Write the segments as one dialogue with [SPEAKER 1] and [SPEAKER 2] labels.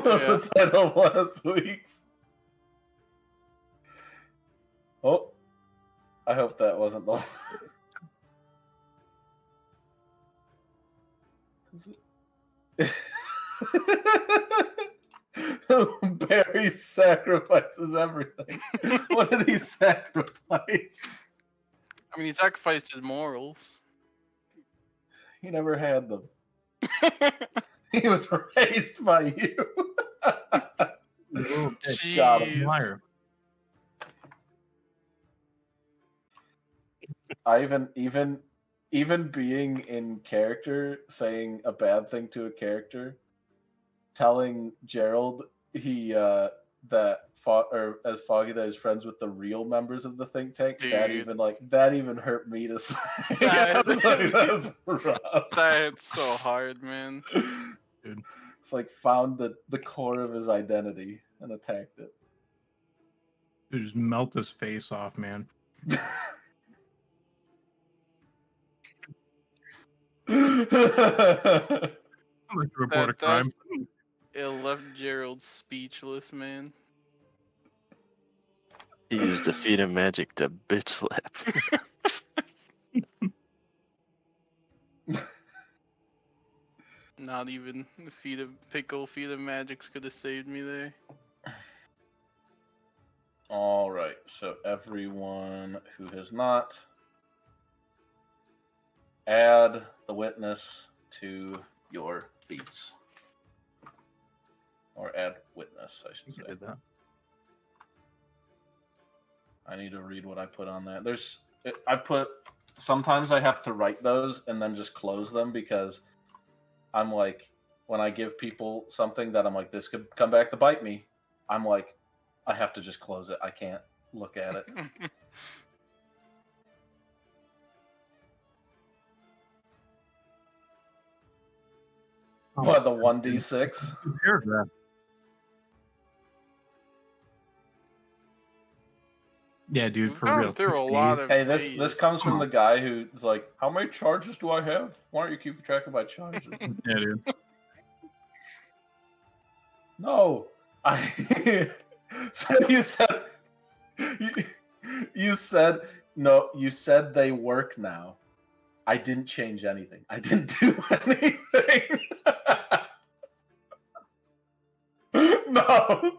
[SPEAKER 1] was the title of last week's. Oh, I hope that wasn't the Barry sacrifices everything. What did he sacrifice?
[SPEAKER 2] I mean, he sacrificed his morals.
[SPEAKER 1] He never had them. He was raised by you. Got him.
[SPEAKER 2] Jeez.
[SPEAKER 1] I even being in character, saying a bad thing to a character, telling Gerald as Foggy that he's friends with the real members of the think tank.
[SPEAKER 2] Dude.
[SPEAKER 1] That even hurt me to say.
[SPEAKER 2] That's
[SPEAKER 1] rough.
[SPEAKER 2] That's so hard, man.
[SPEAKER 1] Dude. It's like found the core of his identity and attacked it.
[SPEAKER 3] Dude, just melt his face off, man. Report a crime.
[SPEAKER 2] It left Gerald speechless, man.
[SPEAKER 4] He used the feet of magic to bitch slap.
[SPEAKER 2] Not even the pickle feet of magics could have saved me there.
[SPEAKER 1] All right, so everyone who has not, add the witness to your feats. Or add witness, I should say.
[SPEAKER 3] Did that.
[SPEAKER 1] I need to read what I put on that. Sometimes I have to write those and then just close them because I'm like, when I give people something that I'm like, this could come back to bite me, I'm like, I have to just close it. I can't look at it. What, the 1d6?
[SPEAKER 3] Paragraph. Yeah, dude, for real.
[SPEAKER 2] There are a lot of.
[SPEAKER 1] Hey, this comes from the guy who's like, how many charges do I have? Why don't you keep track of my charges?
[SPEAKER 3] Yeah, dude.
[SPEAKER 1] No, So you said no. You said they work now. I didn't change anything. I didn't do anything. No.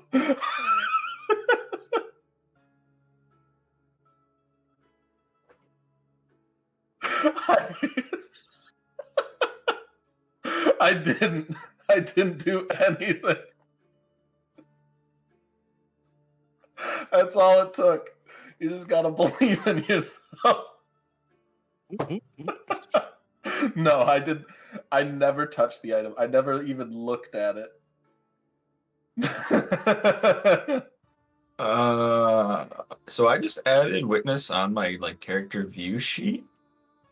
[SPEAKER 1] I didn't do anything. That's all it took. You just gotta believe in yourself. No, I didn't. I never touched the item. I never even looked at it.
[SPEAKER 5] So I just added witness on my character view sheet.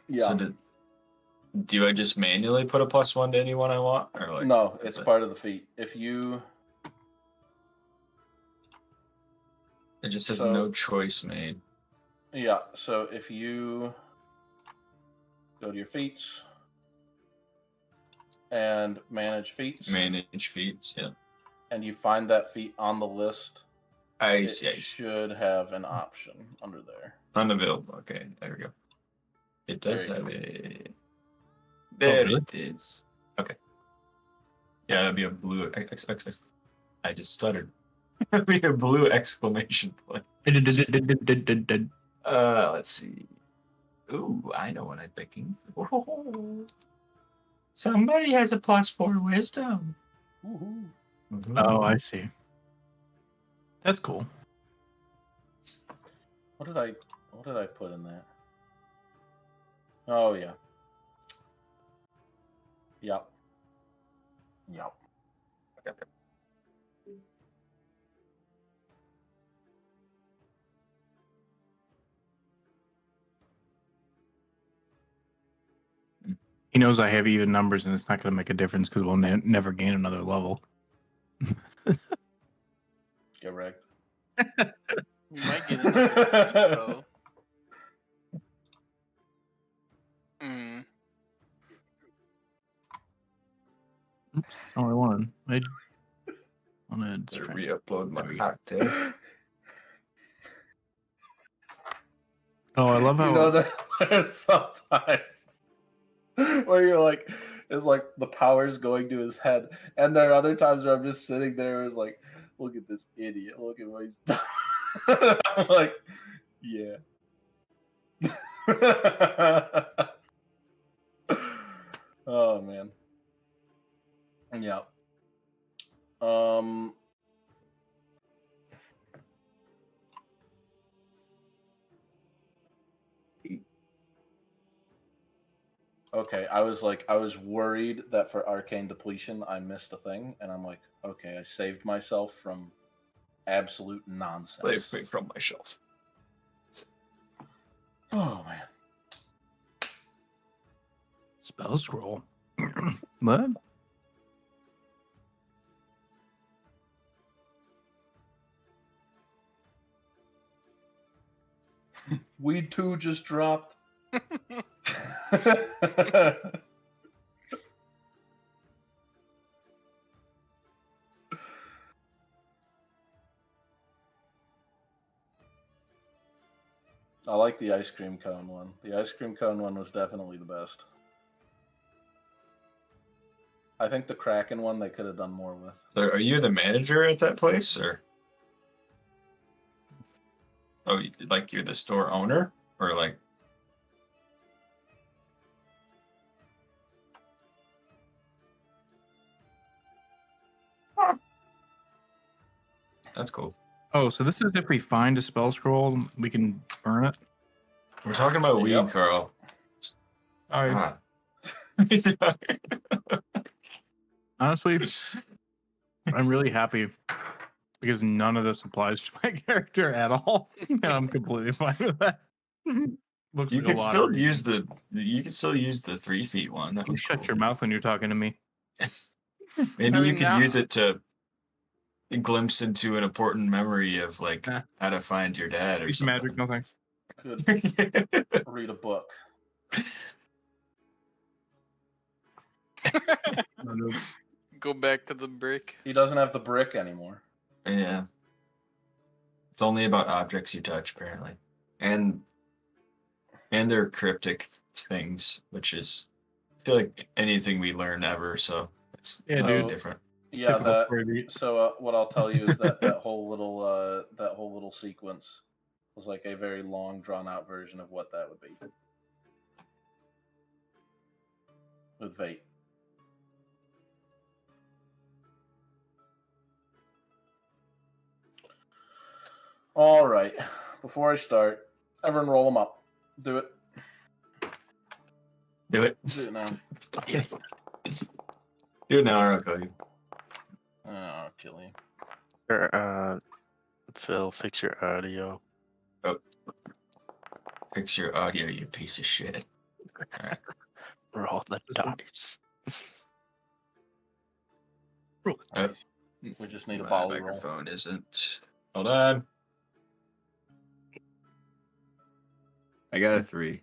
[SPEAKER 1] Yeah.
[SPEAKER 5] So do I just manually put a +1 to anyone I want, or
[SPEAKER 1] no? It's part of the feat. If you,
[SPEAKER 5] it just says no choice made.
[SPEAKER 1] Yeah. So if you go to your feats and manage feats.
[SPEAKER 5] Manage feats, yeah.
[SPEAKER 1] And you find that feat on the list.
[SPEAKER 5] I see.
[SPEAKER 1] Should have an option under there.
[SPEAKER 5] Unavailable. Okay, there we go. It does have a. There
[SPEAKER 3] really?
[SPEAKER 5] it is. Okay. Yeah, that'd be a blue X. I just stuttered. That'd be a blue exclamation point. Let's see. Ooh, I know what I'm thinking. Oh, somebody has a +4 wisdom.
[SPEAKER 1] Mm-hmm.
[SPEAKER 3] Oh, I see. That's cool.
[SPEAKER 1] What did I put in that? Oh yeah. Yep.
[SPEAKER 5] Okay.
[SPEAKER 3] He knows I have even numbers, and it's not going to make a difference because we'll never gain another level.
[SPEAKER 1] Get wrecked.
[SPEAKER 2] You might get another though.
[SPEAKER 3] Oops, that's not what I wanted. On a
[SPEAKER 5] Better
[SPEAKER 3] string.
[SPEAKER 5] re-upload my
[SPEAKER 3] There we go.
[SPEAKER 5] hot day.
[SPEAKER 3] Oh, I love how
[SPEAKER 1] You know, there's sometimes where you're like, it's like the power's going to his head, and there are other times where I'm just sitting there, it's like, look at this idiot, look at what he's done. I'm like, yeah. Oh man. Yeah. Okay, I was worried that for arcane depletion I missed a thing, and I'm like, okay, I saved myself from absolute nonsense.
[SPEAKER 5] Save me from my shelf.
[SPEAKER 1] Oh man.
[SPEAKER 3] spell scroll. What?
[SPEAKER 1] Weed 2 just dropped. I like the ice cream cone one. The ice cream cone one was definitely the best. I think the Kraken one they could have done more with.
[SPEAKER 5] So are you the manager at that place, or? Oh, like you're the store owner, or like? That's cool.
[SPEAKER 3] Oh, so this is if we find a spell scroll, we can burn it.
[SPEAKER 5] We're talking about weed,
[SPEAKER 1] Yep.
[SPEAKER 5] Carl.
[SPEAKER 3] All right.
[SPEAKER 5] Ah.
[SPEAKER 3] Honestly, I'm really happy because none of this applies to my character at all, and I'm completely fine with that. Looks
[SPEAKER 5] You
[SPEAKER 3] like
[SPEAKER 5] can
[SPEAKER 3] a lot
[SPEAKER 5] still
[SPEAKER 3] of
[SPEAKER 5] use the 3 feet one. That
[SPEAKER 3] You
[SPEAKER 5] was
[SPEAKER 3] shut
[SPEAKER 5] cool.
[SPEAKER 3] your mouth when you're talking to me.
[SPEAKER 5] Maybe
[SPEAKER 2] I
[SPEAKER 5] you
[SPEAKER 2] mean,
[SPEAKER 5] could
[SPEAKER 2] now-
[SPEAKER 5] use it to glimpse into an important memory of like
[SPEAKER 3] Nah.
[SPEAKER 5] how to find your dad or
[SPEAKER 3] Use
[SPEAKER 5] something.
[SPEAKER 3] magic, no thanks.
[SPEAKER 1] Could read a book.
[SPEAKER 2] Go back to the brick.
[SPEAKER 1] He doesn't have the brick anymore.
[SPEAKER 5] Yeah. It's only about objects you touch, apparently, and they're cryptic things, which is I feel like anything we learn ever. So it's
[SPEAKER 3] Yeah,
[SPEAKER 5] nothing
[SPEAKER 1] dude.
[SPEAKER 5] different.
[SPEAKER 1] Yeah,
[SPEAKER 3] Typical
[SPEAKER 1] that.
[SPEAKER 3] story beat.
[SPEAKER 1] So what I'll tell you is that that whole little sequence was like a very long, drawn out version of what that would be with Vate. All right. Before I start, everyone roll them up. Do it.
[SPEAKER 5] Do it.
[SPEAKER 1] Do it now.
[SPEAKER 5] Do it now, or I'll kill you.
[SPEAKER 1] Oh, I'll kill you.
[SPEAKER 4] Phil, fix your audio.
[SPEAKER 5] Fix your audio, you piece of shit. Alright.
[SPEAKER 4] Roll the
[SPEAKER 3] This one?
[SPEAKER 4] dice.
[SPEAKER 1] We just need a
[SPEAKER 5] My
[SPEAKER 1] volley roll.
[SPEAKER 5] microphone isn't. Hold on.
[SPEAKER 6] I got a 3.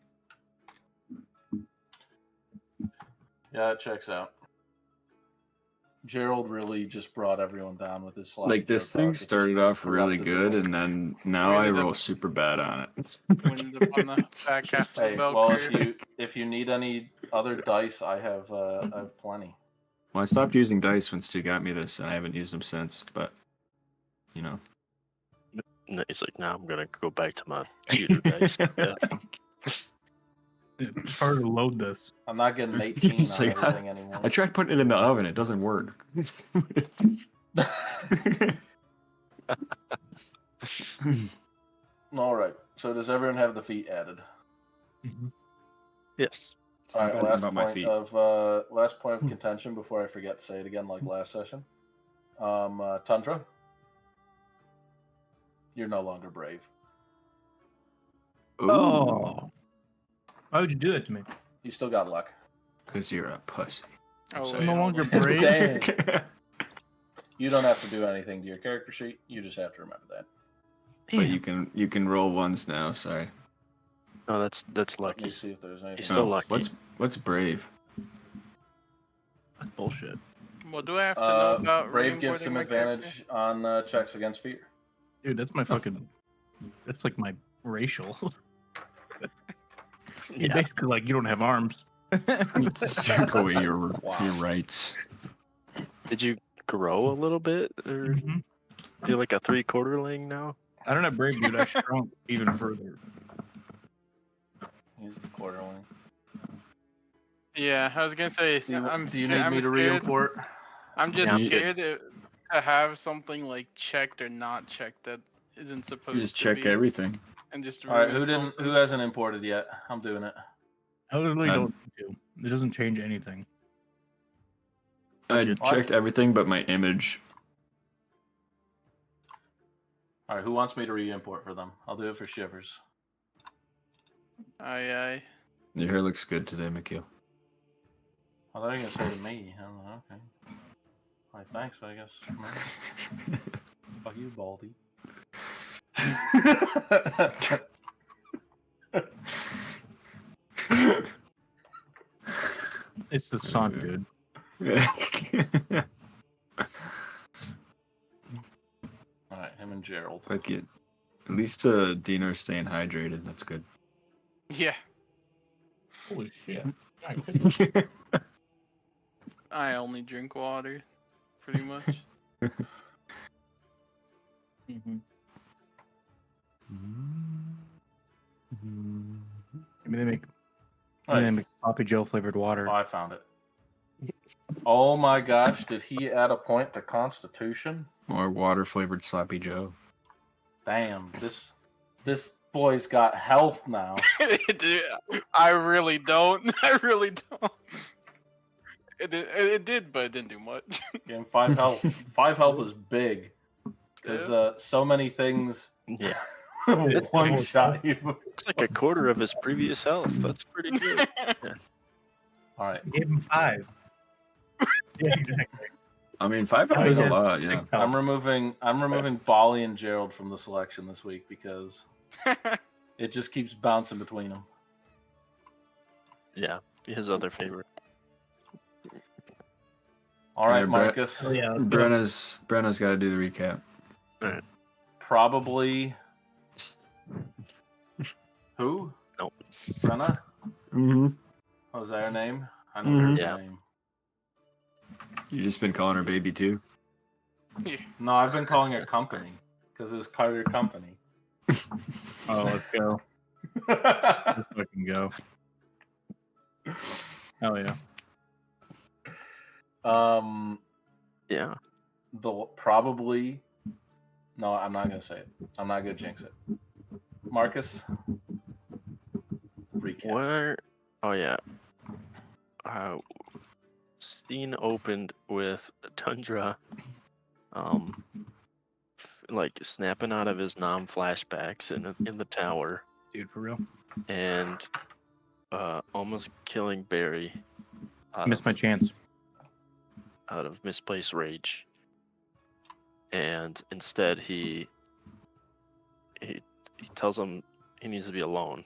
[SPEAKER 1] Yeah, it checks out. Gerald really just brought everyone down with his slide.
[SPEAKER 6] Like this
[SPEAKER 1] joke arc.
[SPEAKER 6] thing
[SPEAKER 1] It just
[SPEAKER 6] started off really
[SPEAKER 1] corrupted the
[SPEAKER 6] good,
[SPEAKER 1] roll.
[SPEAKER 6] and then now I
[SPEAKER 2] ended up-
[SPEAKER 6] roll super bad on it.
[SPEAKER 2] We ended up on the back half of
[SPEAKER 1] Hey,
[SPEAKER 2] the bell
[SPEAKER 1] well,
[SPEAKER 2] curve.
[SPEAKER 1] if you need any other dice, I have plenty.
[SPEAKER 6] Well, I stopped using dice when Stu got me this, and I haven't used them since. But you know,
[SPEAKER 4] And he's like, now I'm gonna go back to my computer dice. Yeah.
[SPEAKER 3] It's hard to load this.
[SPEAKER 1] I'm not getting 18
[SPEAKER 6] He's
[SPEAKER 1] on
[SPEAKER 6] like,
[SPEAKER 1] everything anymore.
[SPEAKER 6] I tried putting it in the oven; it doesn't work.
[SPEAKER 1] All right. So does everyone have the feet added?
[SPEAKER 4] Yes.
[SPEAKER 6] It's
[SPEAKER 1] All
[SPEAKER 6] not
[SPEAKER 1] right.
[SPEAKER 6] bad
[SPEAKER 1] Last
[SPEAKER 6] about my
[SPEAKER 1] point
[SPEAKER 6] feet.
[SPEAKER 1] of last point of contention before I forget to say it again, like last session. Tundra, you're no longer brave.
[SPEAKER 3] Oh. Why would you do that to me?
[SPEAKER 1] You still got luck.
[SPEAKER 6] Because you're a pussy.
[SPEAKER 2] Oh,
[SPEAKER 3] I'm
[SPEAKER 2] wait,
[SPEAKER 3] no
[SPEAKER 2] hold
[SPEAKER 3] longer
[SPEAKER 2] on.
[SPEAKER 3] brave.
[SPEAKER 1] Dang. You don't have to do anything to your character sheet. You just have to remember that.
[SPEAKER 6] But
[SPEAKER 3] Damn.
[SPEAKER 6] you can roll ones now. Sorry.
[SPEAKER 4] No, that's
[SPEAKER 1] Let me
[SPEAKER 4] lucky.
[SPEAKER 1] see if there's anything.
[SPEAKER 4] He's still lucky.
[SPEAKER 6] What's brave?
[SPEAKER 3] That's bullshit.
[SPEAKER 2] What do I have to know about
[SPEAKER 1] Brave gives
[SPEAKER 2] re-importing
[SPEAKER 1] him
[SPEAKER 2] my character?
[SPEAKER 1] advantage on checks against fear.
[SPEAKER 3] Dude, that's my fucking. That's like my racial. It's
[SPEAKER 4] Yeah.
[SPEAKER 3] basically like you don't have arms.
[SPEAKER 6] Strip away your
[SPEAKER 1] Wow.
[SPEAKER 6] rights.
[SPEAKER 4] Did you grow a little bit, or
[SPEAKER 3] Mhm.
[SPEAKER 4] you're like a 3/4ling now?
[SPEAKER 3] I don't have brave, dude. I shrunk even further.
[SPEAKER 1] He's the quarterling.
[SPEAKER 2] Yeah, I was gonna say
[SPEAKER 1] Do you,
[SPEAKER 2] I'm
[SPEAKER 1] do you
[SPEAKER 2] scared.
[SPEAKER 1] need
[SPEAKER 2] I'm
[SPEAKER 1] me to
[SPEAKER 2] scared.
[SPEAKER 1] re-import?
[SPEAKER 2] I'm just
[SPEAKER 4] Yeah, I'm good.
[SPEAKER 2] scared to have something like checked or not checked that isn't supposed
[SPEAKER 6] You just
[SPEAKER 2] to
[SPEAKER 6] check
[SPEAKER 2] be,
[SPEAKER 6] everything.
[SPEAKER 2] and just
[SPEAKER 1] All right,
[SPEAKER 2] ruin
[SPEAKER 1] who didn't?
[SPEAKER 2] something.
[SPEAKER 1] Who hasn't imported yet? I'm doing it.
[SPEAKER 3] I literally
[SPEAKER 6] Um,
[SPEAKER 3] don't need to. It doesn't change anything.
[SPEAKER 6] I
[SPEAKER 4] good.
[SPEAKER 6] checked everything but my image.
[SPEAKER 1] All right, who wants me to re-import for them? I'll do it for Shivers.
[SPEAKER 2] Aye.
[SPEAKER 6] Your hair looks good today, Mikhail.
[SPEAKER 1] I thought you were gonna say to me. I'm like, okay. All right, thanks. I guess. Fuck you, Baldy.
[SPEAKER 3] It's the sun, dude.
[SPEAKER 1] All right, him and Gerald.
[SPEAKER 6] Fuck it. At least Dino's staying hydrated. That's good.
[SPEAKER 2] Yeah,
[SPEAKER 3] Holy shit.
[SPEAKER 2] I only drink water, pretty much.
[SPEAKER 3] Mm-hmm. Maybe they make,
[SPEAKER 1] All right.
[SPEAKER 3] they make Poppy Joe flavored water.
[SPEAKER 1] Oh, I found it. Oh my gosh, did he add a point to Constitution?
[SPEAKER 6] Or water flavored Sloppy Joe.
[SPEAKER 1] Damn, this boy's got health now.
[SPEAKER 2] Dude, I really don't. I really don't. It did, but it didn't do much.
[SPEAKER 1] Getting 5 health. 5 health is big. Because so many things
[SPEAKER 4] Yeah.
[SPEAKER 1] one shot you.
[SPEAKER 4] It's like a quarter of his previous health. That's pretty good.
[SPEAKER 1] All right,
[SPEAKER 3] Give him 5. Yeah, exactly.
[SPEAKER 6] I mean, 5 health is a lot, yeah.
[SPEAKER 1] I'm removing Bali and Gerald from the selection this week because it just keeps bouncing between them.
[SPEAKER 4] Yeah, his other favorite.
[SPEAKER 1] All right,
[SPEAKER 6] Yeah, Brett.
[SPEAKER 1] Marcus.
[SPEAKER 3] Oh, yeah, let's go.
[SPEAKER 6] Brenna's got to do the recap.
[SPEAKER 1] Probably. Who?
[SPEAKER 4] Nope.
[SPEAKER 1] Brenna?
[SPEAKER 6] Mm-hmm.
[SPEAKER 1] Oh, is that her name? I know
[SPEAKER 6] Mhm.
[SPEAKER 1] her
[SPEAKER 4] Yeah.
[SPEAKER 1] name.
[SPEAKER 6] You just been calling her baby too?
[SPEAKER 1] No, I've been calling her company because it's Carter Company.
[SPEAKER 3] Oh, let's go. Let's fucking go. Hell yeah.
[SPEAKER 4] Yeah.
[SPEAKER 1] Probably. No, I'm not gonna say it. I'm not gonna jinx it. Marcus. Recap.
[SPEAKER 4] Where? Oh yeah. Scene opened with Tundra, like snapping out of his flashbacks in the tower,
[SPEAKER 3] Dude, for real.
[SPEAKER 4] and almost killing Barry.
[SPEAKER 3] Missed my chance.
[SPEAKER 4] Out of misplaced rage, and instead he tells him he needs to be alone,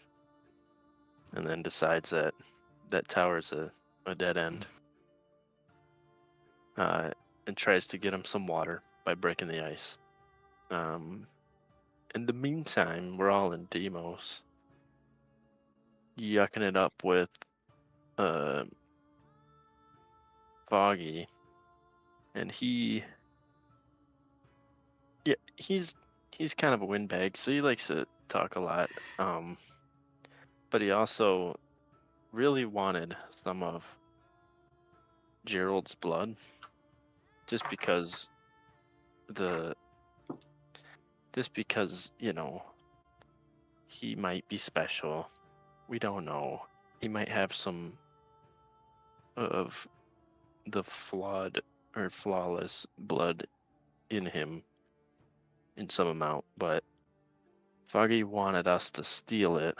[SPEAKER 4] and then decides that tower is a dead end, and tries to get him some water by breaking the ice. In the meantime, we're all in Demos, yucking it up with Foggy, and he's kind of a windbag, so he likes to talk a lot. But he also really wanted some of Gerald's blood, just because he might be special. We don't know. He might have some of the flawed or flawless blood in him in some amount, but Foggy wanted us to steal it.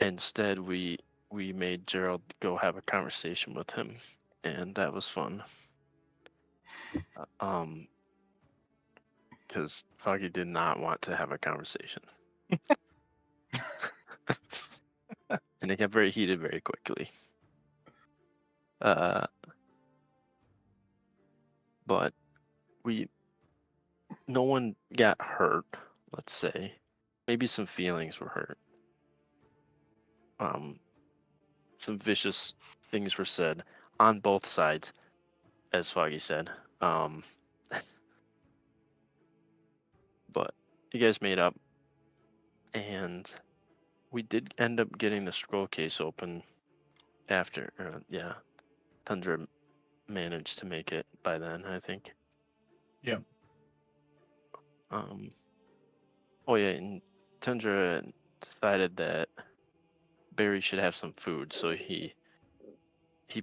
[SPEAKER 4] Instead, we made Gerald go have a conversation with him, and that was fun. Because Foggy did not want to have a conversation. And it got very heated very quickly. but no one got hurt. Let's say, maybe some feelings were hurt. Some vicious things were said on both sides, as Foggy said. But you guys made up, and we did end up getting the scroll case open after. Yeah, Tundra managed to make it by then, I think.
[SPEAKER 3] Yeah.
[SPEAKER 4] Oh yeah, and Tundra decided that Barry should have some food, so he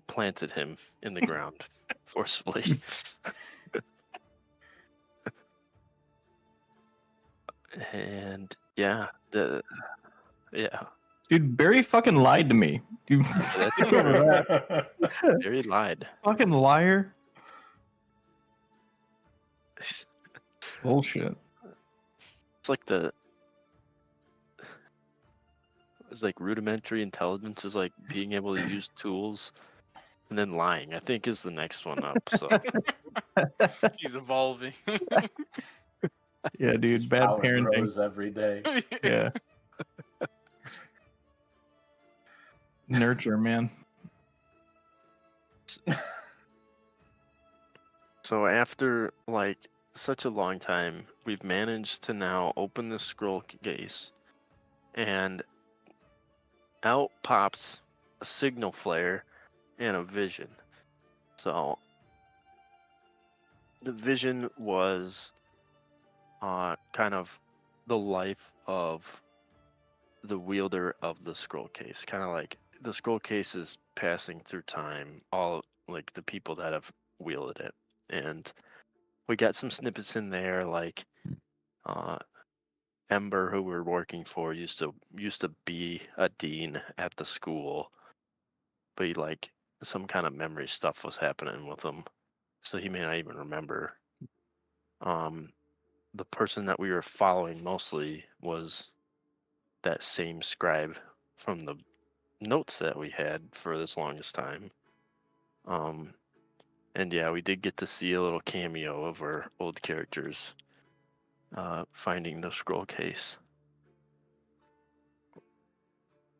[SPEAKER 4] planted him in the ground forcefully. And yeah,
[SPEAKER 3] Dude, Barry fucking lied to me. Dude,
[SPEAKER 4] that's
[SPEAKER 3] get over that.
[SPEAKER 4] Barry lied.
[SPEAKER 3] Fucking liar. Bullshit.
[SPEAKER 4] It's like rudimentary intelligence is like being able to use tools, and then lying, I think, is the next one up. So
[SPEAKER 2] He's evolving.
[SPEAKER 3] Yeah, dude,
[SPEAKER 1] His
[SPEAKER 3] bad
[SPEAKER 1] power
[SPEAKER 3] parenting.
[SPEAKER 1] grows every day.
[SPEAKER 3] Yeah. Nurture, man.
[SPEAKER 4] So after like such a long time, we've managed to now open the scroll case, and out pops a signal flare and a vision. So the vision was kind of the life of the wielder of the scroll case. Kind of like the scroll case is passing through time, all like the people that have wielded it. And we got some snippets in there, like Ember, who we're working for, used to be a dean at the school, but he, like, some kind of memory stuff was happening with him, so he may not even remember. The person that we were following mostly was that same scribe from the notes that we had for this longest time. And yeah, we did get to see a little cameo of our old characters finding the scroll case.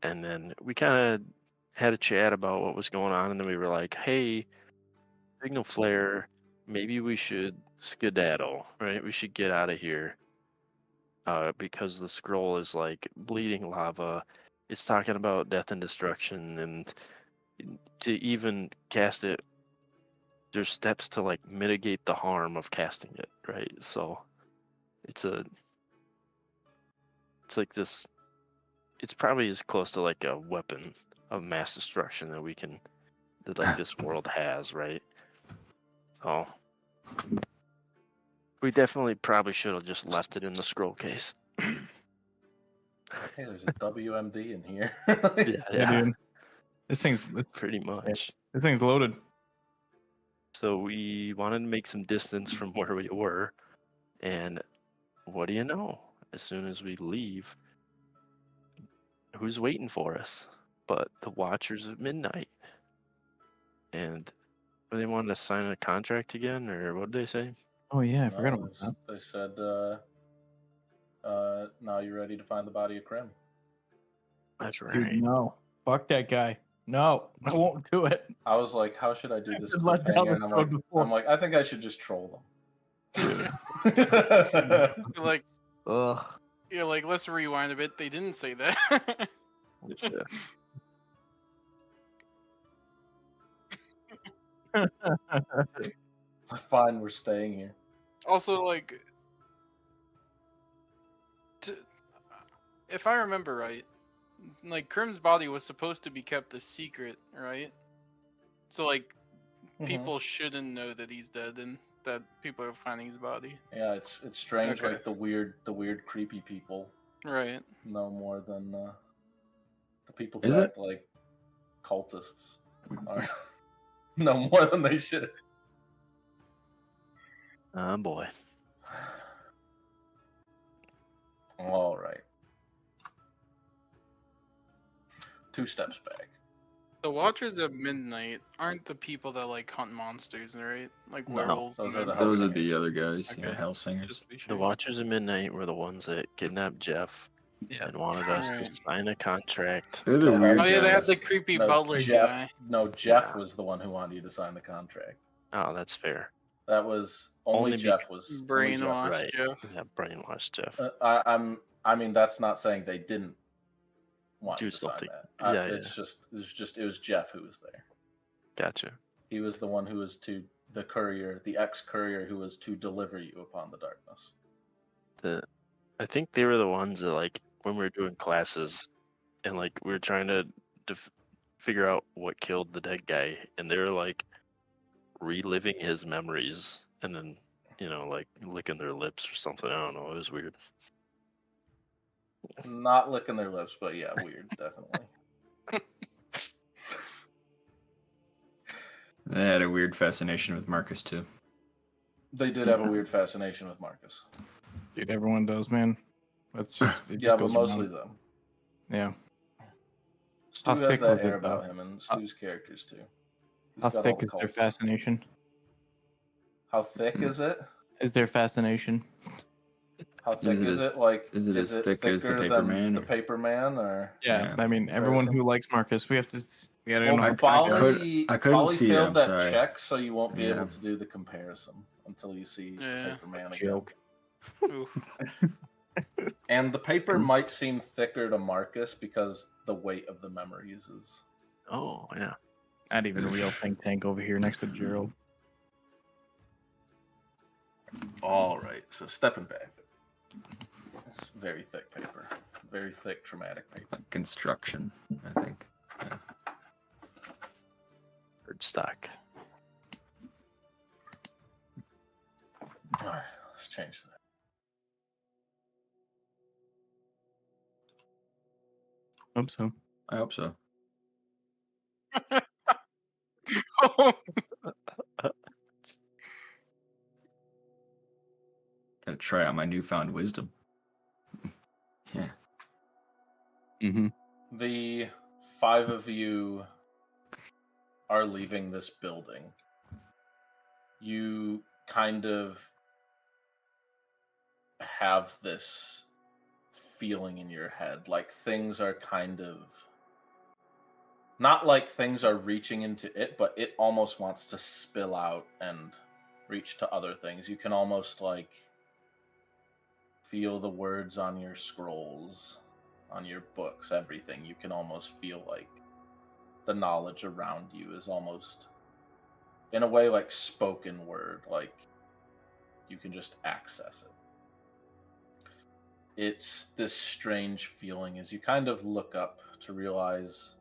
[SPEAKER 4] And then we kind of had a chat about what was going on, and then we were like, hey, signal flare, maybe we should skedaddle, right? We should get out of here. Because the scroll is like bleeding lava. It's talking about death and destruction, and to even cast it, there's steps to like mitigate the harm of casting it, right? So it's like this. It's probably as close to like a weapon of mass destruction that like this world has, right? Oh, we definitely probably should have just left it in the scroll case.
[SPEAKER 1] Hey, there's a WMD in here.
[SPEAKER 3] Yeah, dude. This thing's
[SPEAKER 4] Pretty much.
[SPEAKER 3] This thing's loaded.
[SPEAKER 4] So we wanted to make some distance from where we were, and what do you know? As soon as we leave, who's waiting for us but the Watchers of Midnight? And they wanted to sign a contract again, or what did they say?
[SPEAKER 3] Oh yeah, I forgot
[SPEAKER 1] No,
[SPEAKER 3] about that.
[SPEAKER 1] they said, now you're ready to find the body of Krim.
[SPEAKER 4] That's right.
[SPEAKER 3] Dude, no. Fuck that guy. No, I won't do it.
[SPEAKER 1] I was like, how should I do this
[SPEAKER 3] I've let down
[SPEAKER 1] cliffhanger? And
[SPEAKER 3] the road before.
[SPEAKER 1] I'm like, I think I should just troll them.
[SPEAKER 2] You're like,
[SPEAKER 3] Ugh.
[SPEAKER 2] let's rewind a bit. They didn't say that.
[SPEAKER 1] Fine, we're staying here.
[SPEAKER 2] Also, like, if I remember right, like Krim's body was supposed to be kept a secret, right? So like, people shouldn't know that he's dead and that people are finding his body.
[SPEAKER 1] Yeah, it's strange.
[SPEAKER 2] Okay.
[SPEAKER 1] Like the weird, creepy people
[SPEAKER 2] Right.
[SPEAKER 1] know more than the people
[SPEAKER 6] Is
[SPEAKER 1] who
[SPEAKER 6] it?
[SPEAKER 1] act like cultists are know more than they should.
[SPEAKER 4] Oh boy.
[SPEAKER 1] All right. 2 steps back.
[SPEAKER 2] The Watchers of Midnight aren't the people that like hunt monsters, right? Like
[SPEAKER 1] No,
[SPEAKER 2] werewolves.
[SPEAKER 1] those
[SPEAKER 2] and
[SPEAKER 1] are the
[SPEAKER 2] vampires?
[SPEAKER 6] Those are
[SPEAKER 1] Hellsingers.
[SPEAKER 6] the other guys.
[SPEAKER 2] Okay.
[SPEAKER 6] Yeah, Hellsingers.
[SPEAKER 2] Just to be
[SPEAKER 4] The
[SPEAKER 2] sure.
[SPEAKER 4] Watchers of Midnight were the ones that kidnapped Jeff and wanted us to
[SPEAKER 2] Alright.
[SPEAKER 4] sign a contract.
[SPEAKER 6] They're the
[SPEAKER 1] Yeah,
[SPEAKER 6] weird
[SPEAKER 2] Oh yeah, they had the
[SPEAKER 6] guys.
[SPEAKER 2] creepy
[SPEAKER 1] No,
[SPEAKER 2] butler
[SPEAKER 1] Jeff.
[SPEAKER 2] guy.
[SPEAKER 1] No, Jeff
[SPEAKER 4] Yeah.
[SPEAKER 1] was the one who wanted you to sign the contract.
[SPEAKER 4] Oh, that's fair.
[SPEAKER 1] That was only,
[SPEAKER 4] Only
[SPEAKER 1] Jeff was only Jeff
[SPEAKER 2] Brainwashed
[SPEAKER 4] Right.
[SPEAKER 2] Jeff.
[SPEAKER 4] Yeah, brainwashed Jeff.
[SPEAKER 1] I mean, that's not saying they didn't want
[SPEAKER 4] Do
[SPEAKER 1] you to sign
[SPEAKER 4] something.
[SPEAKER 1] that.
[SPEAKER 4] Yeah,
[SPEAKER 1] It was Jeff who was there.
[SPEAKER 4] Gotcha.
[SPEAKER 1] He was the one who was the courier, the ex-courier who was to deliver you upon the darkness.
[SPEAKER 4] I think they were the ones that, like, when we were doing classes and like we were trying to figure out what killed the dead guy, and they were like reliving his memories and then, you know, like licking their lips or something. I don't know. It was weird.
[SPEAKER 1] Not licking their lips, but yeah, weird, definitely.
[SPEAKER 6] They had a weird fascination with Marcus too.
[SPEAKER 1] They did have a weird fascination with Marcus.
[SPEAKER 3] Dude, everyone does, man. That's just it
[SPEAKER 1] Yeah,
[SPEAKER 3] just
[SPEAKER 1] but
[SPEAKER 3] goes
[SPEAKER 1] mostly
[SPEAKER 3] around.
[SPEAKER 1] them.
[SPEAKER 3] Yeah.
[SPEAKER 1] Stu
[SPEAKER 3] How
[SPEAKER 1] has
[SPEAKER 3] thick
[SPEAKER 1] that
[SPEAKER 3] was
[SPEAKER 1] air
[SPEAKER 3] it, though?
[SPEAKER 1] about him, and Stu's characters too. He's
[SPEAKER 3] How
[SPEAKER 1] got all
[SPEAKER 3] thick
[SPEAKER 1] the
[SPEAKER 3] is their
[SPEAKER 1] cults.
[SPEAKER 3] fascination?
[SPEAKER 1] How thick is it?
[SPEAKER 3] Is their fascination?
[SPEAKER 1] How thick is
[SPEAKER 6] as-
[SPEAKER 1] it? Like,
[SPEAKER 6] is it as thick as the
[SPEAKER 1] thicker
[SPEAKER 6] Paper
[SPEAKER 1] than
[SPEAKER 6] Man,
[SPEAKER 1] The
[SPEAKER 6] or-
[SPEAKER 1] Paper Man, or
[SPEAKER 3] Yeah,
[SPEAKER 6] Yeah.
[SPEAKER 3] I mean, everyone
[SPEAKER 1] Comparison?
[SPEAKER 3] who likes Marcus, we gotta
[SPEAKER 1] well,
[SPEAKER 3] know.
[SPEAKER 1] Polly,
[SPEAKER 6] I couldn't
[SPEAKER 1] Polly
[SPEAKER 6] see it,
[SPEAKER 1] failed
[SPEAKER 6] I'm
[SPEAKER 1] that
[SPEAKER 6] sorry.
[SPEAKER 1] check, so you won't be
[SPEAKER 6] Yeah.
[SPEAKER 1] able to do the comparison until you see
[SPEAKER 2] Yeah.
[SPEAKER 1] the Paper Man again.
[SPEAKER 3] Joke.
[SPEAKER 2] Oof.
[SPEAKER 1] And the paper might seem thicker to Marcus because the weight of the memories is.
[SPEAKER 4] Oh yeah.
[SPEAKER 3] Not even a real think tank over here next to Gerald.
[SPEAKER 1] All right, so stepping back. It's very thick paper. Very thick, traumatic paper.
[SPEAKER 6] Like construction, I think.
[SPEAKER 4] Bird stock.
[SPEAKER 1] All right, let's change that.
[SPEAKER 3] Hope so.
[SPEAKER 6] I hope so. Gotta try out my newfound wisdom. Yeah.
[SPEAKER 3] Mm-hmm.
[SPEAKER 1] The 5 of you are leaving this building. You kind of have this feeling in your head, like things are kind of not like things are reaching into it, but it almost wants to spill out and reach to other things. You can almost like feel the words on your scrolls, on your books, everything. You can almost feel like the knowledge around you is almost in a way like spoken word, like you can just access it. It's this strange feeling as you kind of look up to realize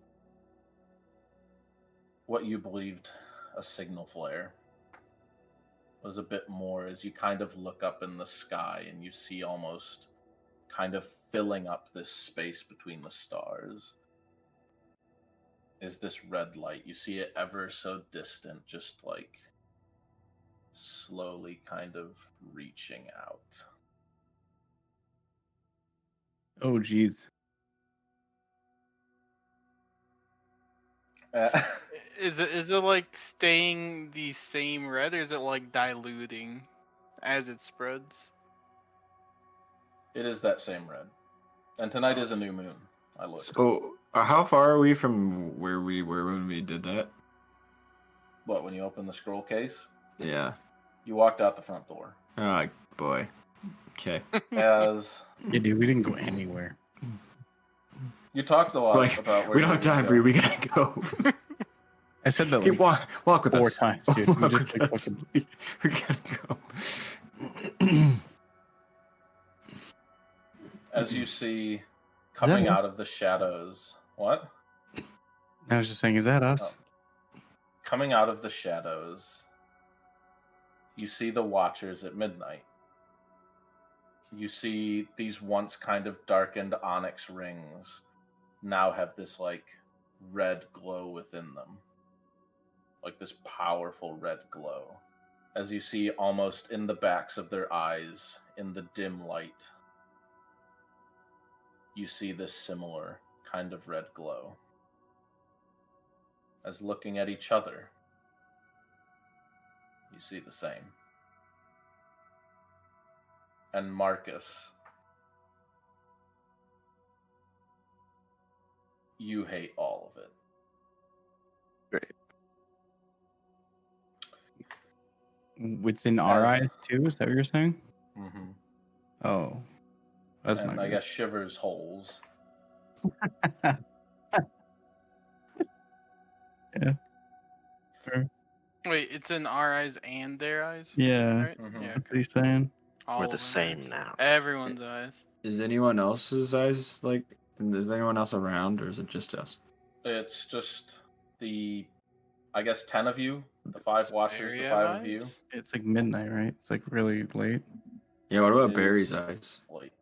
[SPEAKER 1] what you believed a signal flare was a bit more as you kind of look up in the sky and you see almost kind of filling up this space between the stars is this red light. You see it ever so distant, just like slowly kind of reaching out.
[SPEAKER 3] Oh, jeez.
[SPEAKER 2] Is it like staying the same red, or is it like diluting as it spreads?
[SPEAKER 1] It is that same red. And tonight is a new moon. I looked.
[SPEAKER 6] So, how far are we from where we were when we did that?
[SPEAKER 1] What, when you open the scroll case?
[SPEAKER 6] Yeah.
[SPEAKER 1] You walked out the front door.
[SPEAKER 6] Oh, boy. Okay.
[SPEAKER 1] As
[SPEAKER 3] Yeah, dude, we didn't go anywhere.
[SPEAKER 1] you talked a lot
[SPEAKER 6] Like,
[SPEAKER 1] about where
[SPEAKER 6] we don't have time for you. We gotta go.
[SPEAKER 3] I said that
[SPEAKER 6] Okay,
[SPEAKER 3] like
[SPEAKER 6] walk with
[SPEAKER 3] 4
[SPEAKER 6] us.
[SPEAKER 3] times, dude. We
[SPEAKER 6] Walk
[SPEAKER 3] just,
[SPEAKER 6] with
[SPEAKER 3] like,
[SPEAKER 6] us.
[SPEAKER 3] fucking-
[SPEAKER 6] We gotta go.
[SPEAKER 1] as you see coming
[SPEAKER 3] Yeah.
[SPEAKER 1] out of the shadows. What?
[SPEAKER 3] I was just saying, is that us?
[SPEAKER 1] Oh. Coming out of the shadows, you see the Watchers at midnight. You see these once kind of darkened onyx rings now have this like red glow within them. Like this powerful red glow. As you see almost in the backs of their eyes, in the dim light, you see this similar kind of red glow. as looking at each other, you see the same. And Marcus, you hate all of it.
[SPEAKER 4] Great.
[SPEAKER 3] It's in our
[SPEAKER 1] As-
[SPEAKER 3] eyes too. Is that what you're saying?
[SPEAKER 1] Mm-hmm.
[SPEAKER 3] Oh, that's
[SPEAKER 1] And
[SPEAKER 3] not
[SPEAKER 1] I
[SPEAKER 3] good.
[SPEAKER 1] guess Shivers holes.
[SPEAKER 3] Yeah. Sure.
[SPEAKER 2] Wait, it's in our eyes and their eyes?
[SPEAKER 3] Yeah.
[SPEAKER 2] Right?
[SPEAKER 1] Mhm.
[SPEAKER 2] Yeah.
[SPEAKER 3] That's what he's saying.
[SPEAKER 2] All
[SPEAKER 4] We're
[SPEAKER 2] of
[SPEAKER 4] the
[SPEAKER 2] our
[SPEAKER 4] same
[SPEAKER 2] eyes.
[SPEAKER 4] now.
[SPEAKER 2] Everyone's eyes.
[SPEAKER 6] Is anyone else's eyes like? Is anyone else around, or is it just us?
[SPEAKER 1] It's just I guess 10 of you, the 5 watchers, the
[SPEAKER 2] Area
[SPEAKER 1] 5 of you.
[SPEAKER 2] eyes?
[SPEAKER 3] It's like midnight, right? It's like really late.
[SPEAKER 6] Yeah. What about
[SPEAKER 1] is
[SPEAKER 6] Barry's eyes?
[SPEAKER 1] late.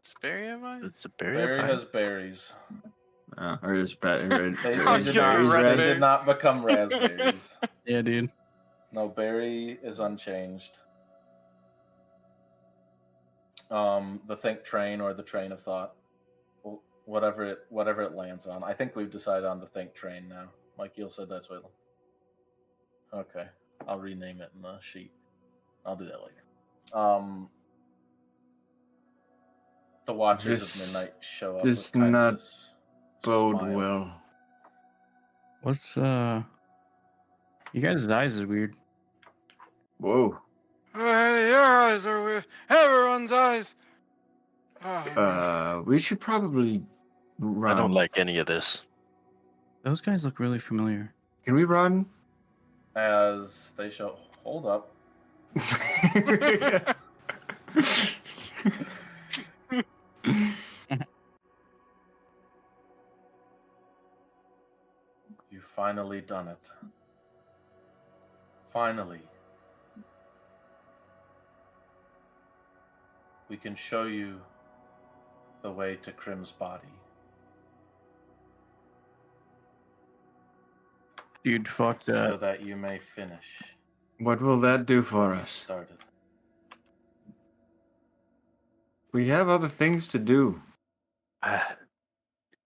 [SPEAKER 2] Sperry of eyes?
[SPEAKER 4] It's a berry.
[SPEAKER 1] Barry has berries.
[SPEAKER 6] Or is
[SPEAKER 1] They,
[SPEAKER 2] I'll
[SPEAKER 1] did
[SPEAKER 2] give
[SPEAKER 1] not,
[SPEAKER 2] you
[SPEAKER 1] they
[SPEAKER 2] red
[SPEAKER 1] did not become raspberries.
[SPEAKER 3] Yeah, dude.
[SPEAKER 1] No, Barry is unchanged. The think train or the train of thought, whatever it lands on. I think we've decided on the think train now. Like Gil said, that's what. Okay, I'll rename it in the sheet. I'll do that later. The Watchers
[SPEAKER 6] This
[SPEAKER 1] of Midnight show up.
[SPEAKER 6] does
[SPEAKER 1] with kind
[SPEAKER 6] not
[SPEAKER 1] of this
[SPEAKER 6] bode
[SPEAKER 1] smile.
[SPEAKER 6] well.
[SPEAKER 3] What's you guys' eyes is weird.
[SPEAKER 6] Whoa.
[SPEAKER 2] Your eyes are weird. Everyone's eyes. Oh,
[SPEAKER 6] We should probably run.
[SPEAKER 4] I don't like any of this.
[SPEAKER 3] Those guys look really familiar.
[SPEAKER 6] Can we run?
[SPEAKER 1] As they show. Hold up. You've finally done it. Finally. We can show you the way to Krim's body.
[SPEAKER 3] Dude, fuck
[SPEAKER 1] So
[SPEAKER 3] that.
[SPEAKER 1] that you may finish
[SPEAKER 6] What will that do for
[SPEAKER 1] what you
[SPEAKER 6] us?
[SPEAKER 1] started.
[SPEAKER 6] We have other things to do.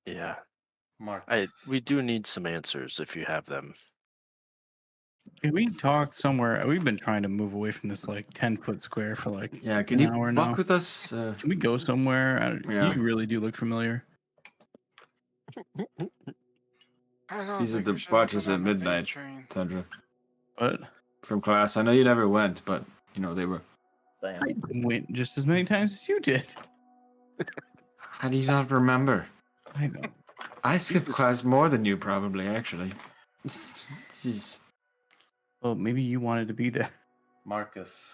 [SPEAKER 4] Yeah,
[SPEAKER 1] Marcus.
[SPEAKER 4] we do need some answers if you have them.
[SPEAKER 3] Can we talk somewhere? We've been trying to move away from this like 10-foot square for like
[SPEAKER 6] Yeah, can
[SPEAKER 3] an
[SPEAKER 6] you
[SPEAKER 3] hour
[SPEAKER 6] walk
[SPEAKER 3] now.
[SPEAKER 6] with us?
[SPEAKER 3] Can we go somewhere?
[SPEAKER 6] Yeah.
[SPEAKER 3] You really do look familiar.
[SPEAKER 6] These are the Watchers at Midnight, Sandra.
[SPEAKER 3] But
[SPEAKER 6] From class. I know you never went, but you know they were.
[SPEAKER 1] Damn.
[SPEAKER 3] I went just as many times as you did.
[SPEAKER 6] How do you not remember?
[SPEAKER 3] I know.
[SPEAKER 6] I skipped class more than you, probably. Actually. Jeez.
[SPEAKER 3] Well, maybe you wanted to be there.
[SPEAKER 1] Marcus.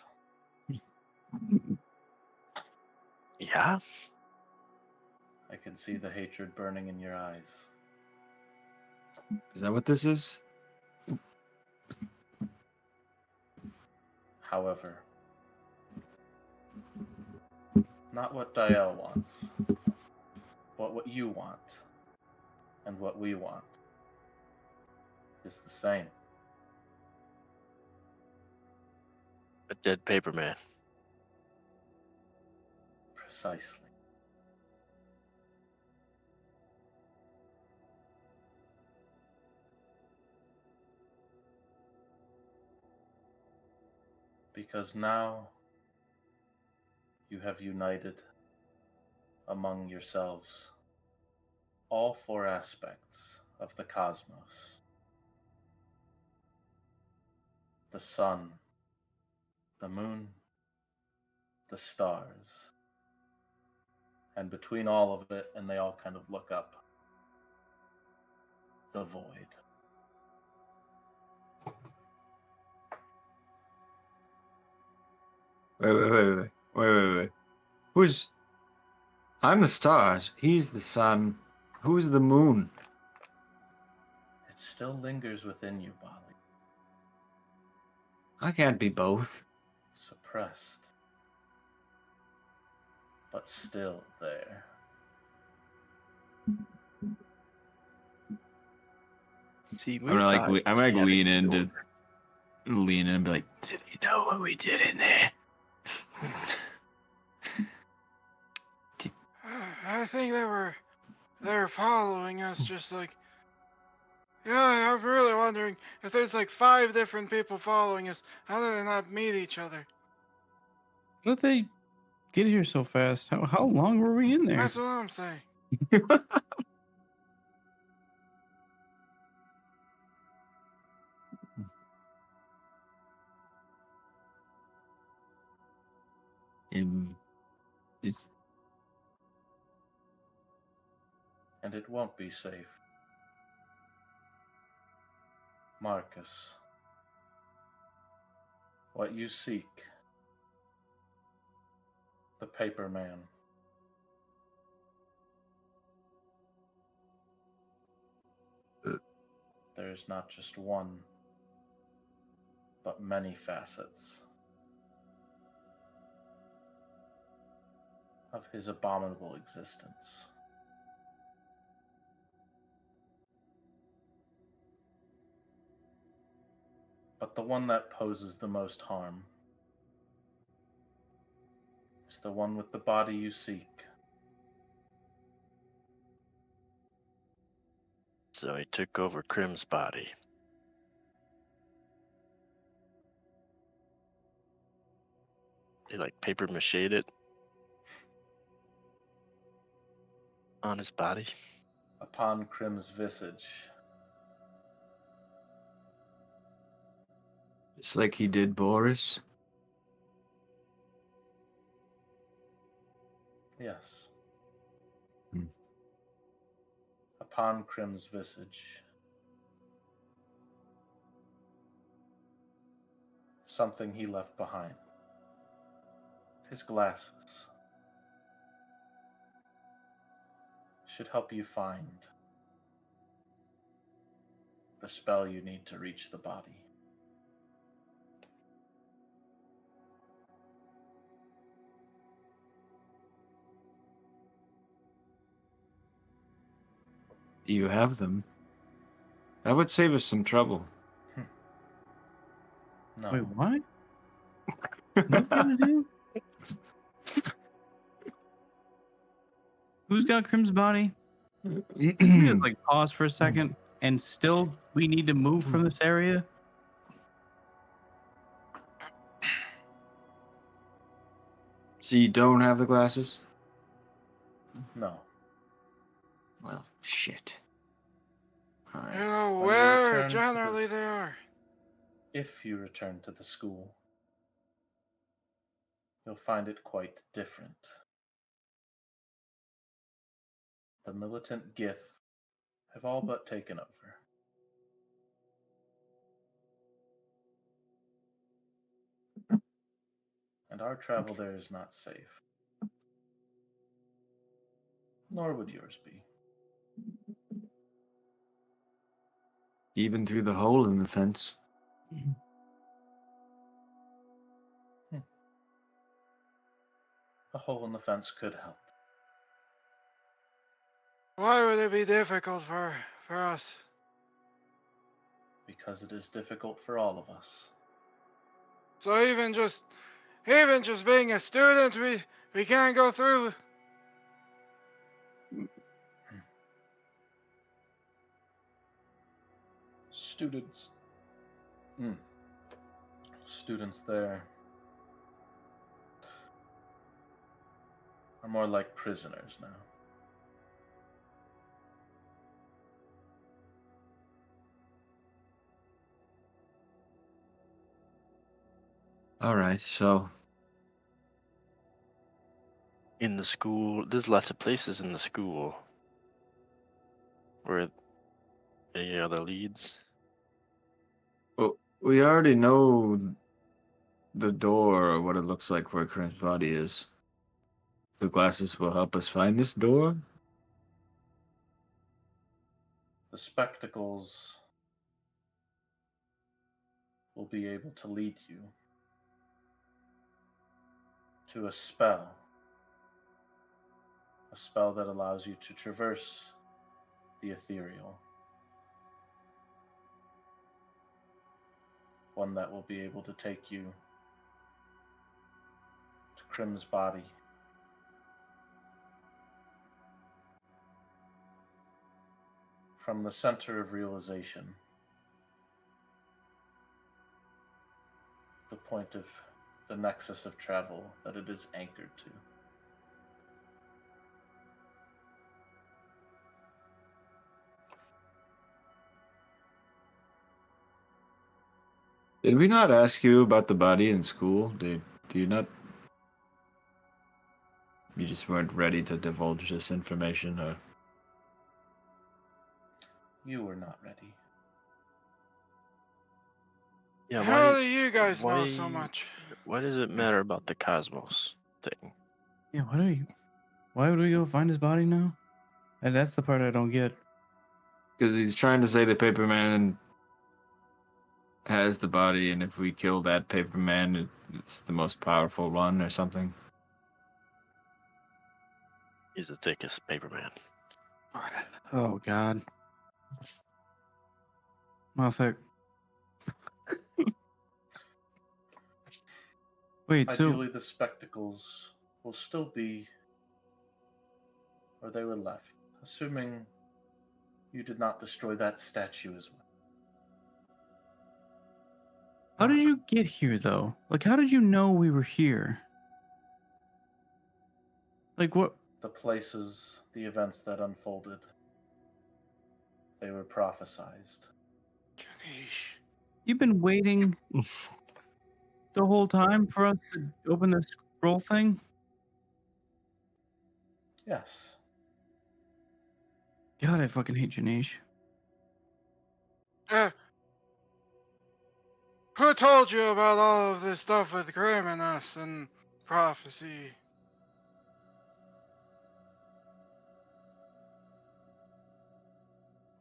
[SPEAKER 4] Yeah,
[SPEAKER 1] I can see the hatred burning in your eyes.
[SPEAKER 6] Is that what this is?
[SPEAKER 1] However, not what Diel wants, but what you want and what we want is the same.
[SPEAKER 4] a dead paper man.
[SPEAKER 1] Precisely. Because now you have united among yourselves all 4 aspects of the cosmos: the sun, the moon, the stars, and between all of it, and they all kind of look up, the void.
[SPEAKER 6] Wait. Who's? I'm the stars. He's the sun. Who's the moon?
[SPEAKER 1] It still lingers within you, Bali,
[SPEAKER 6] I can't be both.
[SPEAKER 1] suppressed, but still there.
[SPEAKER 4] See, we
[SPEAKER 6] I'm gonna like,
[SPEAKER 4] thought
[SPEAKER 6] I'm
[SPEAKER 4] we
[SPEAKER 6] like
[SPEAKER 4] had it
[SPEAKER 6] lean in
[SPEAKER 4] together.
[SPEAKER 6] and be like, did you know what we did in there?
[SPEAKER 2] I think they were following us just like Yeah, I'm really wondering if there's like 5 different people following us. How do they not meet each other?
[SPEAKER 3] How did they get here so fast? How long were we in there?
[SPEAKER 2] That's what I'm saying.
[SPEAKER 6] It's
[SPEAKER 1] And it won't be safe. Marcus, what you seek, the paper man, there is not just one, but many facets of his abominable existence. But the one that poses the most harm is the one with the body you seek.
[SPEAKER 4] So he took over Krim's body. He like paper mache'd it on his body.
[SPEAKER 1] Upon Krim's visage,
[SPEAKER 6] it's like he did Boris.
[SPEAKER 1] yes.
[SPEAKER 6] Hmm.
[SPEAKER 1] Upon Krim's visage, something he left behind. His glasses should help you find the spell you need to reach the body.
[SPEAKER 6] You have them. That would save us some trouble.
[SPEAKER 1] No.
[SPEAKER 3] Wait, what? What gonna do? Who's got Krim's body? We just like pause for a second, and still we need to move from this area.
[SPEAKER 6] So you don't have the glasses?
[SPEAKER 1] No.
[SPEAKER 6] Well, shit.
[SPEAKER 2] You
[SPEAKER 6] Alright.
[SPEAKER 2] know
[SPEAKER 1] When you
[SPEAKER 2] where
[SPEAKER 1] return to the-
[SPEAKER 2] generally they are.
[SPEAKER 1] If you return to the school, you'll find it quite different. The militant Gith have all but taken over. And our travel there is not safe. Nor would yours be.
[SPEAKER 6] Even through the hole in the fence.
[SPEAKER 1] A hole in the fence could help.
[SPEAKER 2] Why would it be difficult for us?
[SPEAKER 1] Because it is difficult for all of us.
[SPEAKER 2] So even just being a student, we can't go through.
[SPEAKER 1] Students. Students there are more like prisoners now.
[SPEAKER 6] Alright, so
[SPEAKER 4] In the school, there's lots of places in the school. Where any other leads?
[SPEAKER 6] well, we already know the door or what it looks like where Krim's body is. The glasses will help us find this door?
[SPEAKER 1] The spectacles will be able to lead you to a spell that allows you to traverse the ethereal, one that will be able to take you to Krim's body, from the center of realization, the point of the nexus of travel that it is anchored to.
[SPEAKER 6] Did we not ask you about the body in school? Do you not? You just weren't ready to divulge this information, or?
[SPEAKER 1] You were not ready.
[SPEAKER 4] Yeah,
[SPEAKER 2] How do you guys know so
[SPEAKER 4] why-
[SPEAKER 2] much?
[SPEAKER 4] Why does it matter about the cosmos thing?
[SPEAKER 3] Yeah, why would we go find his body now? And that's the part I don't get.
[SPEAKER 6] Because he's trying to say the Paperman has the body, and if we kill that Paperman, it's the most powerful one or something.
[SPEAKER 4] He's the thickest paper man.
[SPEAKER 3] Oh God. Motherfucker. Wait, so
[SPEAKER 1] Ideally, the spectacles will still be where they were left, assuming you did not destroy that statue as well.
[SPEAKER 3] how did you get here though? Like, how did you know we were here? Like, what?
[SPEAKER 1] The places, the events that unfolded, they were prophesized.
[SPEAKER 2] Ganesh.
[SPEAKER 3] You've been waiting the whole time for us to open this scroll thing?
[SPEAKER 1] Yes.
[SPEAKER 3] God, I fucking hate Janesh.
[SPEAKER 2] Who told you about all of this stuff with Griminus and prophecy?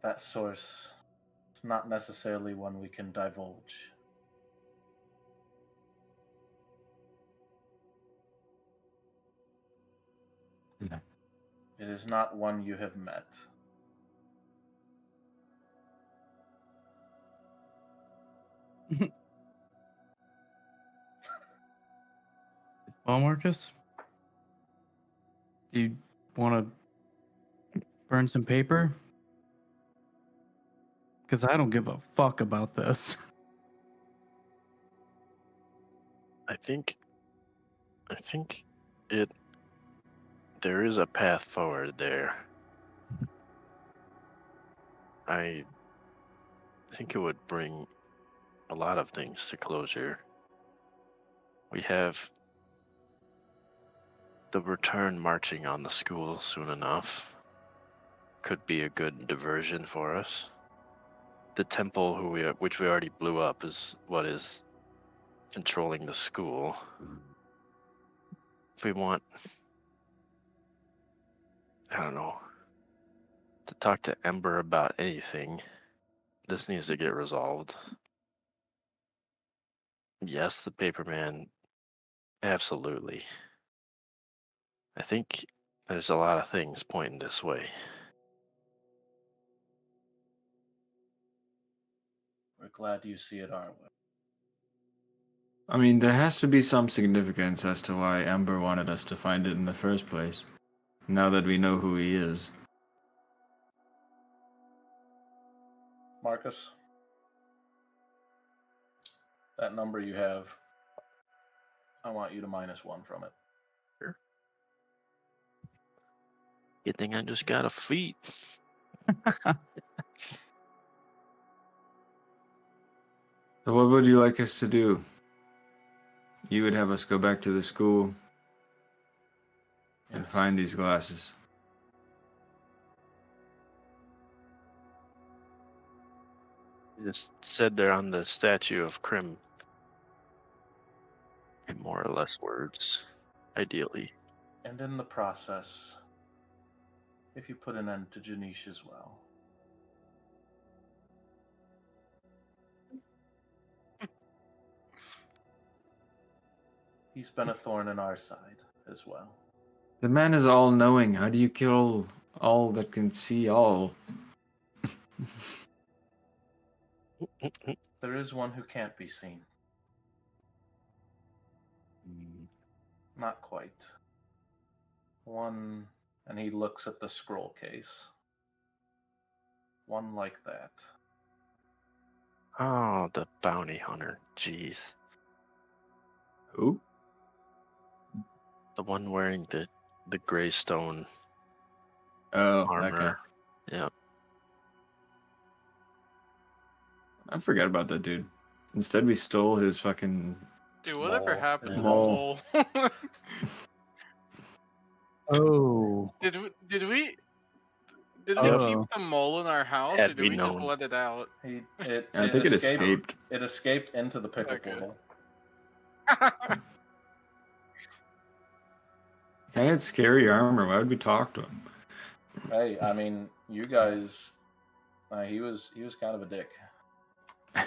[SPEAKER 1] That source is not necessarily one we can divulge.
[SPEAKER 6] No.
[SPEAKER 1] It is not one you have met.
[SPEAKER 3] Well, Marcus, do you want to burn some paper? Because I don't give a fuck about this.
[SPEAKER 4] I think there is a path forward there. I think it would bring a lot of things to closure. We have the return marching on the school soon enough. Could be a good diversion for us. The temple, which we already blew up, is what is controlling the school. If we want, I don't know, to talk to Ember about anything, this needs to get resolved. Yes, the Paperman, absolutely. I think there's a lot of things pointing this way.
[SPEAKER 1] We're glad you see it our way.
[SPEAKER 6] I mean, there has to be some significance as to why Ember wanted us to find it in the first place. Now that we know who he is.
[SPEAKER 1] Marcus, that number you have, I want you to -1 from it.
[SPEAKER 4] Good thing I just got a feat.
[SPEAKER 6] So what would you like us to do? You would have us go back to the school and
[SPEAKER 1] Yes.
[SPEAKER 6] find these glasses.
[SPEAKER 4] You just said they're on the statue of Krim. In more or less words, ideally.
[SPEAKER 1] And in the process, if you put an end to Janish as well. He's been a thorn in our side as well.
[SPEAKER 6] The man is all-knowing. How do you kill all that can see all?
[SPEAKER 1] There is one who can't be seen. Not quite. One, and he looks at the scroll case. One like that.
[SPEAKER 4] Oh, the bounty hunter. Jeez.
[SPEAKER 6] Who?
[SPEAKER 4] The one wearing the gray stone
[SPEAKER 6] Oh, that
[SPEAKER 4] armor.
[SPEAKER 6] guy.
[SPEAKER 4] Yeah.
[SPEAKER 6] I forgot about that dude. Instead, we stole his fucking.
[SPEAKER 2] Dude, whatever
[SPEAKER 1] Mole.
[SPEAKER 2] happened to the
[SPEAKER 6] Mole.
[SPEAKER 2] mole?
[SPEAKER 3] Oh.
[SPEAKER 2] Did we
[SPEAKER 3] Oh.
[SPEAKER 2] keep the mole in our house,
[SPEAKER 4] Had
[SPEAKER 2] or did
[SPEAKER 4] we
[SPEAKER 2] we just
[SPEAKER 4] known.
[SPEAKER 2] let it out?
[SPEAKER 6] I think it escaped.
[SPEAKER 1] It escaped into the pickle
[SPEAKER 2] Okay.
[SPEAKER 1] portal.
[SPEAKER 6] Guy had scary armor. Why would we talk to him?
[SPEAKER 1] Hey, I mean, you guys. He was kind of a dick. I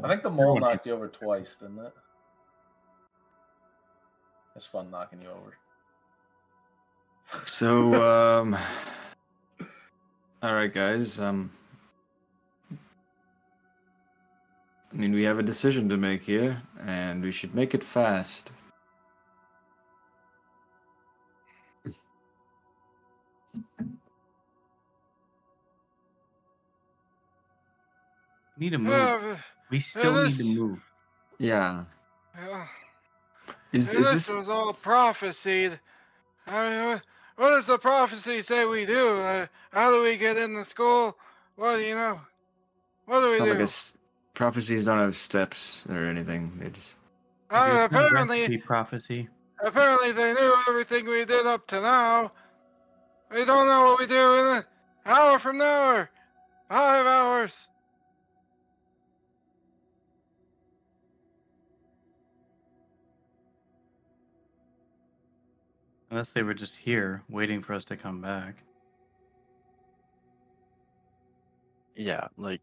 [SPEAKER 1] think the mole knocked you over twice, didn't it? It's fun knocking you over.
[SPEAKER 6] So, all right, guys. I mean, we have a decision to make here, and we should make it fast.
[SPEAKER 7] Need to move. We still need to move.
[SPEAKER 6] Yeah. Is
[SPEAKER 2] this
[SPEAKER 6] this?
[SPEAKER 2] was all prophesied. I mean, what does the prophecy say we do? How do we get into school? What do you know? What do
[SPEAKER 6] It's
[SPEAKER 2] we
[SPEAKER 6] not
[SPEAKER 2] do?
[SPEAKER 6] like prophecies don't have steps or anything. They just.
[SPEAKER 2] Apparently,
[SPEAKER 7] prophecy.
[SPEAKER 2] apparently they knew everything we did up to now. We don't know what we do in an hour from now or 5 hours.
[SPEAKER 7] Unless they were just here waiting for us to come back.
[SPEAKER 4] Yeah, like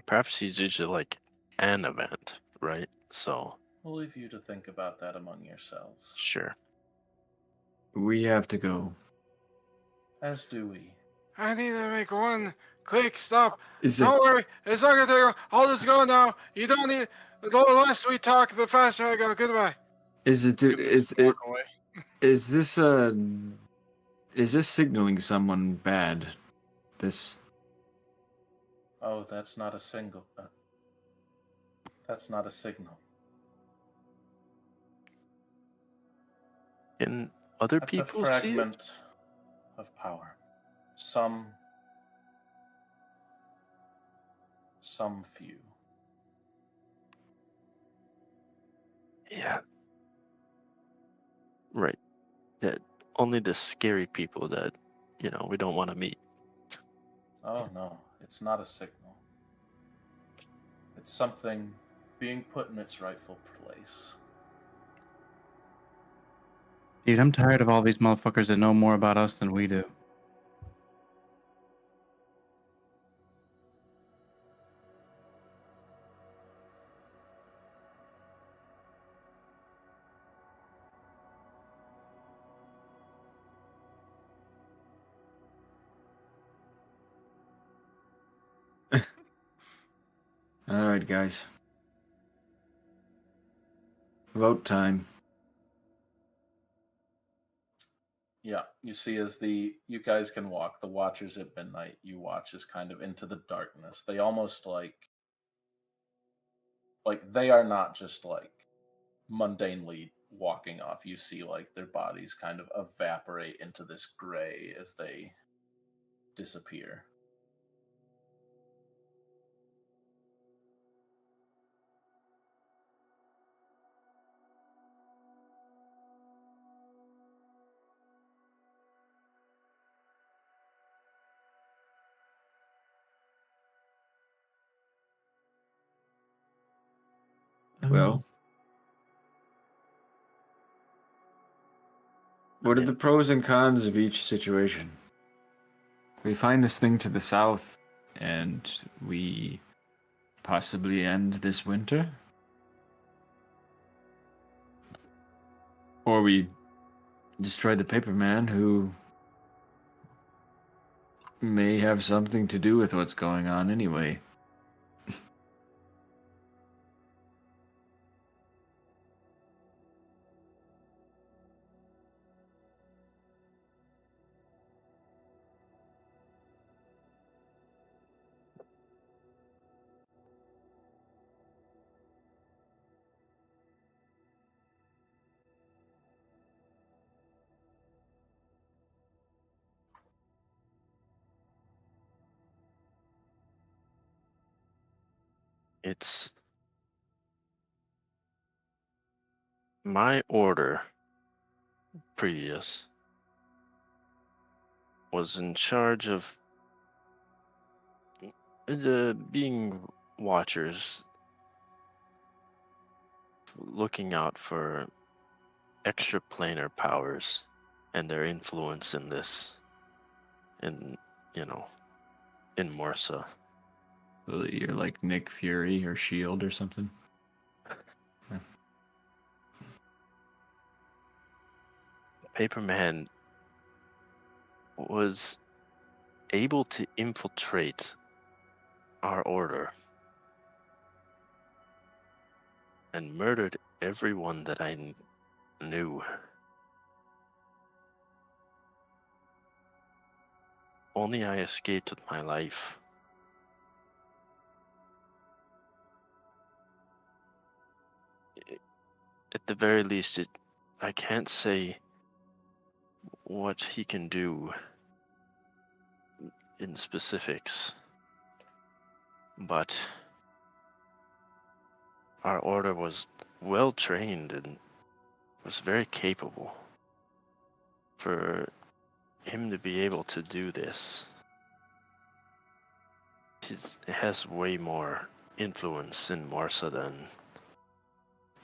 [SPEAKER 4] prophecy is usually like an event, right? So
[SPEAKER 1] We'll leave you to think about that among yourselves.
[SPEAKER 4] sure.
[SPEAKER 6] We have to go.
[SPEAKER 1] As do we.
[SPEAKER 2] I need to make one quick stop.
[SPEAKER 6] Is it?
[SPEAKER 2] Don't worry, it's not gonna take long. I'll just go now. You don't need. The less we talk, the faster I go. Goodbye.
[SPEAKER 6] Is it? Is it?
[SPEAKER 2] Walk away.
[SPEAKER 6] Is this Is this signaling someone bad? This.
[SPEAKER 1] Oh, that's not a single. That's not a signal.
[SPEAKER 4] Can other
[SPEAKER 1] That's a
[SPEAKER 4] people see it?
[SPEAKER 1] fragment of power. Some few.
[SPEAKER 4] Yeah. Right. That only the scary people that, we don't want to meet.
[SPEAKER 1] Oh no, it's not a signal. It's something being put in its rightful place.
[SPEAKER 7] Dude, I'm tired of all these motherfuckers that know more about us than we do.
[SPEAKER 6] All right, guys. Vote time.
[SPEAKER 1] Yeah, you see as you guys can walk, the watchers at midnight, you watch as kind of into the darkness. They almost like they are not just like mundanely walking off. You see like their bodies kind of evaporate into this gray as they disappear.
[SPEAKER 6] Well, what are the pros and cons of each situation? We find this thing to the south, and we possibly end this winter? Or we destroy the paper man, who may have something to do with what's going on anyway.
[SPEAKER 4] it's my order previous was in charge of the being watchers, looking out for extraplanar powers and their influence in this, in in Morsa.
[SPEAKER 6] So you're like Nick Fury or Shield or something.
[SPEAKER 4] Paperman was able to infiltrate our order and murdered everyone that I knew. Only I escaped with my life. At the very least, I can't say what he can do in specifics, but our order was well trained and was very capable. For him to be able to do this, it has way more influence in Morsa than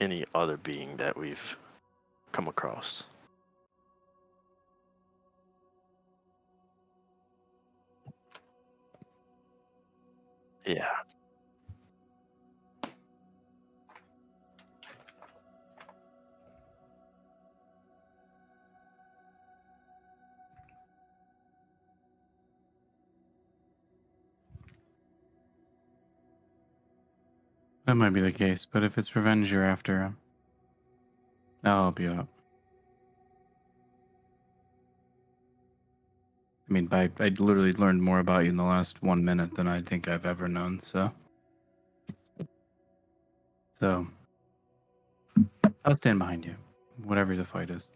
[SPEAKER 4] any other being that we've come across. Yeah.
[SPEAKER 7] That might be the case, but if it's revenge you're after, I'll help you out. I mean, I literally learned more about you in the last 1 minute than I think I've ever known, so I'll stand behind you, whatever the fight is.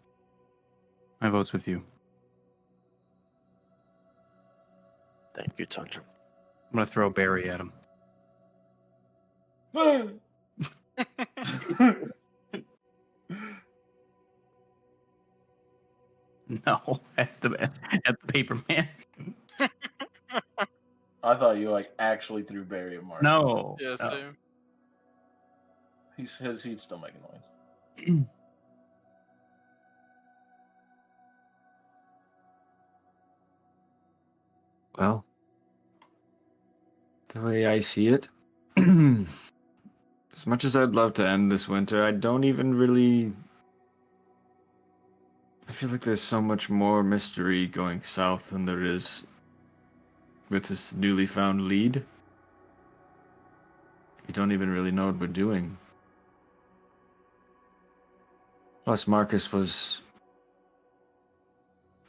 [SPEAKER 7] My vote's with you.
[SPEAKER 4] Thank you, Tundra.
[SPEAKER 7] I'm gonna throw Barry at him. No, at the paper man.
[SPEAKER 1] I thought you like actually threw Barry at Marcus.
[SPEAKER 7] No.
[SPEAKER 2] Yeah,
[SPEAKER 7] no.
[SPEAKER 2] same.
[SPEAKER 1] He'd still make a noise.
[SPEAKER 6] Well, the way I see it, as much as I'd love to end this winter, I don't even really. I feel like there's so much more mystery going south than there is with this newly found lead. You don't even really know what we're doing. Plus, Marcus was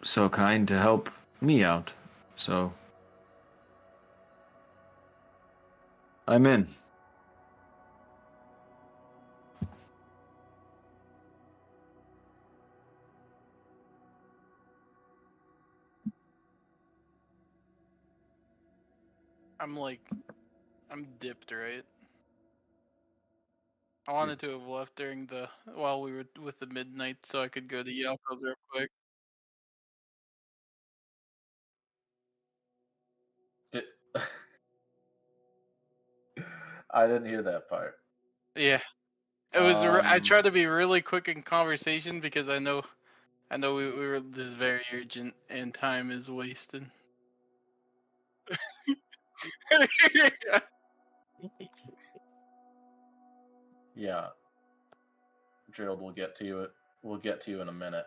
[SPEAKER 6] so kind to help me out, so I'm in.
[SPEAKER 2] I'm dipped, right? I wanted to have left while we were with the midnight so I could go to Yalco's real quick.
[SPEAKER 1] I didn't hear that part.
[SPEAKER 2] Yeah. It was. I tried to be really quick in conversation because I know we were. This is very urgent and time is wasted.
[SPEAKER 1] Yeah, Gerald, we'll get to you. We'll get to you in a minute.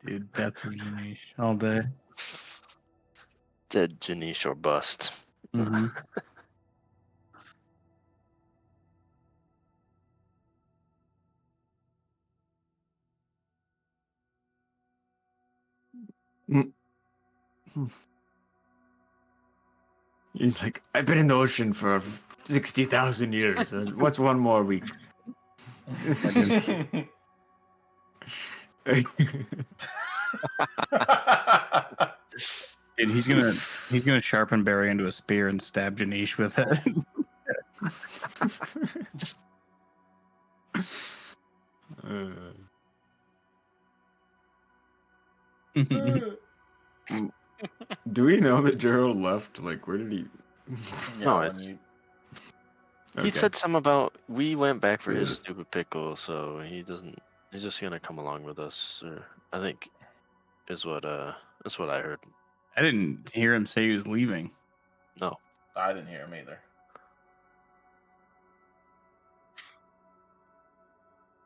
[SPEAKER 7] Dude, death for Janice all day.
[SPEAKER 4] Dead Janice or bust.
[SPEAKER 7] Mm-hmm.
[SPEAKER 6] He's like, I've been in the ocean for 60,000 years. What's one more week?
[SPEAKER 7] Dude, he's gonna sharpen Barry into a spear and stab Janice with it.
[SPEAKER 6] Do we know that Gerald left? Like, where did he?
[SPEAKER 4] No,
[SPEAKER 1] when
[SPEAKER 4] it's-
[SPEAKER 1] you
[SPEAKER 4] He
[SPEAKER 6] Okay.
[SPEAKER 4] said something about we went back for his stupid pickle, so he doesn't. He's just gonna come along with us. Or I think is what that's what I heard.
[SPEAKER 7] I didn't hear him say he was leaving.
[SPEAKER 4] No,
[SPEAKER 1] I didn't hear him either.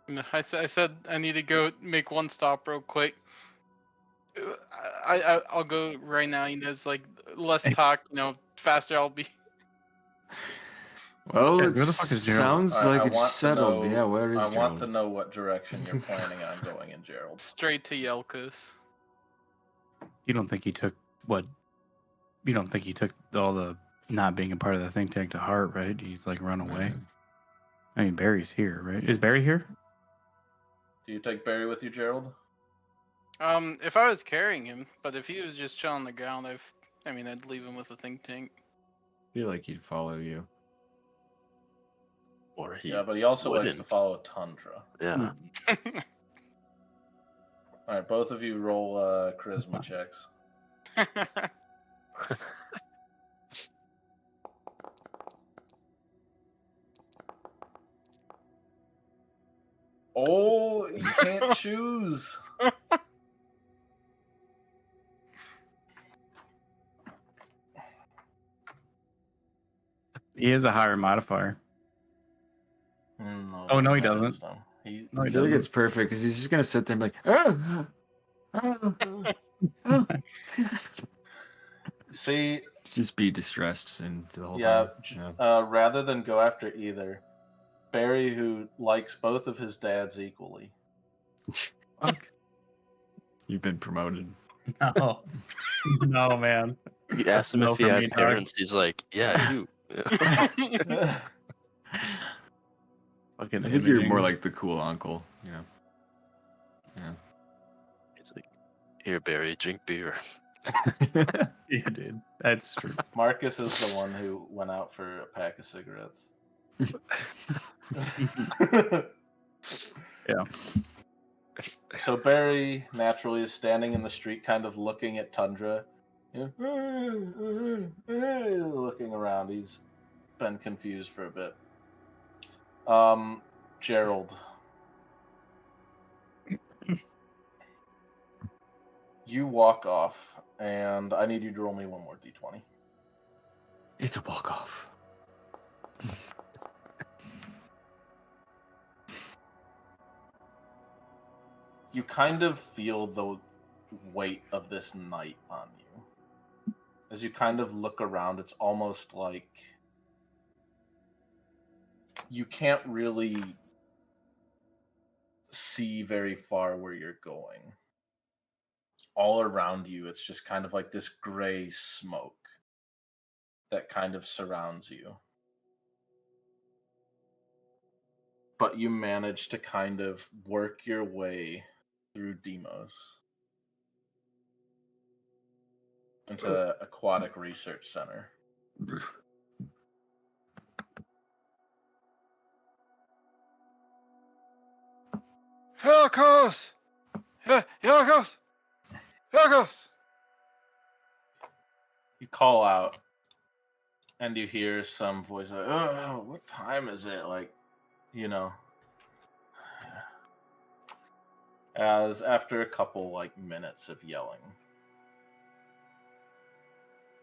[SPEAKER 2] No, I said I need to go make one stop real quick. I'll go right now. You know, it's like less talk. You know, faster I'll be.
[SPEAKER 6] Well,
[SPEAKER 7] Yeah,
[SPEAKER 6] it
[SPEAKER 7] where the fuck is Gerald?
[SPEAKER 6] sounds like
[SPEAKER 1] I
[SPEAKER 6] it's
[SPEAKER 1] want to
[SPEAKER 6] settled.
[SPEAKER 1] know-
[SPEAKER 6] Yeah, where is
[SPEAKER 1] I
[SPEAKER 6] Gerald?
[SPEAKER 1] want to know what direction you're planning on going in, Gerald.
[SPEAKER 2] Straight to Yelkos.
[SPEAKER 7] You don't think he took what? You don't think he took all the not being a part of the think tank to heart, right? He's like run away.
[SPEAKER 6] Right.
[SPEAKER 7] I mean, Barry's here, right? Is Barry here?
[SPEAKER 1] Do you take Barry with you, Gerald?
[SPEAKER 2] If I was carrying him, but if he was just chilling on the ground, I'd leave him with the think tank.
[SPEAKER 6] I feel like he'd follow you.
[SPEAKER 4] or he.
[SPEAKER 1] Yeah, but he also likes to
[SPEAKER 4] wouldn't.
[SPEAKER 1] follow Tundra.
[SPEAKER 4] Yeah.
[SPEAKER 1] All right, both of you roll charisma checks. Oh, you can't choose.
[SPEAKER 7] He has a higher modifier.
[SPEAKER 1] No,
[SPEAKER 7] Oh, no, he
[SPEAKER 1] that
[SPEAKER 7] doesn't.
[SPEAKER 1] is dumb. He,
[SPEAKER 7] No,
[SPEAKER 6] I
[SPEAKER 7] he
[SPEAKER 6] feel like
[SPEAKER 7] doesn't.
[SPEAKER 6] it's perfect because he's just gonna sit there and be like, oh, oh, oh.
[SPEAKER 1] see,
[SPEAKER 6] Just be distressed and the whole
[SPEAKER 1] yeah,
[SPEAKER 6] time.
[SPEAKER 1] rather than go after either, Barry, who likes both of his dads equally.
[SPEAKER 7] Fuck.
[SPEAKER 6] You've been promoted.
[SPEAKER 7] No. No, man.
[SPEAKER 4] You asked him
[SPEAKER 7] No
[SPEAKER 4] if he
[SPEAKER 7] for
[SPEAKER 4] had
[SPEAKER 7] me, dog.
[SPEAKER 4] parents. He's like, yeah, you.
[SPEAKER 7] Fucking
[SPEAKER 6] I think you're
[SPEAKER 7] imaging.
[SPEAKER 6] more like the cool uncle, you know. Yeah.
[SPEAKER 4] He's like, here, Barry, drink beer.
[SPEAKER 7] Yeah, dude. That's true.
[SPEAKER 1] Marcus is the one who went out for a pack of cigarettes.
[SPEAKER 7] Yeah.
[SPEAKER 1] So Barry naturally is standing in the street, kind of looking at Tundra, you know, looking around. He's been confused for a bit. Gerald, you walk off, and I need you to roll me one more d20.
[SPEAKER 6] It's a walk off.
[SPEAKER 1] You kind of feel the weight of this night on you. As you kind of look around, it's almost like you can't really see very far where you're going. All around you, it's just kind of like this gray smoke that kind of surrounds you. But you manage to kind of work your way through Demos into the Aquatic Research Center.
[SPEAKER 2] Yelkos! Yelkos! Yelkos!
[SPEAKER 1] You call out, and you hear some voice like, "Oh, what time is it?" Like, you know. As after a couple minutes of yelling,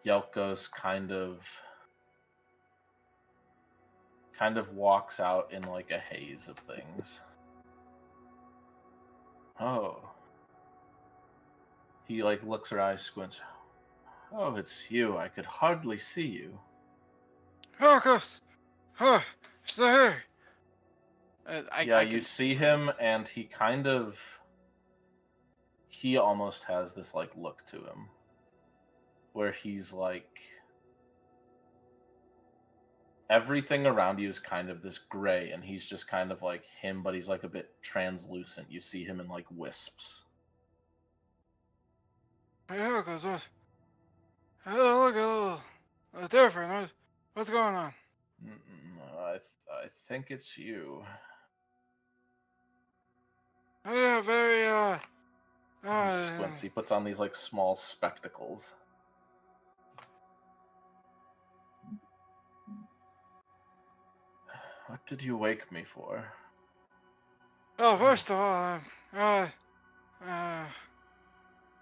[SPEAKER 1] Yelkos kind of walks out in like a haze of things. Oh. He like looks her eyes, squints. Oh, it's you. I could hardly see you.
[SPEAKER 2] Pohx! Huh, sir.
[SPEAKER 1] Yeah,
[SPEAKER 2] I
[SPEAKER 1] you
[SPEAKER 2] can.
[SPEAKER 1] see him, and he almost has this like look to him, where he's like, everything around you is kind of this gray, and he's just kind of like him, but he's like a bit translucent. You see him in like wisps.
[SPEAKER 2] Pohx, what? Look a little different. What's going on?
[SPEAKER 1] I think it's you.
[SPEAKER 2] Oh, yeah, very,
[SPEAKER 1] He squints. He puts on these like small spectacles. What did you wake me for?
[SPEAKER 2] Well, first of all,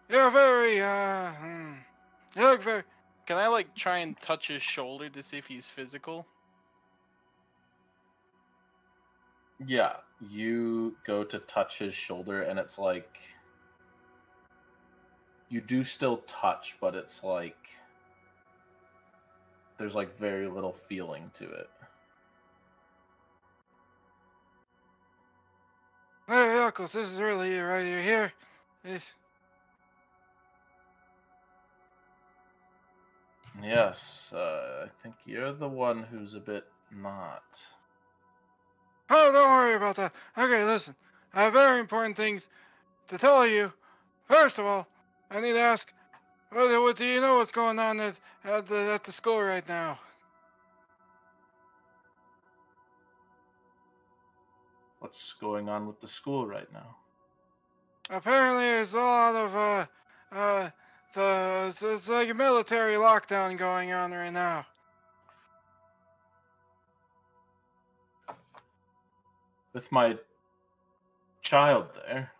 [SPEAKER 2] you're very, you look very. Can I like try and touch his shoulder to see if he's physical?
[SPEAKER 1] Yeah, you go to touch his shoulder, and it's like you do still touch, but it's like there's like very little feeling to it.
[SPEAKER 2] Hey, Uncles, this is really you, right? You're here. This.
[SPEAKER 1] Yes, I think you're the one who's a bit not.
[SPEAKER 2] Oh, don't worry about that. Okay, listen. I have very important things to tell you. First of all, I need to ask, what do you know what's going on at the school right now?
[SPEAKER 1] What's going on with the school right now?
[SPEAKER 2] Apparently, there's a lot of it's like a military lockdown going on right now.
[SPEAKER 1] With my child there.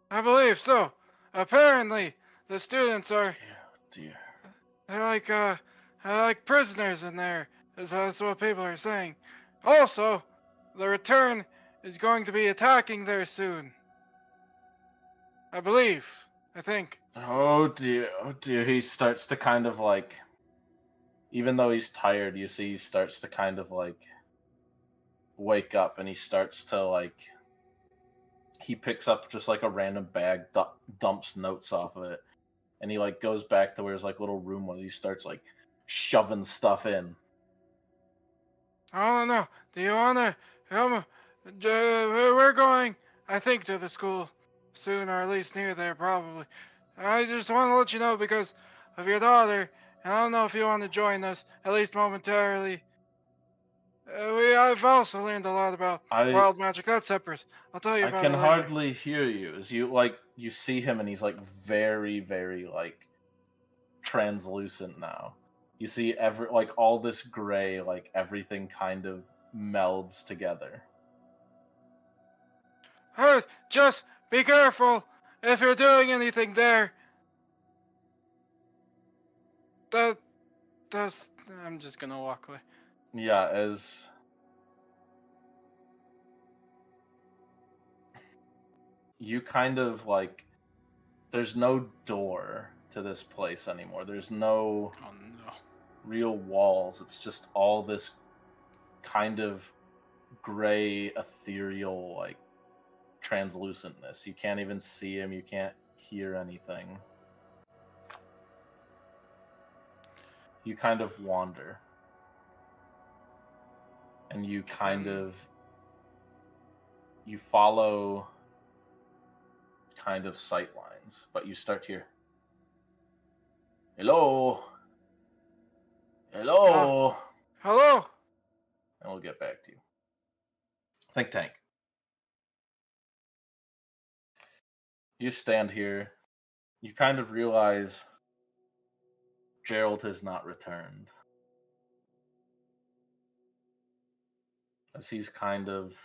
[SPEAKER 2] I believe so. Apparently, the students are
[SPEAKER 1] Dear.
[SPEAKER 2] they're like prisoners in there. That's what people are saying. Also, the return is going to be attacking there soon. I believe. I think.
[SPEAKER 1] Oh dear, oh dear. He starts to kind of like, even though he's tired, you see he starts to kind of like wake up, and he starts to like, he picks up just like a random bag, dumps notes off of it, and he like goes back to where his like little room was. He starts like shoving stuff in.
[SPEAKER 2] I don't know. Do you wanna come? We're going, I think, to the school soon, or at least near there, probably. I just want to let you know because of your daughter, and I don't know if you want to join us, at least momentarily. I've also learned a lot about wild magic. That's separate. I'll tell you
[SPEAKER 1] I
[SPEAKER 2] about
[SPEAKER 1] can
[SPEAKER 2] it later.
[SPEAKER 1] hardly hear you. As you see him, and he's like very, very like translucent now. You see all this gray, like everything kind of melds together.
[SPEAKER 2] Just be careful if you're doing anything there. That's. I'm just gonna walk away.
[SPEAKER 1] Yeah, as you kind of like, there's no door to this place anymore. There's no real walls. It's just all this kind of gray, ethereal, like translucentness. You can't even see him. You can't hear anything. You kind of wander. And you you follow kind of sight lines, but you start to hear, hello? Hello?
[SPEAKER 2] Hello?
[SPEAKER 1] And we'll get back to you. Think tank. You stand here. You kind of realize Gerald has not returned. As he's kind of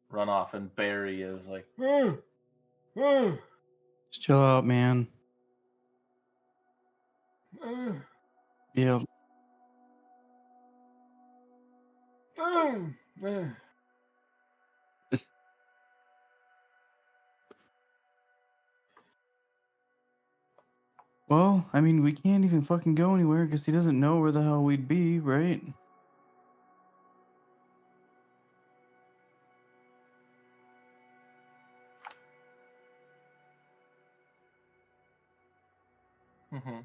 [SPEAKER 1] run off, and Barry is like,
[SPEAKER 7] Just chill out, man. Yeah. Well, I mean, we can't even fucking go anywhere because he doesn't know where the hell we'd be, right?
[SPEAKER 1] Mm-hmm.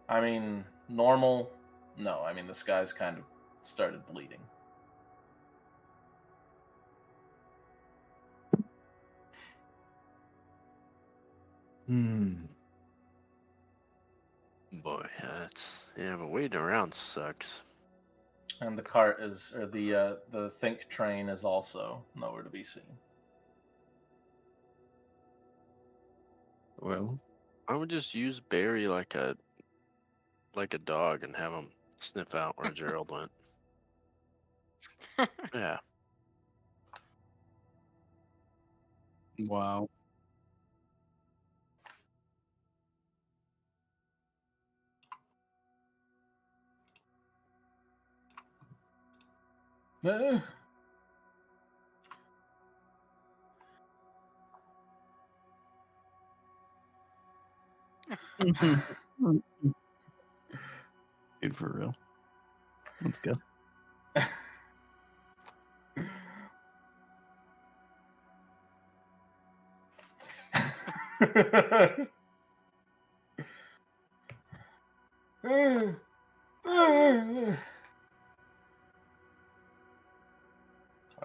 [SPEAKER 1] I mean, normal. No, I mean this guy's kind of started bleeding.
[SPEAKER 4] Boy, but waiting around sucks.
[SPEAKER 1] And the cart is, or the think train is also nowhere to be seen.
[SPEAKER 6] Well,
[SPEAKER 4] I would just use Barry like a dog and have him sniff out where Gerald went. Yeah.
[SPEAKER 7] Wow. Dude, for real. Let's go.
[SPEAKER 1] All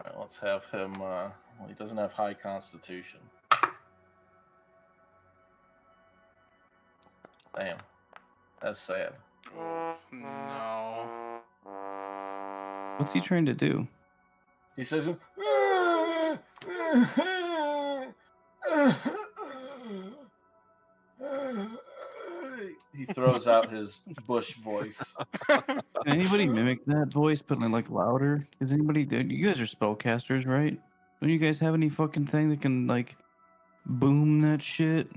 [SPEAKER 1] right, let's have him. Well, he doesn't have high constitution. Damn, that's sad.
[SPEAKER 2] No.
[SPEAKER 7] What's he trying to do?
[SPEAKER 1] He says, he throws out his bush voice.
[SPEAKER 7] Can anybody mimic that voice, but like louder? Is anybody? You guys are spellcasters, right? Don't you guys have any fucking thing that can like boom that shit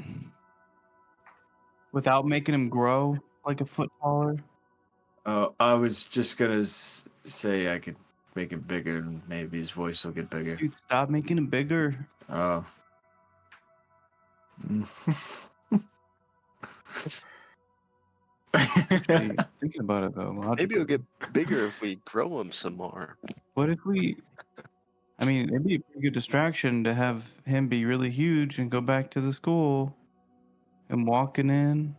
[SPEAKER 7] without making him grow like a foot taller?
[SPEAKER 6] I was just gonna say I could make it bigger, and maybe his voice will get bigger.
[SPEAKER 7] Dude, stop making him bigger.
[SPEAKER 6] Oh.
[SPEAKER 7] Actually, thinking about it though,
[SPEAKER 4] Maybe it'll
[SPEAKER 7] logically.
[SPEAKER 4] get bigger if we grow him some more.
[SPEAKER 7] What if we? I mean, it'd be a pretty good distraction to have him be really huge and go back to the school and walking in.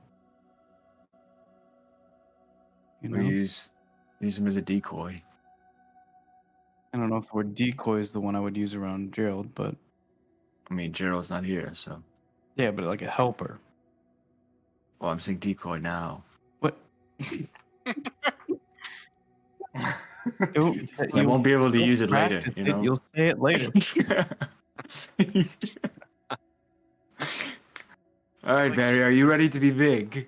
[SPEAKER 7] You know,
[SPEAKER 6] We use him as a decoy.
[SPEAKER 7] I don't know if the word decoy is the one I would use around Gerald, but
[SPEAKER 6] I mean, Gerald's not here, so.
[SPEAKER 7] yeah, but like a helper.
[SPEAKER 6] Well, I'm saying decoy now.
[SPEAKER 7] What?
[SPEAKER 6] So I won't be able to use it later,
[SPEAKER 7] practice
[SPEAKER 6] you
[SPEAKER 7] it,
[SPEAKER 6] know?
[SPEAKER 7] You'll say it later.
[SPEAKER 6] All right, Barry, are you ready to be big?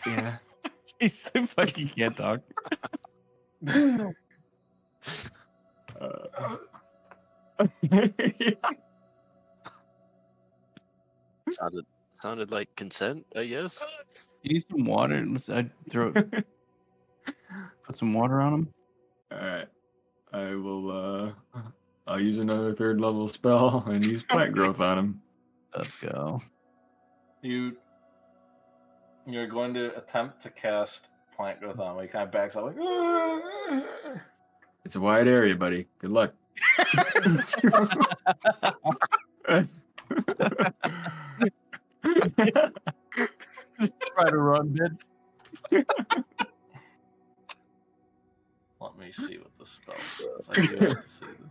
[SPEAKER 6] Yeah.
[SPEAKER 7] He's so fucking can't talk.
[SPEAKER 4] Sounded like consent, I guess.
[SPEAKER 7] You need some water. I'd put some water on him.
[SPEAKER 6] All right. I will, I'll use another 3rd level spell and use plant growth on him.
[SPEAKER 7] Let's go.
[SPEAKER 1] You're going to attempt to cast plant growth on him. He kind of backs up like.
[SPEAKER 6] It's a wide area, buddy. Good luck.
[SPEAKER 7] Try to run, bitch.
[SPEAKER 1] Let me see what the spell says. I do have to see this.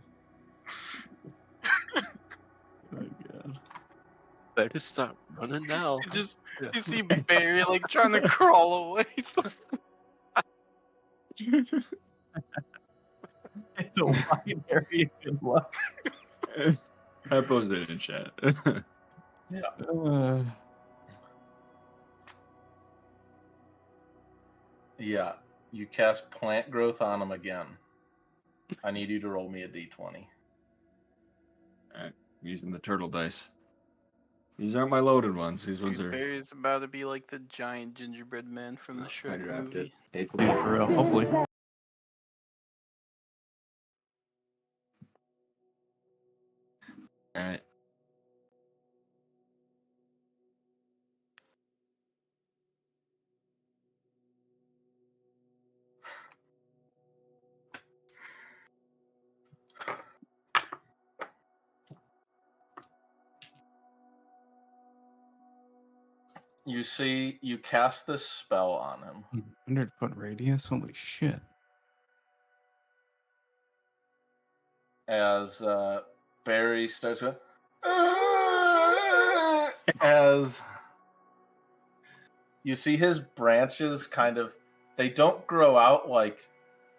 [SPEAKER 7] Oh, God.
[SPEAKER 4] Better stop running now.
[SPEAKER 2] You see Barry like trying to crawl away.
[SPEAKER 7] It's a wide area. Good luck.
[SPEAKER 6] I posted it in chat.
[SPEAKER 1] Yeah, you cast plant growth on him again. I need you to roll me a d20.
[SPEAKER 6] Alright, using the turtle dice. These aren't my loaded ones. These ones
[SPEAKER 2] Dude,
[SPEAKER 6] are.
[SPEAKER 2] Barry's about to be like the giant gingerbread man from the
[SPEAKER 6] I
[SPEAKER 2] Shrek
[SPEAKER 6] dropped
[SPEAKER 2] movie.
[SPEAKER 6] it.
[SPEAKER 7] Dude, for real. Hopefully.
[SPEAKER 6] All right.
[SPEAKER 1] You see, you cast this spell on him.
[SPEAKER 7] 100-foot radius? Holy shit.
[SPEAKER 1] As Barry starts going, as you see his branches kind of, they don't grow out like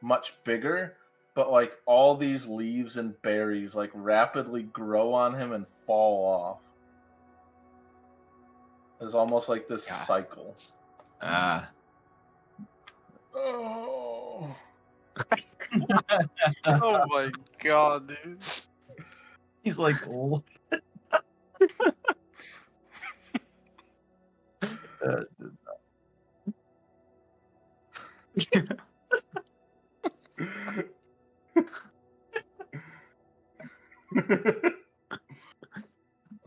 [SPEAKER 1] much bigger, but like all these leaves and berries like rapidly grow on him and fall off. It's almost like this
[SPEAKER 6] God.
[SPEAKER 1] cycle.
[SPEAKER 6] Ah.
[SPEAKER 1] Oh.
[SPEAKER 2] Oh my god, dude.
[SPEAKER 3] He's like old.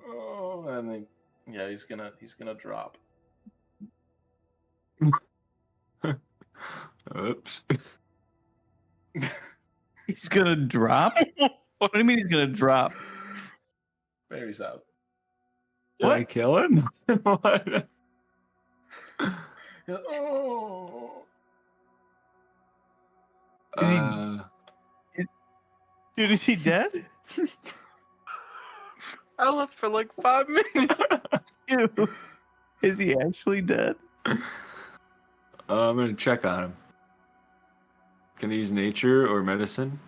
[SPEAKER 1] Oh, and then, yeah, he's gonna drop.
[SPEAKER 6] Oops.
[SPEAKER 7] He's gonna drop? What do you mean he's gonna drop?
[SPEAKER 1] Barry's out.
[SPEAKER 6] Did I kill him? What?
[SPEAKER 1] Oh.
[SPEAKER 7] Is he-
[SPEAKER 6] Uh,
[SPEAKER 7] Dude, is he dead?
[SPEAKER 2] I left for like 5 minutes.
[SPEAKER 7] Ew. Is he actually dead?
[SPEAKER 6] I'm gonna check on him. Can I use nature or medicine?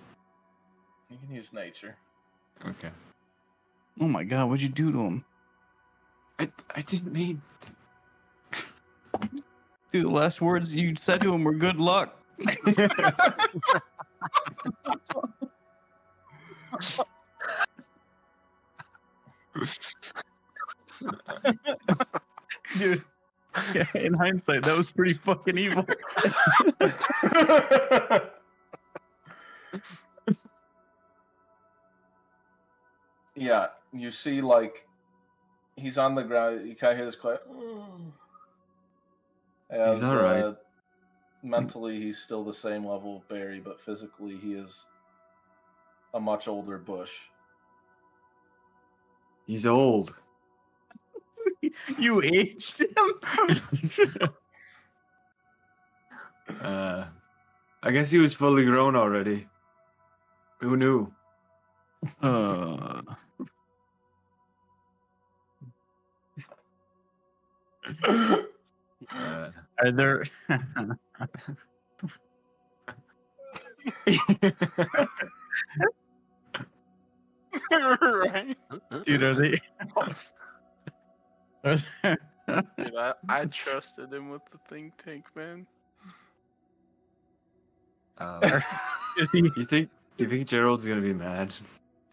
[SPEAKER 1] You can use nature.
[SPEAKER 6] Okay.
[SPEAKER 7] Oh my god, what'd you do to him?
[SPEAKER 6] I didn't mean.
[SPEAKER 7] Dude, the last words you said to him were good luck. Dude, yeah, in hindsight, that was pretty fucking evil.
[SPEAKER 1] Yeah, you see, like, he's on the ground. You kind of hear this quiet. As,
[SPEAKER 6] He's all right.
[SPEAKER 1] mentally, he's still the same level of Barry, but physically, he is a much older Bush.
[SPEAKER 6] He's old.
[SPEAKER 7] You aged him?
[SPEAKER 6] I guess he was fully grown already. Who knew?
[SPEAKER 7] Are there
[SPEAKER 2] Right?
[SPEAKER 7] dude, are they are there...
[SPEAKER 2] Dude, I trusted him with the think tank, man.
[SPEAKER 7] Is he...
[SPEAKER 6] You think Gerald's gonna be mad?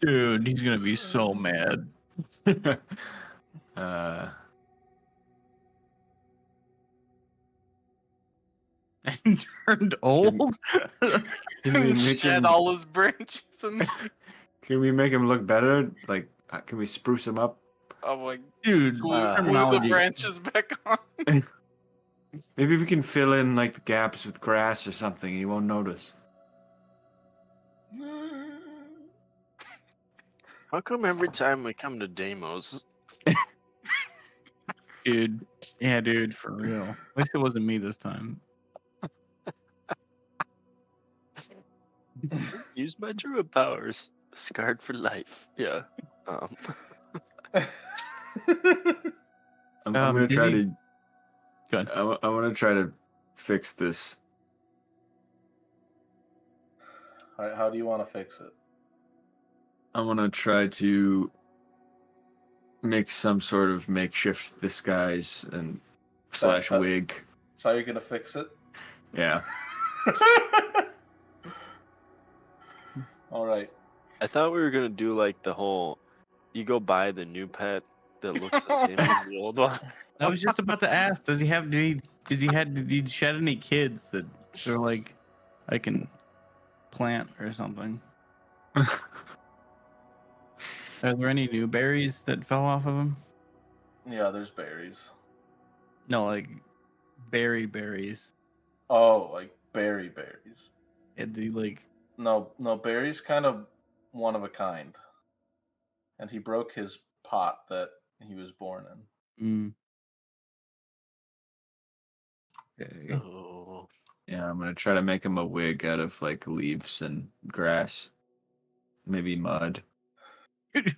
[SPEAKER 7] Dude, he's gonna be so mad. And turned old?
[SPEAKER 6] Can we make
[SPEAKER 2] Shed
[SPEAKER 6] him?
[SPEAKER 2] all his branches and
[SPEAKER 6] Can we make him look better? Like, can we spruce him up?
[SPEAKER 2] I'm like,
[SPEAKER 7] Dude,
[SPEAKER 2] glue the
[SPEAKER 7] terminology.
[SPEAKER 2] branches back on.
[SPEAKER 6] Maybe we can fill in like the gaps with grass or something. He won't notice.
[SPEAKER 4] How come every time we come to Deimos,
[SPEAKER 7] Dude. Yeah, dude, for real. At least it wasn't me this time.
[SPEAKER 4] use my druid powers, scarred for life? Yeah.
[SPEAKER 6] I'm gonna try
[SPEAKER 7] is he-
[SPEAKER 6] to.
[SPEAKER 7] Go ahead.
[SPEAKER 6] I want to try to fix this.
[SPEAKER 1] All right, how do you want to fix it?
[SPEAKER 6] I want to try to make some sort of makeshift disguise and slash
[SPEAKER 1] that-
[SPEAKER 6] wig.
[SPEAKER 1] That's how you're gonna fix it?
[SPEAKER 6] Yeah.
[SPEAKER 1] All right.
[SPEAKER 4] I thought we were gonna do like the whole, you go buy the new pet, that looks the same as the old one?
[SPEAKER 7] I was just about to ask. Does he have? Did he shed any kids that they're like, I can plant or something? Are there any new berries that fell off of him?
[SPEAKER 1] Yeah, there's berries.
[SPEAKER 7] No, like berries.
[SPEAKER 1] Oh, like berries.
[SPEAKER 7] Did he like?
[SPEAKER 1] No, Barry's kind of one of a kind. And he broke his pot that he was born in.
[SPEAKER 7] Okay.
[SPEAKER 4] Oh,
[SPEAKER 6] Yeah, I'm gonna try to make him a wig out of like leaves and grass, maybe mud.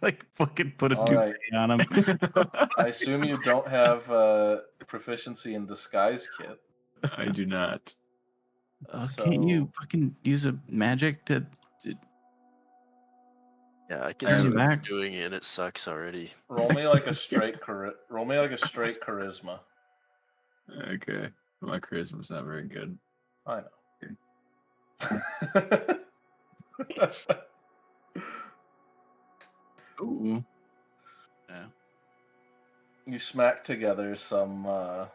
[SPEAKER 7] Like fucking put a
[SPEAKER 1] All
[SPEAKER 7] toupee
[SPEAKER 1] right.
[SPEAKER 7] on him.
[SPEAKER 1] I assume you don't have proficiency in disguise kit.
[SPEAKER 6] I do not.
[SPEAKER 7] Can't you
[SPEAKER 1] So-
[SPEAKER 7] fucking use a magic to?
[SPEAKER 4] yeah, I can
[SPEAKER 6] I
[SPEAKER 4] see
[SPEAKER 6] have
[SPEAKER 4] what
[SPEAKER 6] a-
[SPEAKER 4] you're doing, and it sucks already.
[SPEAKER 1] Roll me like a straight charisma.
[SPEAKER 6] Okay, my charisma's not very good.
[SPEAKER 1] I know.
[SPEAKER 7] Ooh. Yeah.
[SPEAKER 1] You smack together some of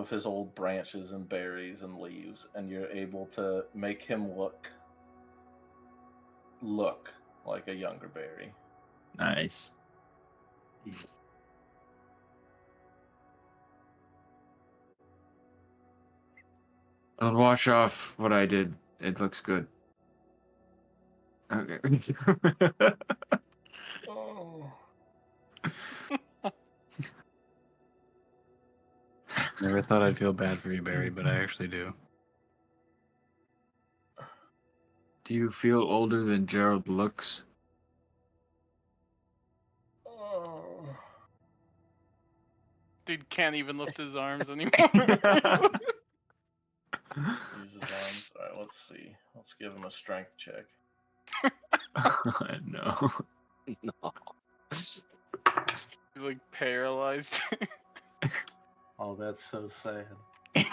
[SPEAKER 1] his old branches and berries and leaves, and you're able to make him look like a younger berry.
[SPEAKER 6] Nice. I'll wash off what I did. It looks good. Okay.
[SPEAKER 1] Oh.
[SPEAKER 7] Never thought I'd feel bad for you, Barry, but I actually do.
[SPEAKER 6] Do you feel older than Gerald looks?
[SPEAKER 2] Dude can't even lift his arms anymore.
[SPEAKER 1] Use his arms. All right, let's see. Let's give him a strength check.
[SPEAKER 6] No.
[SPEAKER 4] No.
[SPEAKER 2] Like paralyzed.
[SPEAKER 1] Oh, that's so sad. He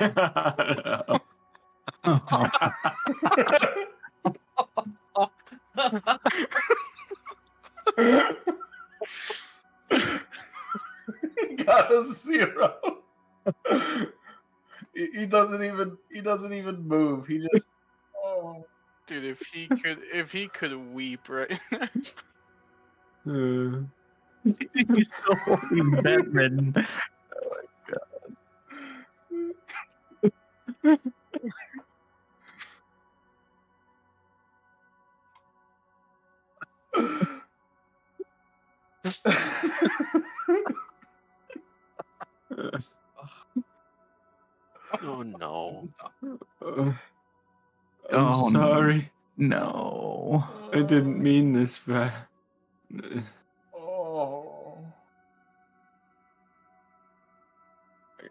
[SPEAKER 1] got a 0. He doesn't even move. He just
[SPEAKER 2] Dude, if he could weep right now.
[SPEAKER 7] He's so fucking bedridden.
[SPEAKER 4] Oh no.
[SPEAKER 6] I'm sorry.
[SPEAKER 7] No.
[SPEAKER 6] I didn't mean this bad.
[SPEAKER 1] Oh.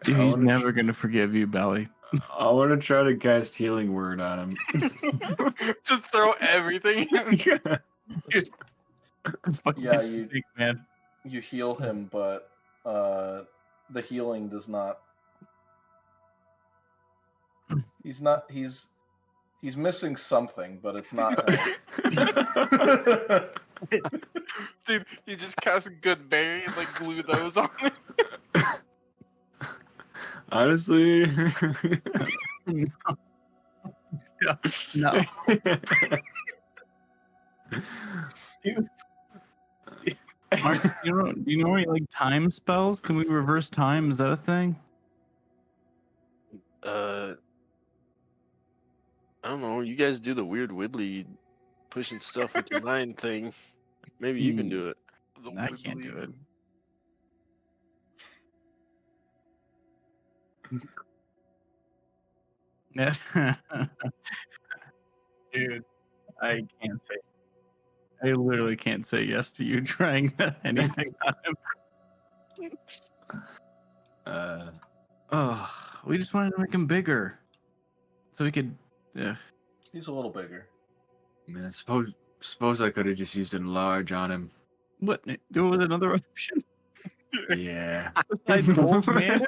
[SPEAKER 7] He's never gonna forgive you, Belly.
[SPEAKER 6] I want to try to cast healing word on him.
[SPEAKER 2] Just throw everything.
[SPEAKER 1] Yeah, you-
[SPEAKER 7] Big man.
[SPEAKER 1] You heal him, but the healing does not. He's missing something, but it's not.
[SPEAKER 2] Dude, you just cast a good berry and like glue those on it.
[SPEAKER 6] Honestly.
[SPEAKER 7] No. Mark, do you know any like time spells? Can we reverse time? Is that a thing?
[SPEAKER 4] I don't know. You guys do the weird wibbly pushing stuff with your mind thing. Maybe you can do it.
[SPEAKER 2] The
[SPEAKER 7] I can't do it. Dude, I can't say. I literally can't say yes to you trying anything on him. Oh, we just wanted to make him bigger, so we could.
[SPEAKER 1] He's a little bigger.
[SPEAKER 6] I mean, I suppose I could have just used enlarge on him.
[SPEAKER 7] What? There was another option.
[SPEAKER 6] Yeah.
[SPEAKER 7] Besides old man?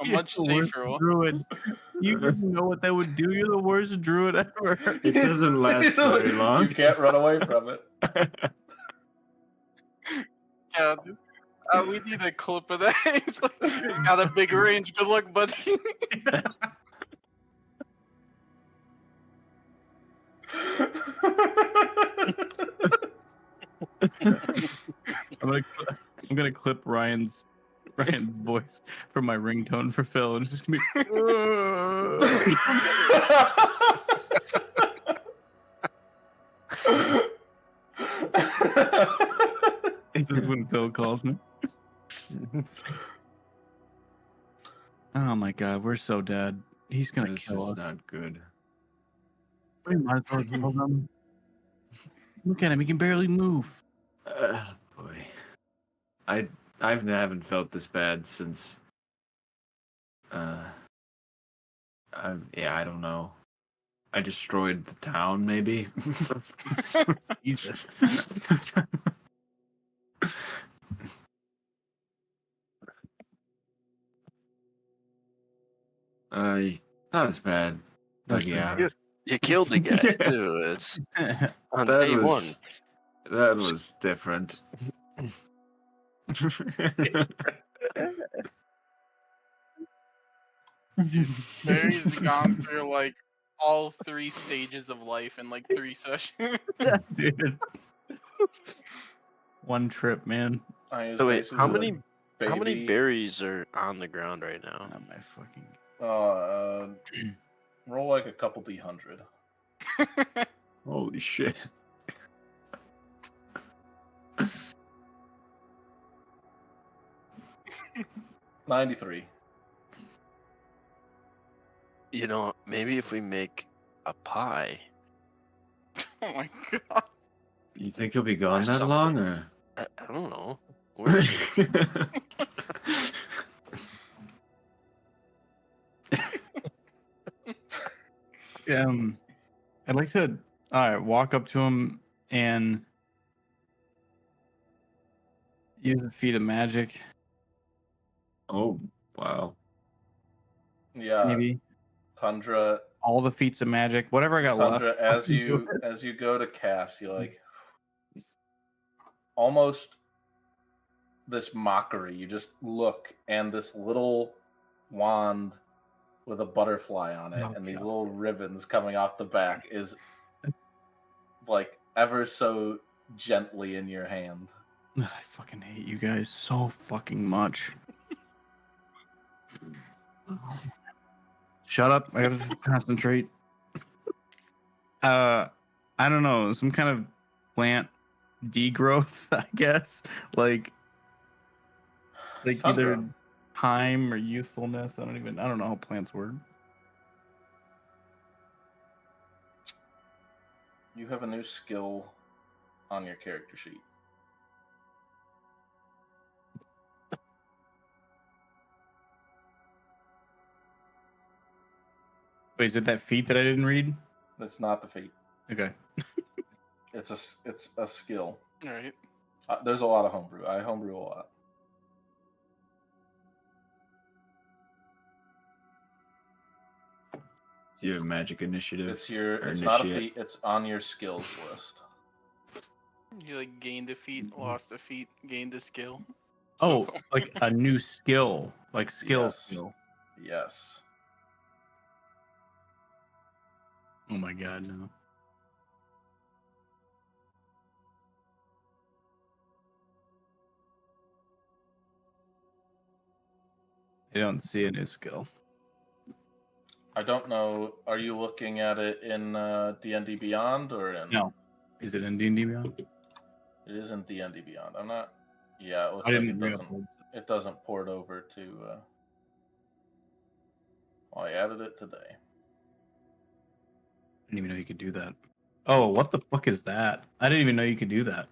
[SPEAKER 2] A much safer one.
[SPEAKER 7] Druid. You wouldn't know what that would do. You're the worst druid ever.
[SPEAKER 6] It doesn't last very long.
[SPEAKER 1] You can't run away from it.
[SPEAKER 2] Yeah, we need a clip of that. He's got a big range. Good luck, buddy.
[SPEAKER 7] I'm gonna clip Ryan's voice from my ringtone for Phil, and it's just gonna be. This is when Phil calls me. Oh my god, we're so dead. He's gonna
[SPEAKER 6] This
[SPEAKER 7] kill
[SPEAKER 6] is
[SPEAKER 7] us.
[SPEAKER 6] not good.
[SPEAKER 7] We might as well kill them. Look at him; he can barely move.
[SPEAKER 6] Boy, I haven't felt this bad since. I don't know. I destroyed the town, maybe.
[SPEAKER 7] Jesus.
[SPEAKER 6] Not as bad. But yeah,
[SPEAKER 4] You killed the guy too. It's on
[SPEAKER 6] that
[SPEAKER 4] day
[SPEAKER 6] was that was different.
[SPEAKER 2] Barry's gone through like all 3 stages of life in like 3 sessions.
[SPEAKER 7] Dude. One trip, man.
[SPEAKER 4] So wait, how many berries are on the ground right now?
[SPEAKER 7] Oh my fucking.
[SPEAKER 1] Roll like a couple D100.
[SPEAKER 6] Holy shit.
[SPEAKER 1] $93.
[SPEAKER 4] You know, maybe if we make a pie.
[SPEAKER 2] Oh my god.
[SPEAKER 6] You think he'll be gone
[SPEAKER 4] Or
[SPEAKER 6] that
[SPEAKER 4] something.
[SPEAKER 6] long, or?
[SPEAKER 4] I don't know. Where is he?
[SPEAKER 7] I'd like to walk up to him and use a feat of magic.
[SPEAKER 6] Oh, wow.
[SPEAKER 1] Yeah,
[SPEAKER 7] Maybe
[SPEAKER 1] Tundra.
[SPEAKER 7] all the feats of magic, whatever I got
[SPEAKER 1] Tundra,
[SPEAKER 7] left.
[SPEAKER 1] as you go to cast, you like almost this mockery. You just look, and this little wand with a butterfly on it, and these little ribbons coming off the back is like ever so gently in your hand.
[SPEAKER 7] I fucking hate you guys so fucking much. Shut up! I gotta concentrate. I don't know, some kind of plant degrowth, I guess. Like
[SPEAKER 1] Tundra.
[SPEAKER 7] either time or youthfulness. I don't know how plants work.
[SPEAKER 1] You have a new skill on your character sheet.
[SPEAKER 7] Wait, is it that feat that I didn't read?
[SPEAKER 1] It's not the feat.
[SPEAKER 7] Okay.
[SPEAKER 1] It's a skill.
[SPEAKER 2] Alright.
[SPEAKER 1] There's a lot of homebrew. I homebrew a lot.
[SPEAKER 6] Do you have magic initiative?
[SPEAKER 1] It's your.
[SPEAKER 6] Or
[SPEAKER 1] It's not a
[SPEAKER 6] initiate.
[SPEAKER 1] feat. It's on your skills list.
[SPEAKER 2] You like gained a feat, lost a feat, gained a skill.
[SPEAKER 7] Oh, like a new skill, like skill
[SPEAKER 1] Yes.
[SPEAKER 7] skill.
[SPEAKER 1] Yes.
[SPEAKER 7] Oh my god, no. I don't see a new skill.
[SPEAKER 1] I don't know. Are you looking at it in D&D Beyond or in?
[SPEAKER 7] No. Is it in D&D Beyond?
[SPEAKER 1] It is in D&D Beyond. I'm not. Yeah, it looks
[SPEAKER 7] I
[SPEAKER 1] like
[SPEAKER 7] didn't
[SPEAKER 1] it doesn't.
[SPEAKER 7] realize.
[SPEAKER 1] It doesn't port over to. Well, I added it today.
[SPEAKER 7] I didn't even know you could do that. Oh, what the fuck is that? I didn't even know you could do that.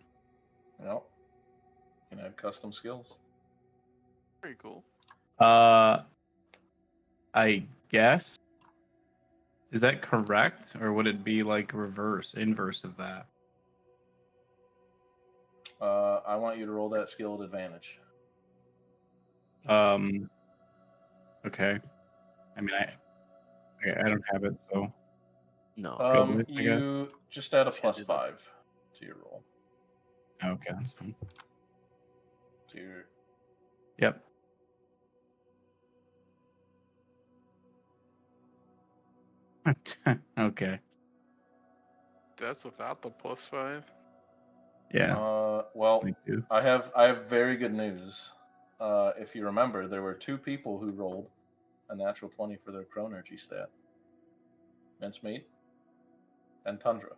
[SPEAKER 1] Yep. You can add custom skills.
[SPEAKER 2] Pretty cool.
[SPEAKER 7] I guess. Is that correct, or would it be like inverse of that?
[SPEAKER 1] I want you to roll that skill at advantage.
[SPEAKER 7] Okay. I mean,
[SPEAKER 3] I don't have it, so
[SPEAKER 4] No.
[SPEAKER 3] Go with, I guess.
[SPEAKER 1] You just add a
[SPEAKER 2] Yeah,
[SPEAKER 1] plus
[SPEAKER 2] did it.
[SPEAKER 1] 5 to your roll.
[SPEAKER 3] okay, that's fine.
[SPEAKER 1] To your
[SPEAKER 3] Yep. Okay.
[SPEAKER 2] That's without the +5.
[SPEAKER 3] Yeah.
[SPEAKER 1] well,
[SPEAKER 3] Me too.
[SPEAKER 1] I have very good news. If you remember, there were 2 people who rolled a natural 20 for their chronergy stat. Mincemeat and Tundra.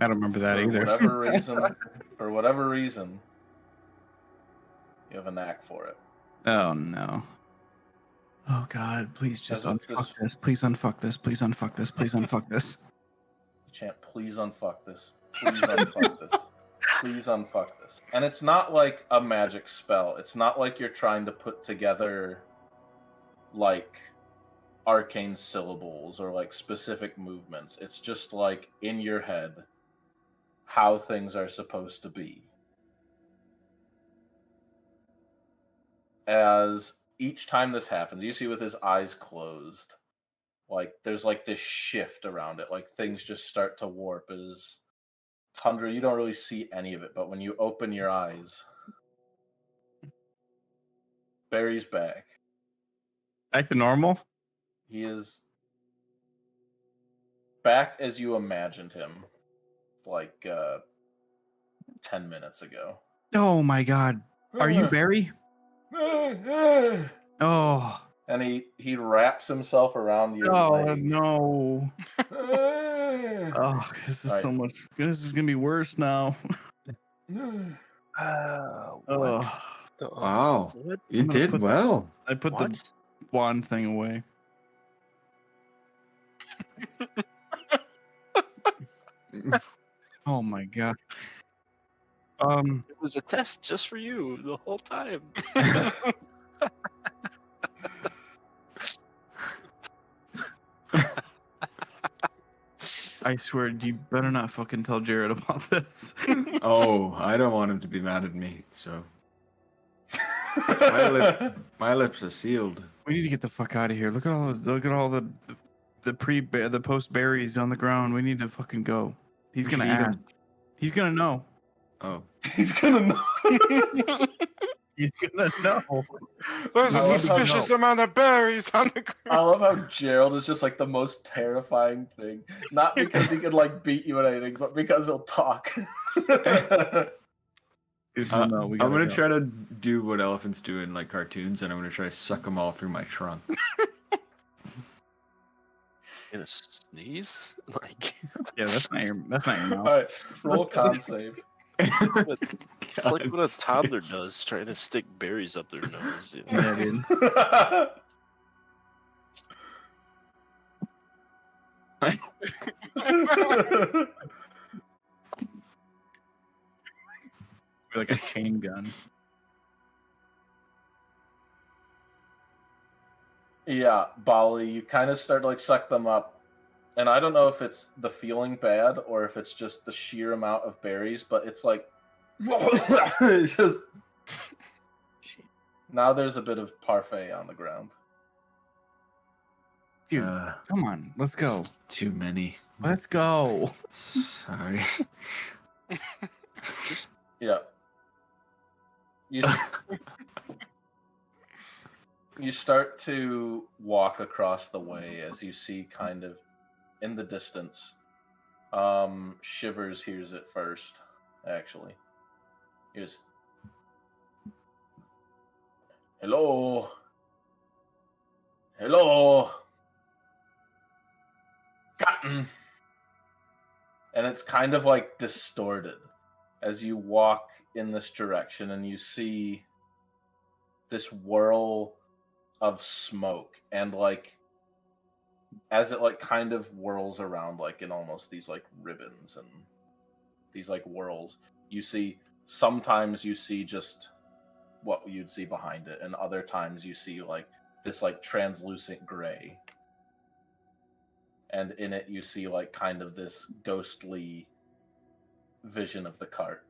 [SPEAKER 3] I don't remember that
[SPEAKER 1] for
[SPEAKER 3] either.
[SPEAKER 1] For whatever reason, you have a knack for it.
[SPEAKER 7] Oh no. Oh God! Please just
[SPEAKER 1] As with
[SPEAKER 7] unfuck
[SPEAKER 1] this-
[SPEAKER 7] this. Please unfuck this. Please unfuck this. Please unfuck this.
[SPEAKER 1] Chant, please unfuck this. Please unfuck this. Please unfuck this. And it's not like a magic spell. It's not like you're trying to put together like arcane syllables or like specific movements. It's just like in your head how things are supposed to be. As each time this happens, you see with his eyes closed, like there's like this shift around it, like things just start to warp. As Tundra, you don't really see any of it, but when you open your eyes, Barry's back.
[SPEAKER 3] Back to normal?
[SPEAKER 1] He is back as you imagined him, like 10 minutes ago.
[SPEAKER 7] Oh my God! Are you Barry? Oh.
[SPEAKER 1] And he wraps himself around your leg.
[SPEAKER 7] No! Oh, this is
[SPEAKER 1] Alright.
[SPEAKER 7] so much. This is gonna be worse now.
[SPEAKER 4] What?
[SPEAKER 7] Oh,
[SPEAKER 6] Wow,
[SPEAKER 4] What?
[SPEAKER 6] you
[SPEAKER 7] I'm gonna
[SPEAKER 6] did
[SPEAKER 7] put-
[SPEAKER 6] well.
[SPEAKER 7] I put
[SPEAKER 4] What?
[SPEAKER 7] the wand thing away. Oh my God.
[SPEAKER 4] It was a test just for you the whole time.
[SPEAKER 7] I swear, you better not fucking tell Jared about this.
[SPEAKER 6] Oh, I don't want him to be mad at me. So my lips are sealed.
[SPEAKER 7] We need to get the fuck out of here. Look at all the post berries on the ground. We need to fucking go. He's
[SPEAKER 6] We
[SPEAKER 7] gonna
[SPEAKER 6] should eat 'em.
[SPEAKER 7] ask. He's gonna know.
[SPEAKER 6] Oh,
[SPEAKER 1] He's gonna know.
[SPEAKER 7] He's gonna know.
[SPEAKER 2] There's
[SPEAKER 1] I
[SPEAKER 2] a
[SPEAKER 1] love how-
[SPEAKER 2] suspicious amount of berries on the
[SPEAKER 1] I
[SPEAKER 2] ground.
[SPEAKER 1] love how Gerald is just like the most terrifying thing. Not because he can like beat you at anything, but because he'll talk.
[SPEAKER 7] Dude,
[SPEAKER 6] I'm
[SPEAKER 7] no, we
[SPEAKER 6] gonna
[SPEAKER 7] gotta go.
[SPEAKER 6] try to do what elephants do in like cartoons, and I'm gonna try to suck them all through my trunk.
[SPEAKER 4] In a sneeze? Like,
[SPEAKER 7] Yeah, that's not your mouth.
[SPEAKER 1] Alright, roll con save.
[SPEAKER 4] it's like what a toddler does, trying to stick berries up their nose. You know?
[SPEAKER 7] Yeah, dude. Like a chain gun.
[SPEAKER 1] Yeah, Bali, you kind of start to like suck them up. And I don't know if it's the feeling bad or if it's just the sheer amount of berries, but it's like it's just now there's a bit of parfait on the ground.
[SPEAKER 7] Dude, come on, let's go.
[SPEAKER 6] Too many.
[SPEAKER 7] Let's go.
[SPEAKER 6] Sorry.
[SPEAKER 1] Yeah. You start to walk across the way as you see kind of in the distance. Shivers hears it first, actually. Here's hello. Hello. Cotton. And it's kind of like distorted as you walk in this direction and you see this whirl of smoke, and like as it like kind of whirls around like in almost these like ribbons and these like whirls, you see sometimes you see just what you'd see behind it, and other times you see like this like translucent gray, and in it you see like kind of this ghostly vision of the cart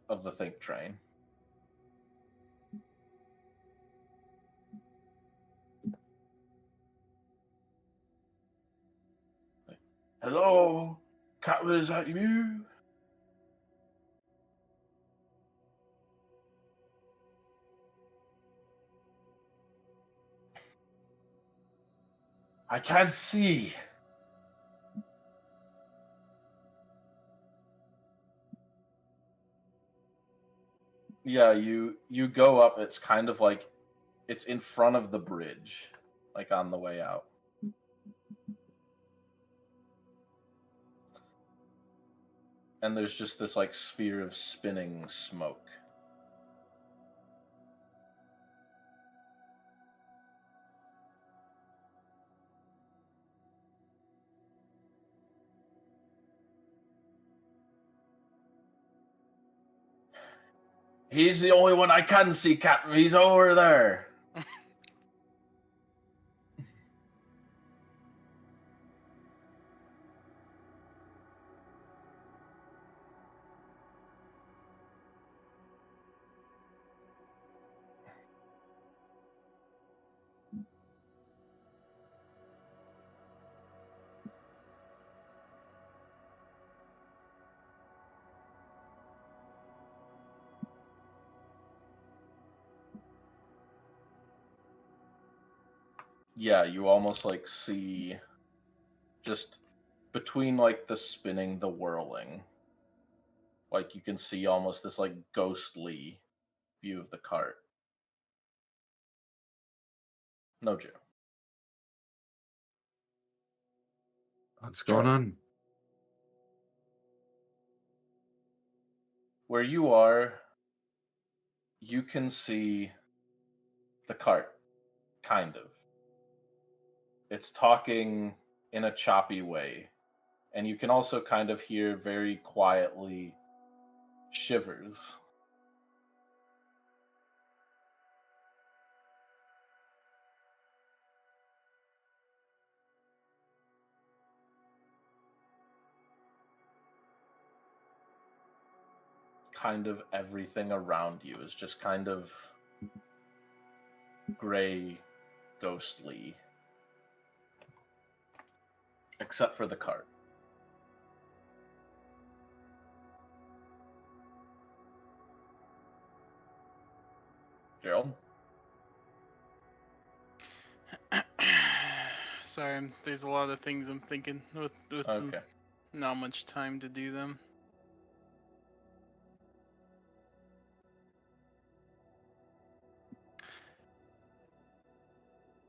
[SPEAKER 1] of the think train. Hello? Captain, is that you? I can't see. Yeah, you go up. It's kind of like it's in front of the bridge, like on the way out. And there's just this like sphere of spinning smoke. He's the only one I can see, Captain. He's over there. Yeah, you almost like see just between like the spinning, the whirling. Like you can see almost this like ghostly view of the cart. No joke.
[SPEAKER 6] What's going on?
[SPEAKER 1] Where you are, you can see the cart, kind of. It's talking in a choppy way, and you can also kind of hear very quietly shivers. Kind of everything around you is just kind of gray, ghostly, except for the cart. Gerald?
[SPEAKER 2] Sorry, there's a lot of things I'm thinking with
[SPEAKER 1] Okay.
[SPEAKER 2] not much time to do them.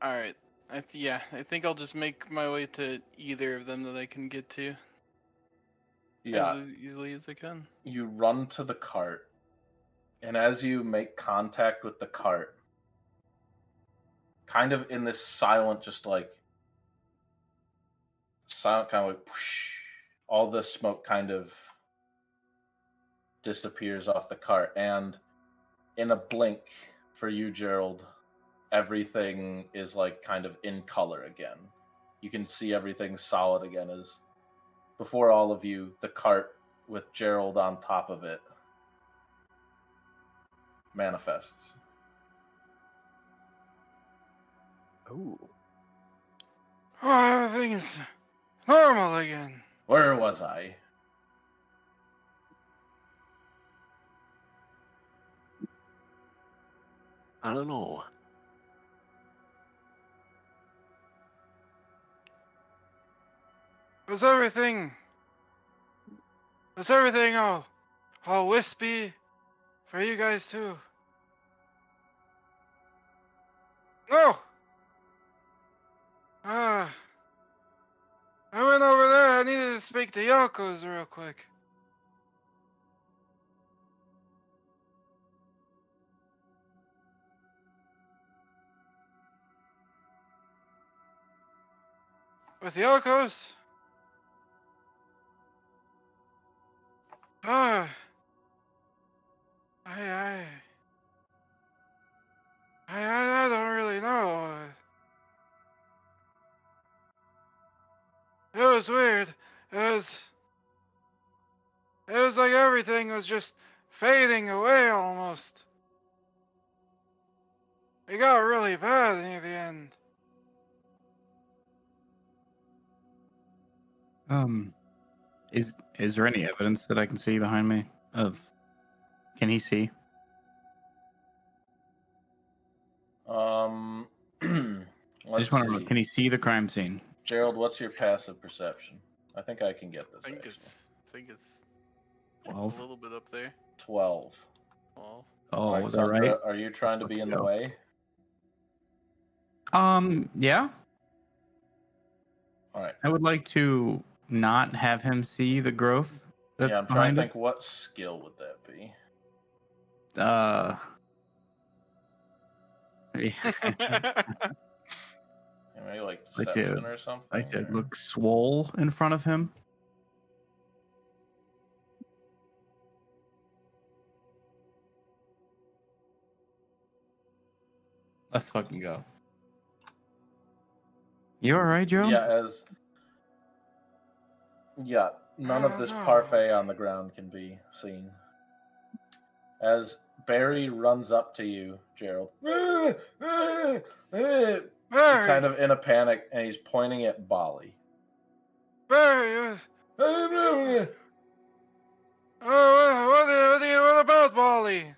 [SPEAKER 2] All right. I think I'll just make my way to either of them that I can get to
[SPEAKER 1] Yeah,
[SPEAKER 2] as easily as I can.
[SPEAKER 1] you run to the cart, and as you make contact with the cart, kind of in this silent, just like silent kind of like whoosh, all the smoke kind of disappears off the cart, and in a blink for you, Gerald, everything is like kind of in color again. You can see everything solid again as before all of you, the cart with Gerald on top of it manifests.
[SPEAKER 4] Oh.
[SPEAKER 2] Oh, everything's normal again.
[SPEAKER 1] Where was I?
[SPEAKER 4] I don't know.
[SPEAKER 2] Was everything all wispy for you guys too? No. I went over there. I needed to speak to Yoko's real quick. With Yoko's? I don't really know. It was weird. It was like everything was just fading away almost. It got really bad near the end.
[SPEAKER 7] Is there any evidence that I can see behind me of? Can he see?
[SPEAKER 1] Um,
[SPEAKER 7] I
[SPEAKER 1] let's
[SPEAKER 7] just want to know.
[SPEAKER 1] see.
[SPEAKER 7] Can he see the crime scene?
[SPEAKER 1] Gerald, what's your passive perception? I think I can get this.
[SPEAKER 2] I think
[SPEAKER 1] Actually.
[SPEAKER 2] it's a
[SPEAKER 7] 12.
[SPEAKER 2] little bit up there.
[SPEAKER 1] 12.
[SPEAKER 2] Well,
[SPEAKER 7] Oh,
[SPEAKER 1] All right,
[SPEAKER 7] was that right?
[SPEAKER 1] Tundra, are you trying to be in the
[SPEAKER 7] Yeah.
[SPEAKER 1] way?
[SPEAKER 7] Yeah.
[SPEAKER 1] All right.
[SPEAKER 7] I would like to not have him see the growth that's
[SPEAKER 1] Yeah, I'm trying
[SPEAKER 7] behind
[SPEAKER 1] to think what skill would that be?
[SPEAKER 7] it.
[SPEAKER 1] Maybe like
[SPEAKER 7] Like to-
[SPEAKER 1] deception or something?
[SPEAKER 7] Like to
[SPEAKER 1] or-
[SPEAKER 7] look swole in front of him. Let's fucking go. You alright, Joe?
[SPEAKER 1] Yeah, none of this parfait on the ground can be seen. As Barry runs up to you, Gerald,
[SPEAKER 2] Barry,
[SPEAKER 1] kind of in a panic, and he's pointing at Bali.
[SPEAKER 2] Barry, what about Bali?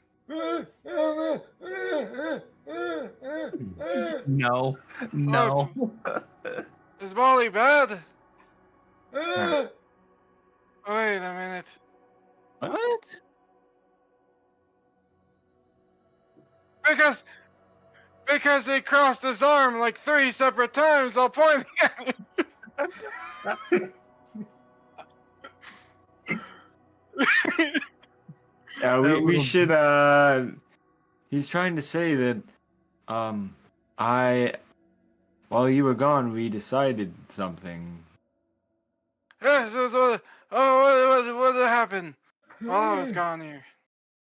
[SPEAKER 7] No.
[SPEAKER 2] Is Bali bad? Wait a minute.
[SPEAKER 7] What?
[SPEAKER 2] Because he crossed his arm like 3 separate times while pointing at me.
[SPEAKER 6] Yeah, we should. He's trying to say that, while you were gone, we decided something.
[SPEAKER 2] Yes, what happened while I was gone here?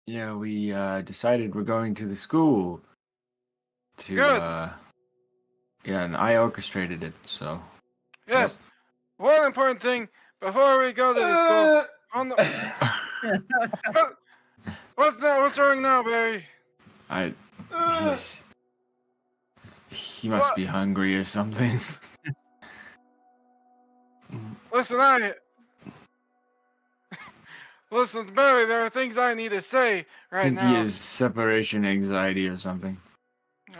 [SPEAKER 6] Yeah, we decided we're going to the school. To
[SPEAKER 2] Good.
[SPEAKER 6] yeah, and I orchestrated it. So.
[SPEAKER 2] Yes. One important thing before we go to the school. On the what's wrong now, Barry?
[SPEAKER 6] He must be hungry or something.
[SPEAKER 2] Listen, listen, Barry. There are things I need to say
[SPEAKER 6] I
[SPEAKER 2] right
[SPEAKER 6] think
[SPEAKER 2] now.
[SPEAKER 6] he has separation anxiety or something.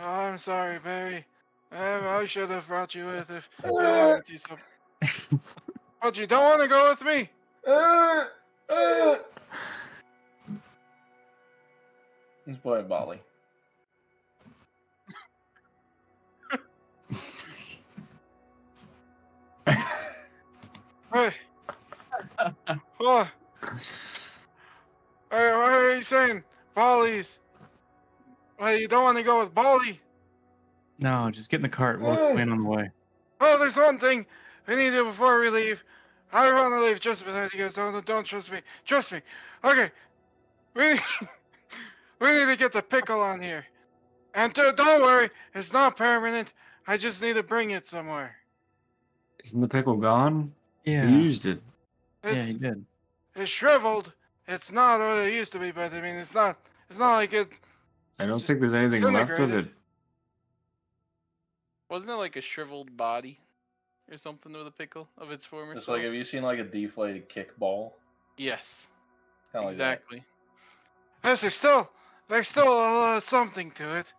[SPEAKER 2] Oh, I'm sorry, Barry. I should have brought you with if you wanted to. But you don't want to go with me?
[SPEAKER 1] He's playing Bali.
[SPEAKER 2] Hey. What? Hey, what are you saying? Bali's. Well, you don't want to go with Bali?
[SPEAKER 7] No, just get in the cart. We'll explain on the way.
[SPEAKER 2] Oh, there's one thing we need to do before we leave. I want to leave just beside you guys. Don't trust me. Trust me. Okay. We need to get the pickle on here. And don't worry, it's not permanent. I just need to bring it somewhere.
[SPEAKER 6] Isn't the pickle gone?
[SPEAKER 7] Yeah.
[SPEAKER 6] He used it.
[SPEAKER 7] Yeah, he did.
[SPEAKER 2] It's shriveled. It's not what it used to be, but I mean, it's not like it.
[SPEAKER 6] I don't
[SPEAKER 2] Just
[SPEAKER 6] think there's anything left of it.
[SPEAKER 2] disintegrated. Wasn't it like a shriveled body or something with a pickle of its former
[SPEAKER 1] It's
[SPEAKER 2] self?
[SPEAKER 1] like, have you seen like a deflated kickball?
[SPEAKER 2] Yes,
[SPEAKER 1] Kinda like that.
[SPEAKER 2] exactly. Yes, there's still something to it.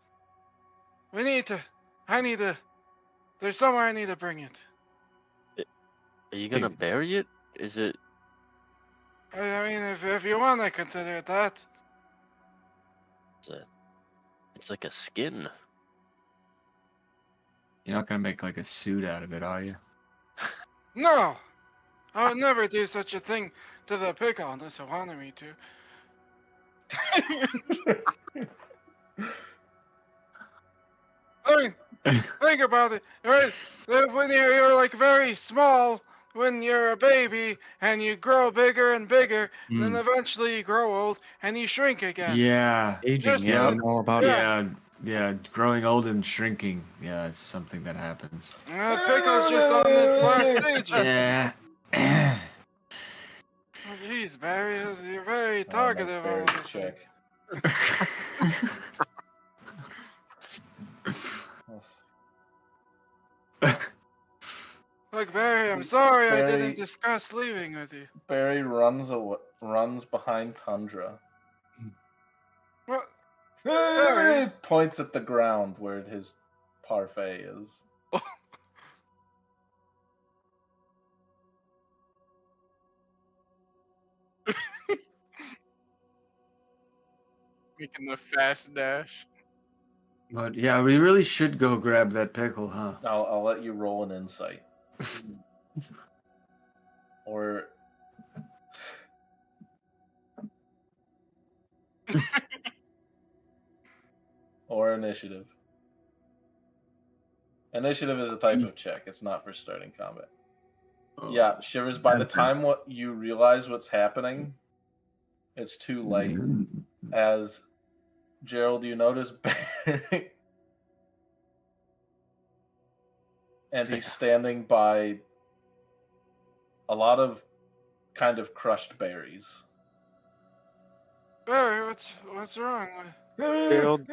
[SPEAKER 2] There's somewhere I need to bring it.
[SPEAKER 4] Are you gonna bury it? Is it?
[SPEAKER 2] I mean, if you want to consider it that.
[SPEAKER 4] It's like a skin.
[SPEAKER 6] You're not gonna make like a suit out of it, are you?
[SPEAKER 2] No! I would never do such a thing to the pickle unless I wanted me to. I mean, think about it, right? When you're like very small, when you're a baby, and you grow bigger and bigger, then eventually you grow old and you shrink again.
[SPEAKER 6] Yeah.
[SPEAKER 7] Aging,
[SPEAKER 2] Just
[SPEAKER 7] yeah, I
[SPEAKER 2] like-
[SPEAKER 7] know all about it.
[SPEAKER 6] Yeah, growing old and shrinking. Yeah, it's something that happens.
[SPEAKER 2] The pickle's just on its last stages.
[SPEAKER 6] Yeah.
[SPEAKER 2] Oh, jeez, Barry, you're very talkative all of a sudden.
[SPEAKER 1] Check. Yes.
[SPEAKER 2] Look, Barry, I'm sorry I
[SPEAKER 1] Barry-
[SPEAKER 2] didn't discuss leaving with you.
[SPEAKER 1] Barry runs behind Tundra.
[SPEAKER 2] What?
[SPEAKER 1] Barry points at the ground where his parfait is.
[SPEAKER 2] Making the fast dash.
[SPEAKER 6] But yeah, we really should go grab that pickle, huh?
[SPEAKER 1] I'll let you roll an insight. Or or initiative. Initiative is a type of check. It's not for starting combat. Yeah, Shivers, by the time what you realize what's happening, it's too late. As Gerald, you notice Barry, and he's standing by a lot of kind of crushed berries.
[SPEAKER 2] Barry, what's wrong?
[SPEAKER 4] Gerald,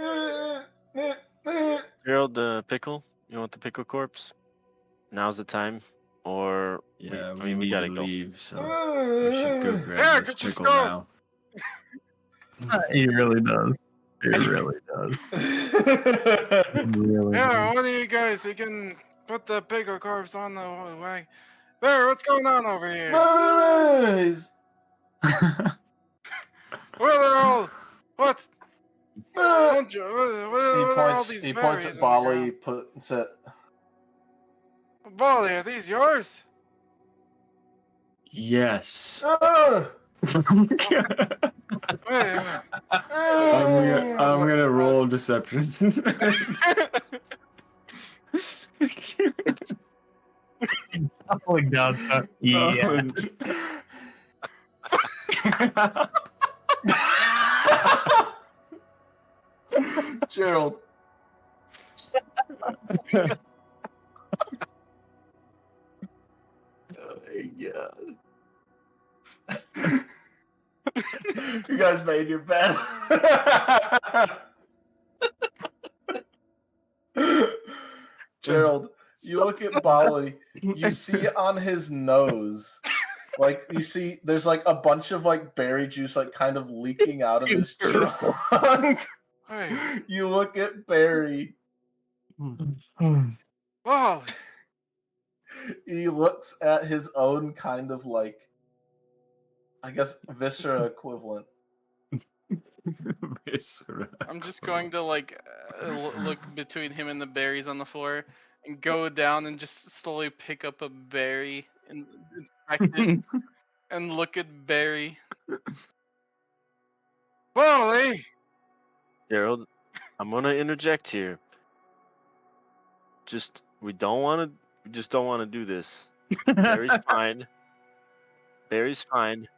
[SPEAKER 4] Gerald, the pickle. You want the pickle corpse? Now's the time, or
[SPEAKER 6] Yeah,
[SPEAKER 4] I mean, we
[SPEAKER 6] need
[SPEAKER 4] gotta
[SPEAKER 6] to
[SPEAKER 4] go.
[SPEAKER 6] leave, so we should go grab
[SPEAKER 2] Yeah,
[SPEAKER 6] this
[SPEAKER 2] just
[SPEAKER 6] pickle
[SPEAKER 2] go.
[SPEAKER 6] now.
[SPEAKER 3] He really does. He really does. He really
[SPEAKER 2] Yeah,
[SPEAKER 3] does.
[SPEAKER 2] one of you guys, you can put the pickle corpse on the wagon. Barry, what's going on over here?
[SPEAKER 1] Berries!
[SPEAKER 2] Where are all? What? Don't you? What are all these
[SPEAKER 1] He
[SPEAKER 2] berries
[SPEAKER 1] points
[SPEAKER 2] on
[SPEAKER 1] at
[SPEAKER 2] the
[SPEAKER 1] Bali,
[SPEAKER 2] ground?
[SPEAKER 1] puts it.
[SPEAKER 2] Bali, are these yours?
[SPEAKER 6] Yes.
[SPEAKER 1] Ah!
[SPEAKER 2] Wait,
[SPEAKER 6] I'm gonna roll deception.
[SPEAKER 3] Falling down. Yeah.
[SPEAKER 1] Gerald. You guys made your bed. Gerald, you look at Bali, you see on his nose, like you see there's like a bunch of like berry juice like kind of leaking out of his trunk.
[SPEAKER 2] Hey,
[SPEAKER 1] You look at Barry,
[SPEAKER 2] Bali.
[SPEAKER 1] he looks at his own kind of like, I guess, viscera equivalent.
[SPEAKER 2] I'm just going to like look between him and the berries on the floor and go down and just slowly pick up a berry and inspect it and look at Barry. Bali!
[SPEAKER 4] Gerald, I'm gonna interject here. We just don't want to do this. Barry's fine. Barry's fine.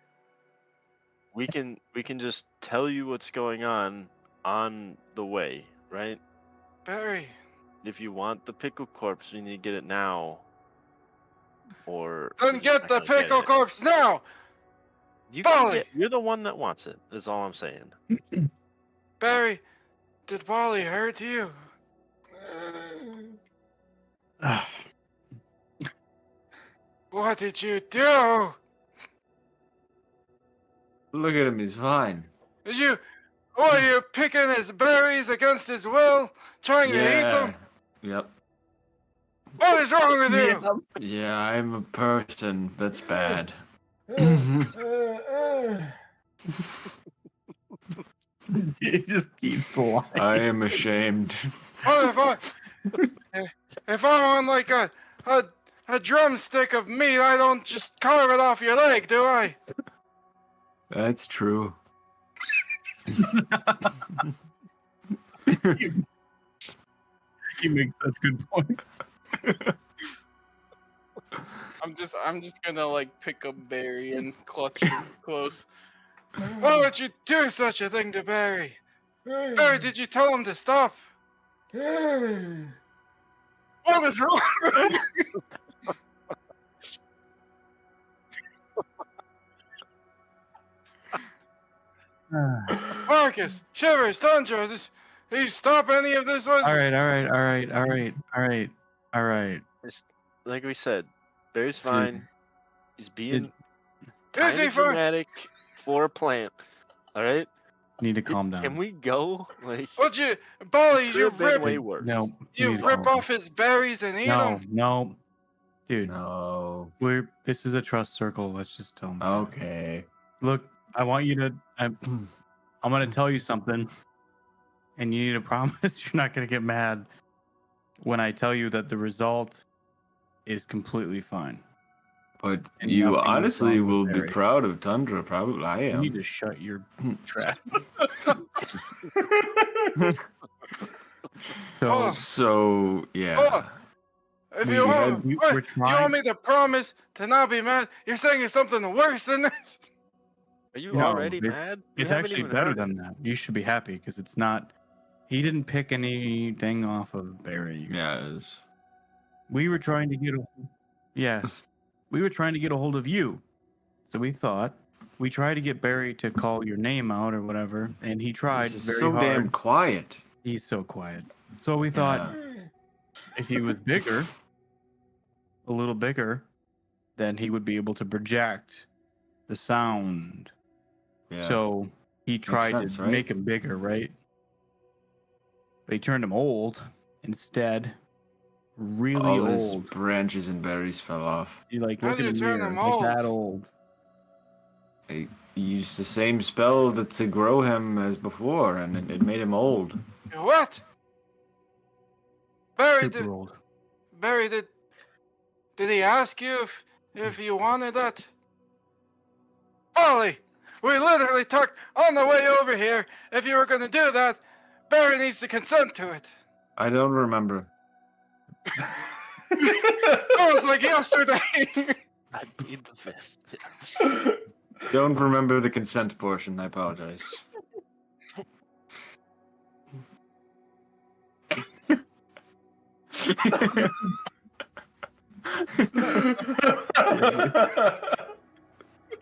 [SPEAKER 4] We can just tell you what's going on the way, right?
[SPEAKER 2] Barry,
[SPEAKER 4] If you want the pickle corpse, we need to get it now. Or
[SPEAKER 2] then
[SPEAKER 4] we're just
[SPEAKER 2] get
[SPEAKER 4] not
[SPEAKER 2] the
[SPEAKER 4] gonna get
[SPEAKER 2] pickle
[SPEAKER 4] it.
[SPEAKER 2] corpse now! Bali!
[SPEAKER 4] You're the one that wants it. Is all I'm saying.
[SPEAKER 2] Barry, did Bali hurt you? What did you do?
[SPEAKER 6] Look at him, he's fine.
[SPEAKER 2] Were you picking his berries against his will? Trying to eat them?
[SPEAKER 6] Yep.
[SPEAKER 2] What is wrong with you?
[SPEAKER 6] Yeah, I'm a person. That's bad.
[SPEAKER 3] He just keeps lying.
[SPEAKER 6] I am ashamed.
[SPEAKER 2] What if I want like a drumstick of meat, I don't just carve it off your leg, do I?
[SPEAKER 6] That's true.
[SPEAKER 3] He makes such good points.
[SPEAKER 2] I'm just gonna like pick a berry and clutch it close. Why would you do such a thing to Barry? Barry, did you tell him to stop? What is wrong? Marcus, Shivers, Tundra, please stop any of this.
[SPEAKER 3] All right.
[SPEAKER 4] Like we said, Barry's fine. He's being
[SPEAKER 2] Is
[SPEAKER 4] kind
[SPEAKER 2] he
[SPEAKER 4] of
[SPEAKER 2] fine?
[SPEAKER 4] dramatic for a plant. All right.
[SPEAKER 7] Need to calm down.
[SPEAKER 4] Can we go? Like,
[SPEAKER 2] Would you, Bolly,
[SPEAKER 4] could
[SPEAKER 2] you
[SPEAKER 4] have been
[SPEAKER 2] rip,
[SPEAKER 4] way worse.
[SPEAKER 7] No,
[SPEAKER 2] you
[SPEAKER 7] need to
[SPEAKER 2] rip
[SPEAKER 7] calm
[SPEAKER 2] off his berries and eat
[SPEAKER 7] down.
[SPEAKER 2] them?
[SPEAKER 7] No, dude.
[SPEAKER 6] No.
[SPEAKER 7] This is a trust circle. Let's just tell him. that.
[SPEAKER 6] Okay.
[SPEAKER 7] Look, I want you to. I'm gonna tell you something, and you need to promise you're not gonna get mad when I tell you that the result is completely fine.
[SPEAKER 6] But
[SPEAKER 7] And
[SPEAKER 6] you
[SPEAKER 7] nothing is
[SPEAKER 6] honestly
[SPEAKER 7] wrong with
[SPEAKER 6] will be
[SPEAKER 7] Barry.
[SPEAKER 6] proud of Tundra. Probably I
[SPEAKER 7] You need
[SPEAKER 6] am.
[SPEAKER 7] to shut your trap. So
[SPEAKER 2] Oh.
[SPEAKER 6] So yeah.
[SPEAKER 2] Oh. If
[SPEAKER 7] We
[SPEAKER 2] you
[SPEAKER 7] had-
[SPEAKER 2] want,
[SPEAKER 7] we-
[SPEAKER 2] what,
[SPEAKER 7] we're
[SPEAKER 2] you
[SPEAKER 7] trying-
[SPEAKER 2] want me to promise to not be mad? You're saying it's something worse than this?
[SPEAKER 4] Are you
[SPEAKER 7] No,
[SPEAKER 4] already
[SPEAKER 7] it-
[SPEAKER 4] mad? We
[SPEAKER 7] it's
[SPEAKER 4] haven't
[SPEAKER 7] actually
[SPEAKER 4] even
[SPEAKER 7] better
[SPEAKER 4] heard
[SPEAKER 7] than that. You should be happy because it's not. He didn't pick anything off of Barry.
[SPEAKER 6] Yeah. It is.
[SPEAKER 7] We were trying to get a. Yes, we were trying to get a hold of you. So we thought we tried to get Barry to call your name out or whatever, and he tried
[SPEAKER 6] This is
[SPEAKER 7] very
[SPEAKER 6] so
[SPEAKER 7] hard.
[SPEAKER 6] damn quiet.
[SPEAKER 7] He's so quiet. So we thought if he was bigger, a little bigger, then he would be able to project the sound.
[SPEAKER 6] Yeah.
[SPEAKER 7] So he tried
[SPEAKER 6] sense,
[SPEAKER 7] to
[SPEAKER 6] right?
[SPEAKER 7] make him bigger, right? But he turned him old instead. Really
[SPEAKER 6] all his
[SPEAKER 7] old.
[SPEAKER 6] branches and berries fell off.
[SPEAKER 7] You like
[SPEAKER 2] How
[SPEAKER 7] look
[SPEAKER 2] do
[SPEAKER 7] in
[SPEAKER 2] you
[SPEAKER 7] the
[SPEAKER 2] turn
[SPEAKER 7] mirror,
[SPEAKER 2] him
[SPEAKER 7] like
[SPEAKER 2] old?
[SPEAKER 7] that old.
[SPEAKER 6] He used the same spell to grow him as before, and it made him old.
[SPEAKER 2] What? Barry,
[SPEAKER 7] Super old.
[SPEAKER 2] Barry, did he ask you if you wanted that? Ollie, we literally talked on the way over here. If you were going to do that, Barry needs to consent to it.
[SPEAKER 6] I don't remember.
[SPEAKER 2] That was like yesterday.
[SPEAKER 4] I plead the fifth.
[SPEAKER 6] Don't remember the consent portion. I apologize.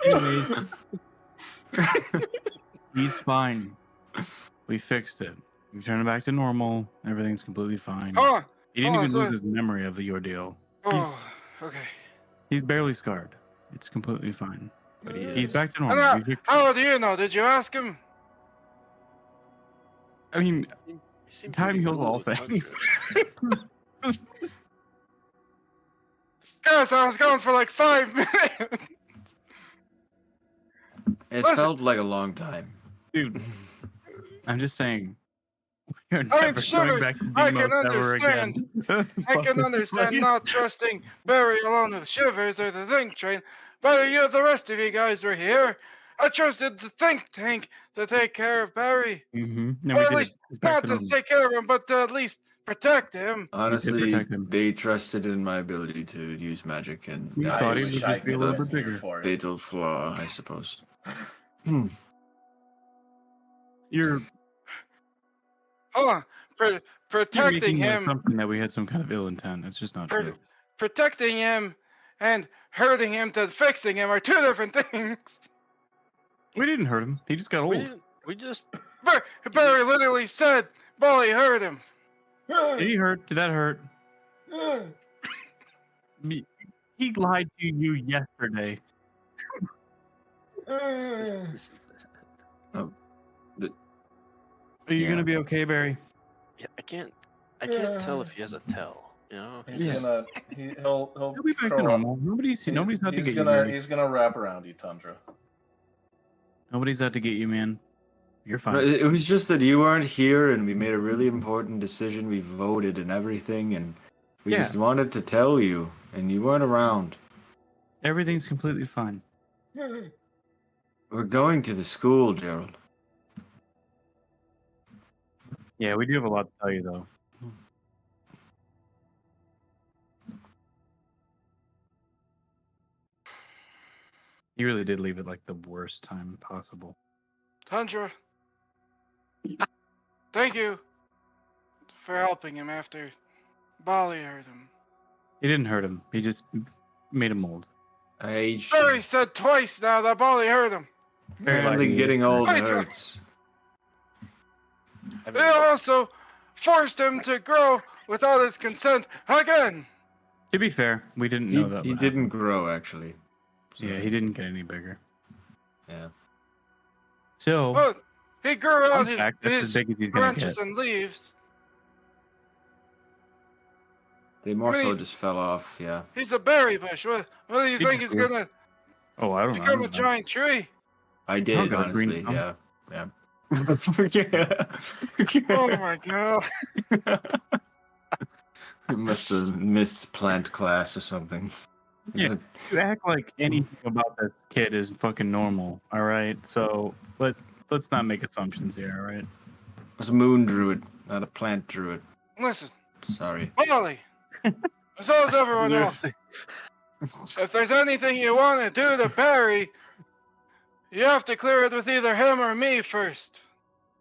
[SPEAKER 7] Anyway, he's fine. We fixed it. We turned him back to normal. Everything's completely fine.
[SPEAKER 2] Hold on.
[SPEAKER 7] He didn't
[SPEAKER 2] hold
[SPEAKER 7] even
[SPEAKER 2] on,
[SPEAKER 7] lose
[SPEAKER 2] so-
[SPEAKER 7] his memory of the ordeal.
[SPEAKER 2] Oh, okay.
[SPEAKER 7] He's barely scarred. It's completely fine.
[SPEAKER 4] But he
[SPEAKER 7] He's
[SPEAKER 4] is.
[SPEAKER 7] back to
[SPEAKER 2] And
[SPEAKER 7] normal. We fixed it.
[SPEAKER 2] how do you know? Did you ask him?
[SPEAKER 7] I mean,
[SPEAKER 4] He seemed
[SPEAKER 7] time
[SPEAKER 4] pretty
[SPEAKER 7] heals
[SPEAKER 4] cool
[SPEAKER 7] all
[SPEAKER 4] with Tundra.
[SPEAKER 7] things.
[SPEAKER 2] Guys, I was gone for like 5 minutes.
[SPEAKER 6] It
[SPEAKER 2] Listen.
[SPEAKER 6] felt like a long time.
[SPEAKER 7] dude, I'm just saying. We're
[SPEAKER 2] I mean,
[SPEAKER 7] never going
[SPEAKER 2] Shivers,
[SPEAKER 7] back to
[SPEAKER 2] I
[SPEAKER 7] Demos
[SPEAKER 2] can
[SPEAKER 7] ever again.
[SPEAKER 2] I can understand not trusting Barry alone with Shivers or the Think Train, but you, the rest of you guys were here. I trusted the Think Tank to take care of Barry.
[SPEAKER 7] Mm-hmm. No,
[SPEAKER 2] Or
[SPEAKER 7] we
[SPEAKER 2] at
[SPEAKER 7] did it.
[SPEAKER 2] least
[SPEAKER 7] It's back
[SPEAKER 2] not
[SPEAKER 7] to
[SPEAKER 2] to
[SPEAKER 7] normal.
[SPEAKER 2] take care of him, but to at least protect him.
[SPEAKER 6] Honestly,
[SPEAKER 7] protect him.
[SPEAKER 6] they trusted in my ability to use magic, and
[SPEAKER 7] We
[SPEAKER 6] that
[SPEAKER 7] thought he
[SPEAKER 6] was
[SPEAKER 7] would just be a little bit bigger.
[SPEAKER 1] For it.
[SPEAKER 6] fatal flaw, I suppose.
[SPEAKER 7] You're
[SPEAKER 2] Hold on.
[SPEAKER 7] You're
[SPEAKER 2] Protecting
[SPEAKER 7] making the
[SPEAKER 2] him,
[SPEAKER 7] assumption that we had some kind of ill intent. It's just not
[SPEAKER 2] Pro-
[SPEAKER 7] true.
[SPEAKER 2] protecting him, and hurting him to fixing him are two different things.
[SPEAKER 7] We didn't hurt him. He just got
[SPEAKER 4] We
[SPEAKER 7] old.
[SPEAKER 4] didn't. We just.
[SPEAKER 2] Barry literally said Bolly hurt him.
[SPEAKER 7] Did he hurt? Did that hurt? He lied to you yesterday.
[SPEAKER 4] This is
[SPEAKER 7] Are you
[SPEAKER 6] Yeah.
[SPEAKER 7] gonna be okay, Barry?
[SPEAKER 4] yeah, I can't tell if he has a tell. You know.
[SPEAKER 1] He's
[SPEAKER 7] Yes.
[SPEAKER 1] gonna he'll
[SPEAKER 7] He'll be back to
[SPEAKER 1] curl up.
[SPEAKER 7] normal. Nobody's out to
[SPEAKER 1] He's
[SPEAKER 7] get you.
[SPEAKER 1] gonna
[SPEAKER 7] Man.
[SPEAKER 1] he's gonna wrap around you, Tundra.
[SPEAKER 7] Nobody's out to get you, man. You're
[SPEAKER 6] No,
[SPEAKER 7] fine.
[SPEAKER 6] it was just that you weren't here, and we made a really important decision. We voted and everything, and we
[SPEAKER 7] Yeah.
[SPEAKER 6] just wanted to tell you, and you weren't around.
[SPEAKER 7] Everything's completely fine.
[SPEAKER 6] We're going to the school, Gerald.
[SPEAKER 7] Yeah, we do have a lot to tell you, though. You really did leave it like the worst time possible.
[SPEAKER 2] Tundra, thank you for helping him after Bolly hurt him.
[SPEAKER 7] He didn't hurt him. He just made him old.
[SPEAKER 6] Age.
[SPEAKER 2] Barry said twice now that Bolly hurt him.
[SPEAKER 6] Apparently, getting old
[SPEAKER 2] Wait,
[SPEAKER 6] hurts.
[SPEAKER 2] They also forced him to grow without his consent again.
[SPEAKER 7] To be fair, we didn't know that.
[SPEAKER 6] He
[SPEAKER 7] would
[SPEAKER 6] didn't
[SPEAKER 7] happen.
[SPEAKER 6] grow actually. So,
[SPEAKER 7] Yeah, he didn't get any bigger.
[SPEAKER 6] Yeah.
[SPEAKER 7] So,
[SPEAKER 2] Well, he grew
[SPEAKER 7] fun
[SPEAKER 2] out
[SPEAKER 7] fact, that's as
[SPEAKER 2] his
[SPEAKER 7] big as he's gonna
[SPEAKER 2] branches
[SPEAKER 7] get.
[SPEAKER 2] and leaves.
[SPEAKER 6] They more so
[SPEAKER 2] he's-
[SPEAKER 6] just fell off. Yeah.
[SPEAKER 2] He's a berry bush. What do you
[SPEAKER 7] He
[SPEAKER 2] think
[SPEAKER 7] just
[SPEAKER 2] he's
[SPEAKER 7] grew.
[SPEAKER 2] gonna
[SPEAKER 7] Oh, I don't know.
[SPEAKER 2] become a giant tree?
[SPEAKER 6] I
[SPEAKER 7] don't
[SPEAKER 6] did
[SPEAKER 7] got a green
[SPEAKER 6] honestly.
[SPEAKER 7] thumb.
[SPEAKER 6] Yeah. Yeah.
[SPEAKER 2] Oh my god.
[SPEAKER 6] You must have missed plant class or something.
[SPEAKER 7] Yeah. You act like anything about this kid is fucking normal. All right, so let's not make assumptions here. All right.
[SPEAKER 6] It was a moon druid, not a plant druid.
[SPEAKER 2] Listen,
[SPEAKER 6] Sorry.
[SPEAKER 2] Molly, as well as everyone else, if there's anything you want to do to Barry, you have to clear it with either him or me first.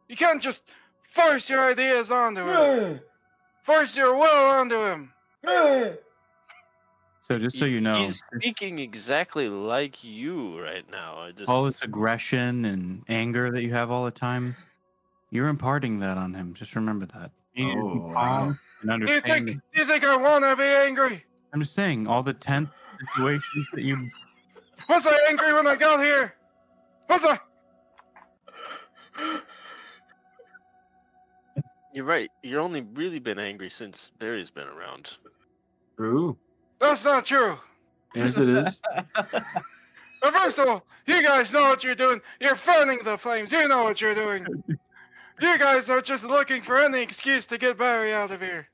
[SPEAKER 2] You can't just force your ideas onto him. Force your will onto him.
[SPEAKER 7] So just so you know,
[SPEAKER 4] He's speaking exactly like you right now. I just
[SPEAKER 7] all this aggression and anger that you have all the time, you're imparting that on him. Just remember that. You need to be
[SPEAKER 6] Oh,
[SPEAKER 7] calm
[SPEAKER 6] wow.
[SPEAKER 7] and
[SPEAKER 2] Do you
[SPEAKER 7] understand.
[SPEAKER 2] think I want to be angry?
[SPEAKER 7] I'm just saying, all the tense situations that you.
[SPEAKER 2] Was I angry when I got here? Was I?
[SPEAKER 4] You're right. You've only really been angry since Barry's been around.
[SPEAKER 6] True.
[SPEAKER 2] That's not true.
[SPEAKER 6] Yes, it is.
[SPEAKER 2] But first of all, you guys know what you're doing. You're fanning the flames. You know what you're doing. You guys are just looking for any excuse to get Barry out of here.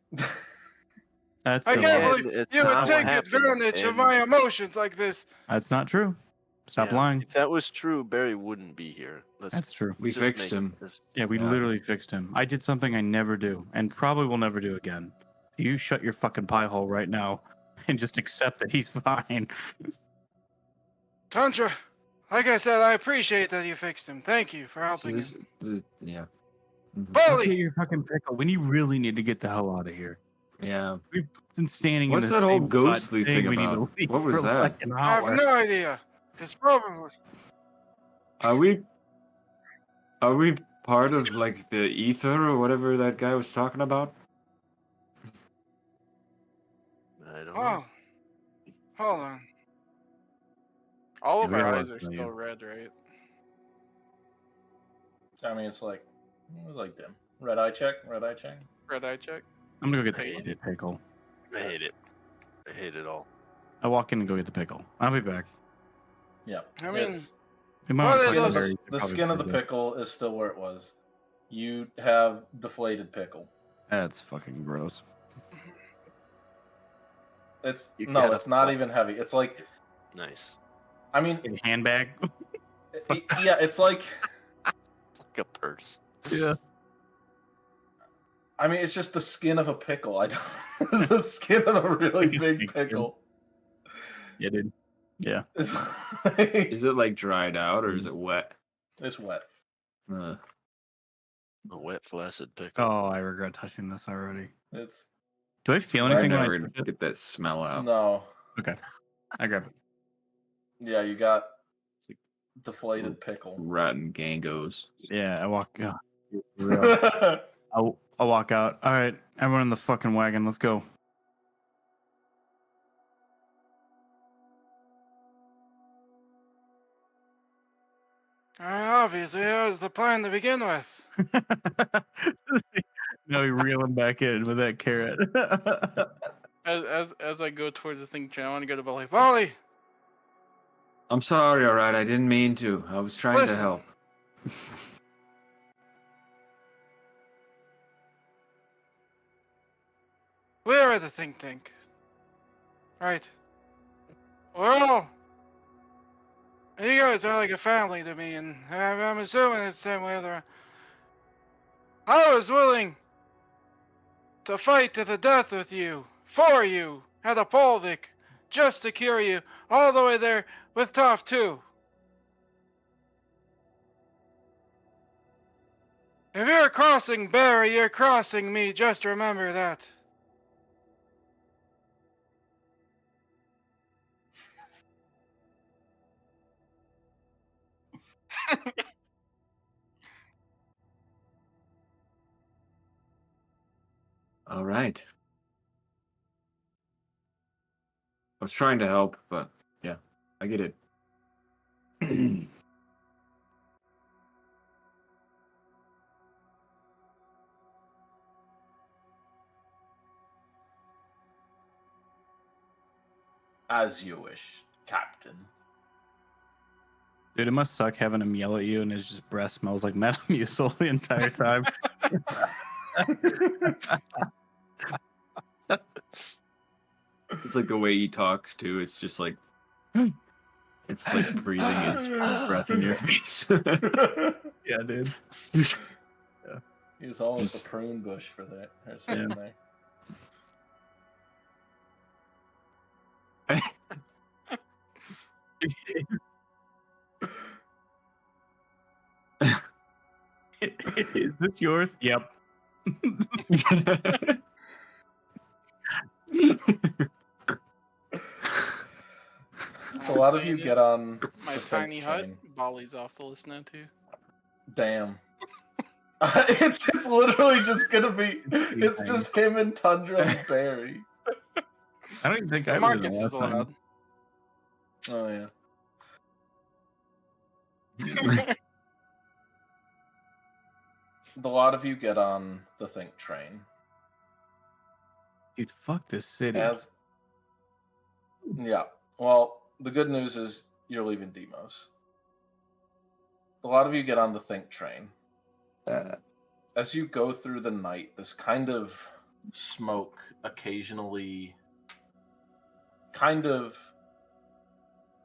[SPEAKER 7] That's
[SPEAKER 2] I
[SPEAKER 7] a
[SPEAKER 2] can't
[SPEAKER 7] lie.
[SPEAKER 2] believe
[SPEAKER 4] it's
[SPEAKER 2] you would
[SPEAKER 4] not what
[SPEAKER 2] take
[SPEAKER 4] happened,
[SPEAKER 2] advantage of
[SPEAKER 4] and-
[SPEAKER 2] my emotions like this.
[SPEAKER 7] That's not true. Stop
[SPEAKER 4] Yeah,
[SPEAKER 7] lying.
[SPEAKER 4] If that was true, Barry wouldn't be here.
[SPEAKER 7] That's true.
[SPEAKER 6] We
[SPEAKER 4] just
[SPEAKER 6] fixed
[SPEAKER 4] make
[SPEAKER 6] him.
[SPEAKER 4] this-
[SPEAKER 7] Yeah, we
[SPEAKER 6] Yeah.
[SPEAKER 7] literally fixed him. I did something I never do, and probably will never do again. You shut your fucking pie hole right now, and just accept that he's fine.
[SPEAKER 2] Tantra, like I said, I appreciate that you fixed him. Thank you for
[SPEAKER 6] So
[SPEAKER 2] helping
[SPEAKER 6] this,
[SPEAKER 2] him.
[SPEAKER 6] yeah.
[SPEAKER 7] Let's
[SPEAKER 2] Polly,
[SPEAKER 7] get your fucking pickle. When you really need to get the hell out of here.
[SPEAKER 6] Yeah.
[SPEAKER 7] Been standing
[SPEAKER 6] What's
[SPEAKER 7] in the
[SPEAKER 6] that whole
[SPEAKER 7] same
[SPEAKER 6] ghostly
[SPEAKER 7] spot saying
[SPEAKER 6] thing
[SPEAKER 7] we need to
[SPEAKER 6] about?
[SPEAKER 7] leave
[SPEAKER 6] What was
[SPEAKER 7] for
[SPEAKER 6] that?
[SPEAKER 7] like an
[SPEAKER 2] I have
[SPEAKER 7] hour.
[SPEAKER 2] no idea. It's probably
[SPEAKER 6] Are we part of like the ether or whatever that guy was talking about?
[SPEAKER 4] I don't know.
[SPEAKER 2] oh. Hold on. All of
[SPEAKER 7] Yeah, we
[SPEAKER 2] our
[SPEAKER 7] gotta
[SPEAKER 2] eyes are
[SPEAKER 7] tell you.
[SPEAKER 2] still red, right?
[SPEAKER 1] I mean, it's like dim. Red eye check. Red eye check.
[SPEAKER 2] Red eye check.
[SPEAKER 7] I'm gonna go get
[SPEAKER 4] I
[SPEAKER 7] the
[SPEAKER 4] hate
[SPEAKER 7] fucking
[SPEAKER 4] it.
[SPEAKER 7] pickle.
[SPEAKER 4] I hate it. I hate it all.
[SPEAKER 7] I walk in and go get the pickle. I'll be back.
[SPEAKER 1] Yeah.
[SPEAKER 2] I mean,
[SPEAKER 1] It's,
[SPEAKER 7] We might
[SPEAKER 2] What
[SPEAKER 7] as
[SPEAKER 2] are
[SPEAKER 7] well
[SPEAKER 1] skin
[SPEAKER 7] talk
[SPEAKER 1] of
[SPEAKER 2] those-
[SPEAKER 7] about
[SPEAKER 1] the,
[SPEAKER 7] it.
[SPEAKER 1] the
[SPEAKER 7] Probably
[SPEAKER 1] skin of the
[SPEAKER 7] pretty good.
[SPEAKER 1] pickle is still where it was. You have deflated pickle.
[SPEAKER 7] That's fucking gross.
[SPEAKER 1] It's
[SPEAKER 4] You
[SPEAKER 1] no,
[SPEAKER 4] gotta
[SPEAKER 1] it's not
[SPEAKER 4] fuck.
[SPEAKER 1] even heavy. It's like,
[SPEAKER 4] Nice.
[SPEAKER 1] I mean,
[SPEAKER 7] A handbag.
[SPEAKER 1] yeah, it's like,
[SPEAKER 4] Like a purse.
[SPEAKER 7] Yeah.
[SPEAKER 1] I mean, it's just the skin of a pickle. I don't, it's the skin of a really
[SPEAKER 7] Like a
[SPEAKER 1] big
[SPEAKER 7] snake skin.
[SPEAKER 1] pickle.
[SPEAKER 7] Yeah, dude. Yeah.
[SPEAKER 1] It's,
[SPEAKER 6] Is it like dried out or is it wet?
[SPEAKER 1] it's wet.
[SPEAKER 6] Uh,
[SPEAKER 4] A wet, flaccid pickle.
[SPEAKER 7] Oh, I regret touching this already.
[SPEAKER 1] It's
[SPEAKER 7] Do I feel
[SPEAKER 6] I
[SPEAKER 7] anything when I
[SPEAKER 6] never
[SPEAKER 7] touch it?
[SPEAKER 6] get that smell out.
[SPEAKER 1] no.
[SPEAKER 7] I grab it.
[SPEAKER 1] Yeah, you got deflated pickle.
[SPEAKER 6] Rotten gangos.
[SPEAKER 7] Yeah, I walk. I'll walk out. All right, everyone in the fucking wagon. Let's go.
[SPEAKER 2] Obviously, that was the plan to begin with.
[SPEAKER 7] No, we reel him back in with that carrot.
[SPEAKER 2] As I go towards the thing, I want to go to Polly. Polly,
[SPEAKER 6] I'm sorry, alright, I didn't mean to. I was trying to
[SPEAKER 2] Listen.
[SPEAKER 6] help.
[SPEAKER 2] we are the think tank. Right. We're all. You guys are like a family to me, and I'm assuming it's the same way other. I was willing to fight to the death with you, for you, at a Polvik, just to cure you, all the way there with Toph too. If you're crossing Barry, you're crossing me, just remember that.
[SPEAKER 6] Alright. was trying to help, but yeah, I get it.
[SPEAKER 1] As you wish, Captain.
[SPEAKER 7] Dude, it must suck having him yell at you and his just breath smells like Metamucil the entire time.
[SPEAKER 6] It's like the way he talks too. It's just like it's like breathing his breath in your face.
[SPEAKER 7] Yeah, dude.
[SPEAKER 1] He was almost
[SPEAKER 6] Just-
[SPEAKER 1] a prune bush for that. Or something there.
[SPEAKER 7] Is this yours? Yep.
[SPEAKER 1] A lot of
[SPEAKER 2] Saying
[SPEAKER 1] you get
[SPEAKER 2] is,
[SPEAKER 1] on
[SPEAKER 2] my
[SPEAKER 1] the fake
[SPEAKER 2] tiny hut.
[SPEAKER 1] train.
[SPEAKER 2] Bolly's off the list now too.
[SPEAKER 1] Damn. It's literally just gonna be. It's just him and Tundra and Barry.
[SPEAKER 7] I don't even think I
[SPEAKER 2] Marcus
[SPEAKER 7] was
[SPEAKER 2] is allowed.
[SPEAKER 1] Oh yeah. A lot of you get on the think train.
[SPEAKER 7] Dude, fuck this city.
[SPEAKER 1] Yeah. Well, the good news is you're leaving Demos. A lot of you get on the think train. As you go through the night, this kind of smoke occasionally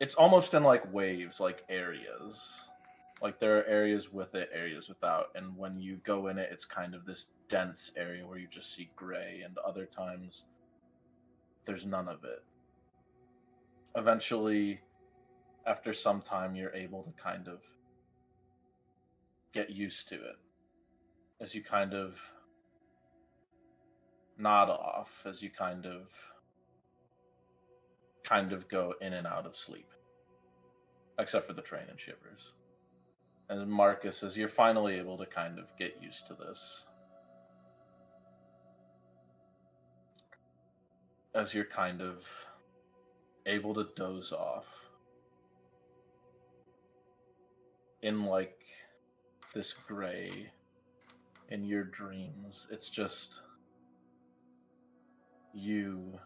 [SPEAKER 1] it's almost in like waves, like areas. Like there are areas with it, areas without, and when you go in it, it's kind of this dense area where you just see gray, and other times there's none of it. Eventually, after some time, you're able to kind of get used to it as you kind of nod off, as you kind of go in and out of sleep, except for the train and shivers. And Marcus, as you're finally able to kind of get used to this, as you're kind of able to doze off in like this gray in your dreams, it's just you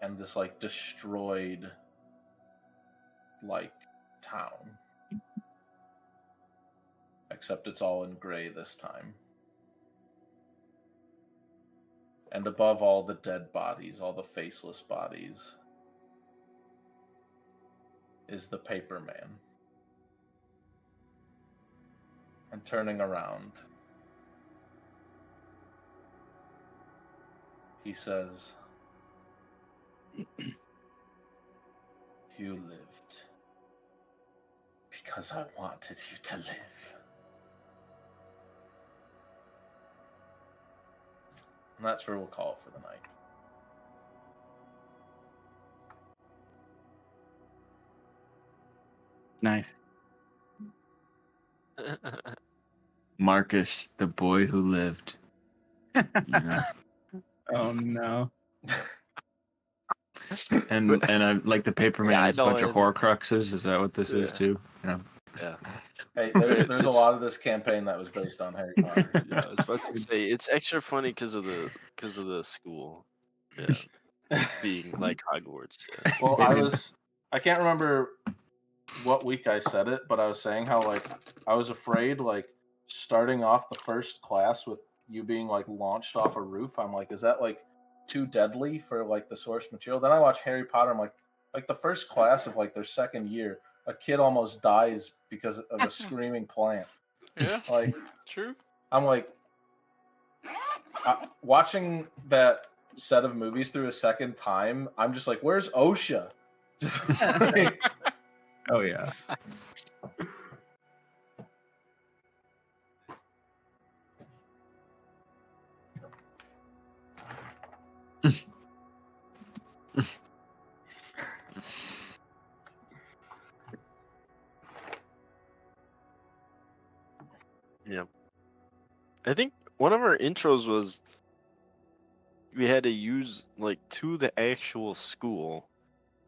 [SPEAKER 1] and this like destroyed like town, except it's all in gray this time. And above all the dead bodies, all the faceless bodies, is the paper man. And turning around, he says, "You lived because I wanted you to live." And that's where we'll call it for the night.
[SPEAKER 7] Nice.
[SPEAKER 6] Marcus, the boy who lived. You know?
[SPEAKER 7] Oh no.
[SPEAKER 6] And I like the paper man
[SPEAKER 4] Yeah, I
[SPEAKER 6] has a bunch of
[SPEAKER 4] know,
[SPEAKER 6] Horcruxes. Is that what this is
[SPEAKER 4] Yeah.
[SPEAKER 6] too? Yeah.
[SPEAKER 4] Yeah.
[SPEAKER 1] Hey, there's a lot of this campaign that was based on Harry Potter.
[SPEAKER 4] Yeah, I was about to say it's extra funny because of the school. Yeah. Being like Hogwarts. Yeah.
[SPEAKER 1] Well, I can't remember what week I said it, but I was saying how like I was afraid like starting off the first class with you being like launched off a roof. I'm like, is that like too deadly for like the source material? Then I watch Harry Potter. I'm like the first class of like their second year, a kid almost dies because of a screaming plant.
[SPEAKER 2] Yeah,
[SPEAKER 1] Like
[SPEAKER 2] true.
[SPEAKER 1] I'm like watching that set of movies through a second time. I'm just like, where's OSHA? Just like,
[SPEAKER 7] Oh yeah.
[SPEAKER 4] Yeah. I think one of our intros was we had to use like to the actual school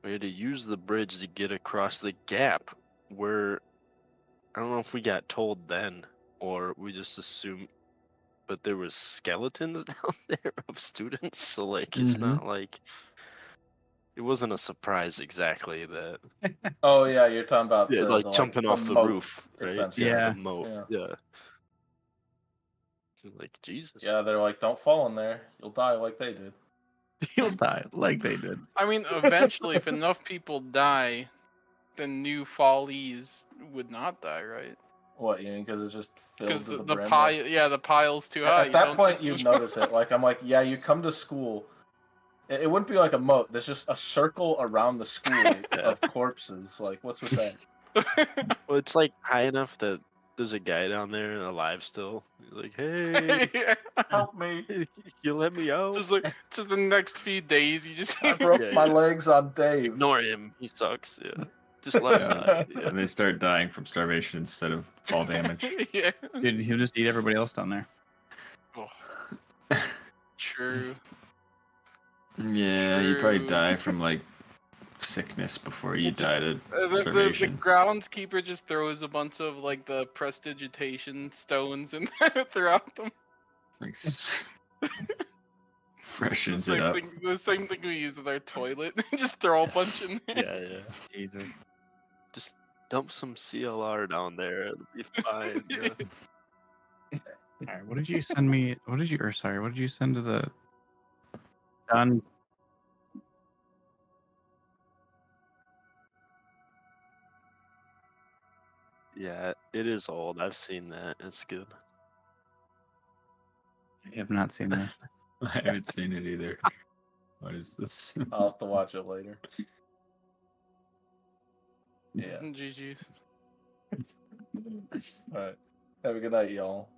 [SPEAKER 4] We had to use the bridge to get across the gap where I don't know if we got told then or we just assumed, but there was skeletons down there of students, so like it's not like it wasn't a surprise exactly that
[SPEAKER 1] Oh yeah, you're talking about
[SPEAKER 4] yeah,
[SPEAKER 1] the
[SPEAKER 4] like jumping off the
[SPEAKER 1] moat,
[SPEAKER 4] roof, right?
[SPEAKER 1] essentially.
[SPEAKER 4] Yeah,
[SPEAKER 7] Yeah.
[SPEAKER 4] the moat.
[SPEAKER 1] Yeah.
[SPEAKER 4] Yeah. Like Jesus.
[SPEAKER 1] Yeah, they're like, don't fall in there. You'll die like they did.
[SPEAKER 7] He'll die like they did.
[SPEAKER 2] I mean, eventually, if enough people die, then new fallies would not die, right?
[SPEAKER 1] What, you mean because it's just
[SPEAKER 2] Because
[SPEAKER 1] filled to the
[SPEAKER 2] the
[SPEAKER 1] brim?
[SPEAKER 2] pile, yeah, the pile's too high.
[SPEAKER 1] At that point, you'd notice it. Like, I'm like, yeah, you come to school. It wouldn't be like a moat. There's just a circle around the school of corpses. Like, what's with that?
[SPEAKER 4] Well, it's like high enough that there's a guy down there alive still. He's like, "Hey,
[SPEAKER 2] Yeah.
[SPEAKER 1] Help me.
[SPEAKER 4] you let me out."
[SPEAKER 2] Just like, just the next few days, you just.
[SPEAKER 1] I broke
[SPEAKER 4] Yeah,
[SPEAKER 1] my
[SPEAKER 4] yeah.
[SPEAKER 1] legs on Dave.
[SPEAKER 4] Ignore him. He sucks. Yeah. Just let him die. Yeah.
[SPEAKER 6] And they start dying from starvation instead of fall damage.
[SPEAKER 2] Yeah.
[SPEAKER 7] Dude, he'll just eat everybody else down there.
[SPEAKER 2] Oh. True.
[SPEAKER 6] Yeah, you probably
[SPEAKER 2] True.
[SPEAKER 6] die from like sickness before you die to
[SPEAKER 2] The
[SPEAKER 6] starvation.
[SPEAKER 2] groundskeeper just throws a bunch of like the prestidigitation stones and throughout them.
[SPEAKER 6] Like, freshens it up.
[SPEAKER 2] The same thing we use with our toilet. Just throw a bunch in there.
[SPEAKER 4] Yeah, yeah.
[SPEAKER 7] Jesus.
[SPEAKER 4] Just dump some CLR down there. It'll be fine. Yeah.
[SPEAKER 7] All right, what did you send me? What did you send to the done?
[SPEAKER 4] Yeah, it is old. I've seen that. It's good.
[SPEAKER 7] I have not seen this.
[SPEAKER 6] I haven't seen it either. What is this?
[SPEAKER 1] I'll have to watch it later. Yeah.
[SPEAKER 2] GG's.
[SPEAKER 1] All right. Have a good night, y'all.